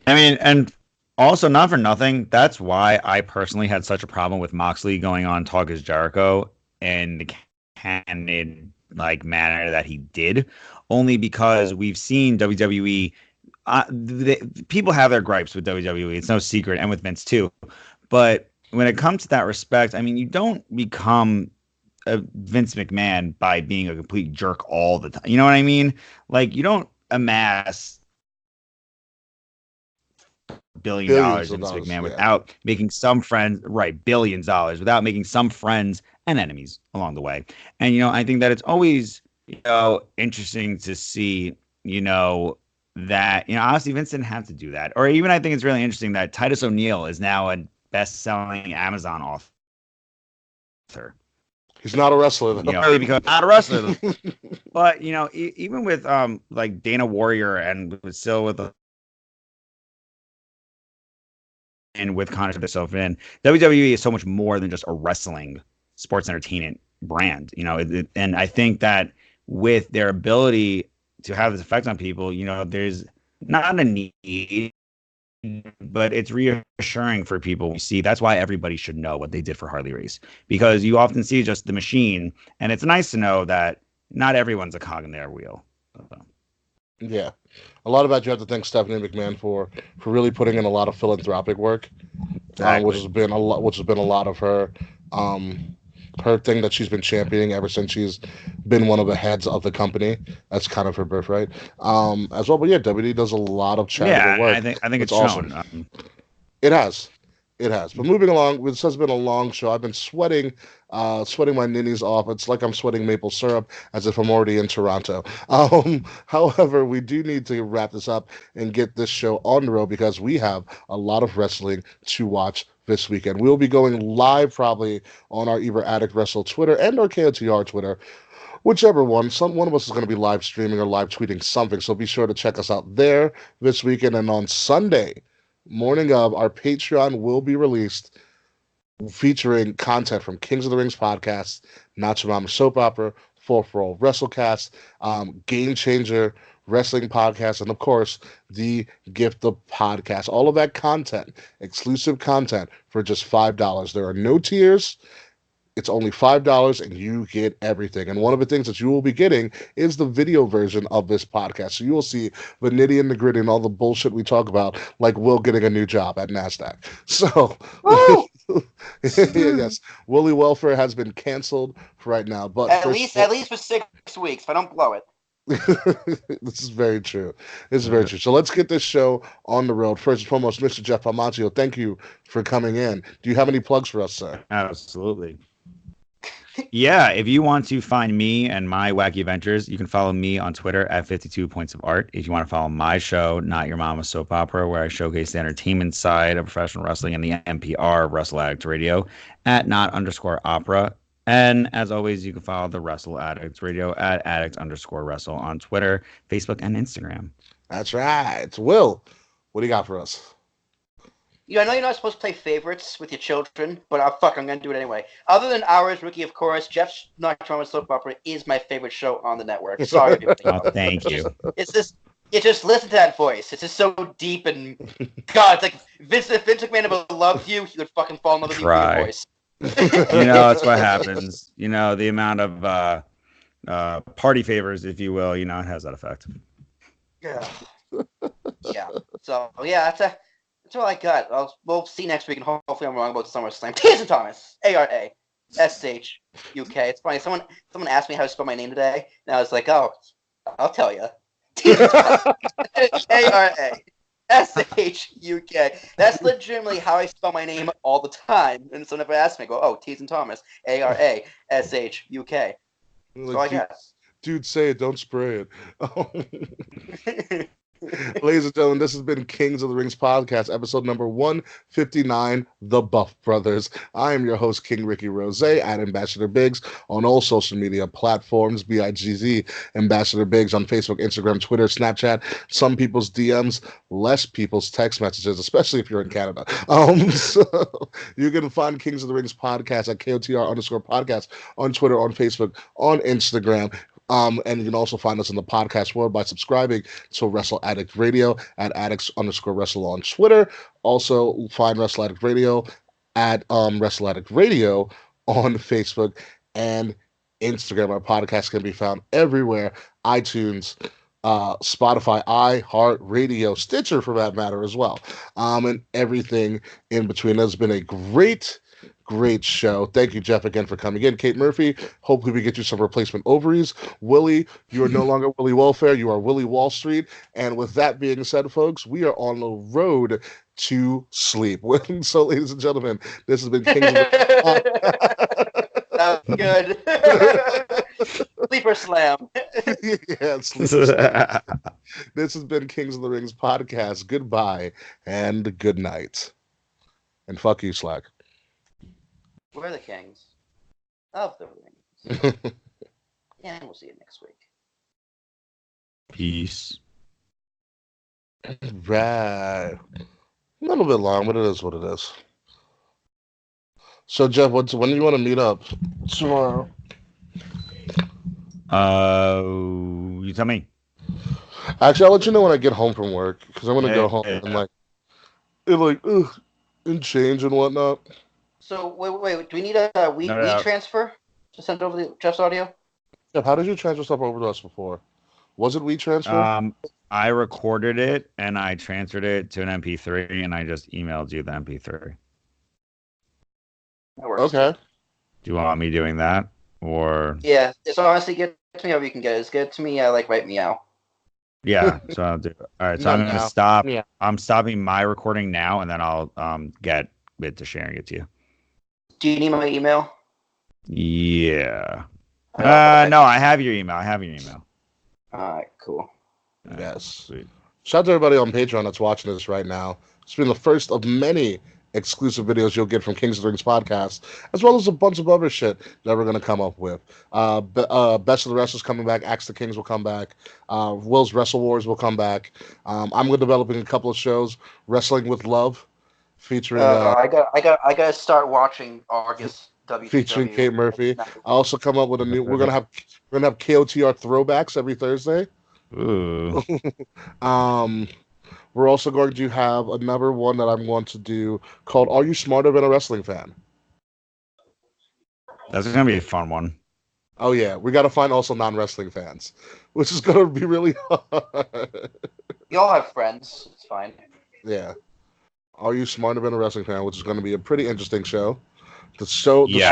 I mean, and also not for nothing, that's why I personally had such a problem with Moxley going on Talk Is Jericho in the candid like manner that he did, only because we've seen WWE. People have their gripes with WWE. It's no secret, and with Vince too. But when it comes to that respect, I mean, you don't become a Vince McMahon by being a complete jerk all the time. You know what I mean? Like, you don't amass Billions $1 billion of in dollars. McMahon Yeah. without making some friends, right? $billions without making some friends and enemies along the way. And, I think that it's always, interesting to see, that, honestly, Vince didn't have to do that. Or even I think it's really interesting that Titus O'Neil is now a best selling Amazon author. He's not a wrestler though. Really because not a wrestler. But, even with like Dana Warrior and still with the and with Connor itself in WWE is so much more than just a wrestling sports entertainment brand, and I think that with their ability to have this effect on people, there's not a need, but it's reassuring for people. We see that's why everybody should know what they did for Harley Race, because you often see just the machine, and it's nice to know that not everyone's a cog in their wheel. Yeah. A lot of that you have to thank Stephanie McMahon for really putting in a lot of philanthropic work, which Exactly. has been a lot, which has been a lot of um, her thing that she's been championing ever since she's been one of the heads of the company. That's kind of her birthright, as well. But yeah, WWE does a lot of charitable Yeah, work. I think It's it's awesome. shown. It has. It has. But moving along, this has been a long show. I've been sweating my ninnies off. It's like I'm sweating maple syrup as if I'm already in Toronto. However, we do need to wrap this up and get this show on the road because we have a lot of wrestling to watch this weekend. We'll be going live probably on our either Addict Wrestle Twitter and our KOTR Twitter, whichever one. One of us is going to be live streaming or live tweeting something. So be sure to check us out there this weekend. And on Sunday, morning of, our Patreon will be released featuring content from Kings of the Rings podcast, Not Your Mama Soap Opera, 4 for All WrestleCast, Game Changer Wrestling Podcast, and of course, the Gift of Podcast. All of that content, exclusive content for just $5. There are no tiers. It's only $5 and you get everything. And one of the things that you will be getting is the video version of this podcast. So you will see the nitty and the gritty and all the bullshit we talk about, like Will getting a new job at NASDAQ. So, yes, Willie Welfare has been canceled for right now. But At first, least at least for 6 weeks, if I don't blow it. this is very true. This is very true. So let's get this show on the road. First and foremost, Mr. Jeff Palmaccio, thank you for coming in. Do you have any plugs for us, sir? Absolutely. Yeah, if you want to find me and my wacky adventures, you can follow me on Twitter at 52 Points of Art. If you want to follow my show, Not Your Mama's Soap Opera, where I showcase the entertainment side of professional wrestling and the NPR of Wrestle Addict Radio, at not_opera. And as always, you can follow the Wrestle Addicts Radio at addict_wrestle on Twitter, Facebook, and Instagram. That's right. Will, what do you got for us? I know you're not supposed to play favorites with your children, but I'm gonna do it anyway. Other than ours, Rookie, of course, Jeff's Nocturnal Soap Opera is my favorite show on the network. Sorry, everybody. Oh, thank you. It's just, just listen to that voice. It's just so deep and God, it's like if Vince McMahon ever loved you, he would fucking fall in love with you for your Try. voice. That's what happens. The amount of party favors, if you will, it has that effect. Yeah. Yeah. So yeah, that's all I got. We'll see next week, and hopefully I'm wrong about SummerSlam. Tyson Thomas, ARASHUK. It's funny. Someone asked me how to spell my name today, and I was like, oh, I'll tell you. ARASHUK. That's legitimately how I spell my name all the time. And someone ever asks me, I go, oh, Tyson Thomas, ARASHUK. That's all I got. Dude, say it, don't spray it. Ladies and gentlemen, this has been Kings of the Rings podcast, episode number 159, The Buff Brothers. I am your host, King Ricky Rose, at Ambassador Biggs on all social media platforms, BIGZ, Ambassador Biggs on Facebook, Instagram, Twitter, Snapchat, some people's DMs, less people's text messages, especially if you're in Canada. So you can find Kings of the Rings podcast at KOTR_podcast on Twitter, on Facebook, on Instagram. And you can also find us in the podcast world by subscribing to Wrestle Addict Radio at addicts_wrestle on Twitter. Also find Wrestle Addict Radio at Wrestle Addict Radio on Facebook and Instagram. Our podcast can be found everywhere: iTunes, Spotify, iHeartRadio, Stitcher for that matter as well, and everything in between. It's been a great show. Thank you, Jeff, again for coming in. Kate Murphy, hopefully we get you some replacement ovaries. Willie, you are no longer Willie Welfare. You are Willie Wall Street. And with that being said, folks, we are on the road to sleep. So, ladies and gentlemen, this has been Kings of the That was good. Sleeper slam. Yeah, sleeper slam. This has been Kings of the Rings podcast. Goodbye and good night. And fuck you, Slack. We're the kings of the rings. And we'll see you next week. Peace. Right. A little bit long, but it is what it is. So, Jeff, when do you want to meet up? Tomorrow. You tell me. Actually, I'll let you know when I get home from work, because I'm going to go home and change and whatnot. So, wait. Do we need a we transfer to send over Jeff's audio? Jeff, how did you transfer stuff over to us before? Was it WeTransfer? I recorded it, and I transferred it to an MP3, and I just emailed you the MP3. That works. Okay. Do you want me doing that? Or yeah, it's honestly good to me however you can get it. It's good to me. I like right meow. Yeah, so I'll do it. All right, so I'm gonna stop. Yeah. I'm stopping my recording now, and then I'll get it to sharing it to you. Do you need my email? Yeah. No, I have your email. All right, cool. Yes. Sweet. Shout out to everybody on Patreon that's watching this right now. It's been the first of many exclusive videos you'll get from Kings of the Rings podcast, as well as a bunch of other shit that we're going to come up with. Best of the Wrestlers coming back. Axe the Kings will come back. Will's Wrestle Wars will come back. I'm going to developing a couple of shows. Wrestling with Love, featuring. I got to start watching August. WCW. Featuring Kate Murphy. I also come up with a new. We're gonna have KOTR throwbacks every Thursday. Ooh. We're also going to have another one that I'm going to do called "Are You Smarter Than a Wrestling Fan?" That's gonna be a fun one. Oh yeah, we got to find also non-wrestling fans, which is gonna be really hard. You all have friends. It's fine. Yeah. Are You Smarter Than a Wrestling Fan? Which is going to be a pretty interesting show. Nash will be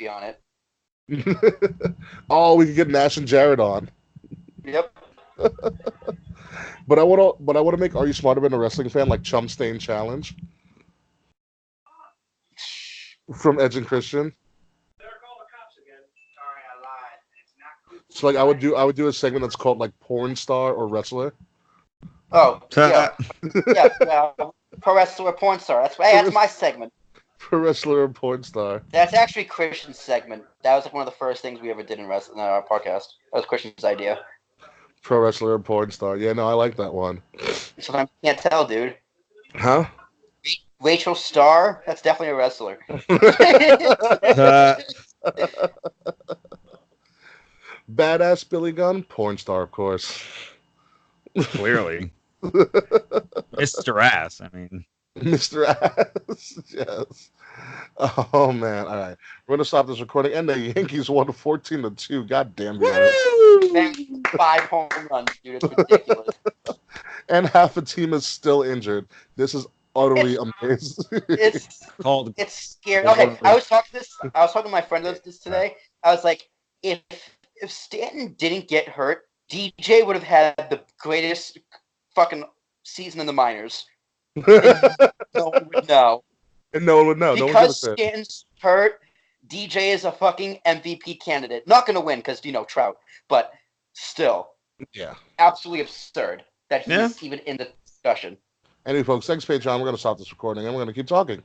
on it. Oh, we could get Nash and Jared on. Yep. But I want to make Are You Smarter Than a Wrestling Fan like Chum Stain Challenge from Edge and Christian. So like I would do a segment that's called like Porn Star or Wrestler. Oh yeah, yeah. Pro Wrestler or Porn Star. That's my segment. Pro Wrestler or Porn Star. That's actually Christian's segment. That was like one of the first things we ever did in our podcast. That was Christian's idea. Pro wrestler or porn star. Yeah, no, I like that one. Sometimes you can't tell, dude. Huh? Rachel Starr, that's definitely a wrestler. Badass Billy Gunn, porn star, of course. Clearly. Mr. Ass. I mean, Mr. Ass, yes. Oh man! All right, we're gonna stop this recording. And the Yankees won 14-2. God damn it! Man, 5 home runs, dude. It's ridiculous. And half a team is still injured. This is utterly amazing. It's called. it's scary. Okay, I was talking to my friend about this today. I was like, if Stanton didn't get hurt, DJ would have had the greatest fucking season in the minors. No one would know. And no one would know. Because Stanton's hurt, DJ is a fucking MVP candidate. Not going to win because, Trout. But still. Yeah. Absolutely absurd that he's even in the discussion. Anyway, folks, thanks, Patreon. We're going to stop this recording and we're going to keep talking.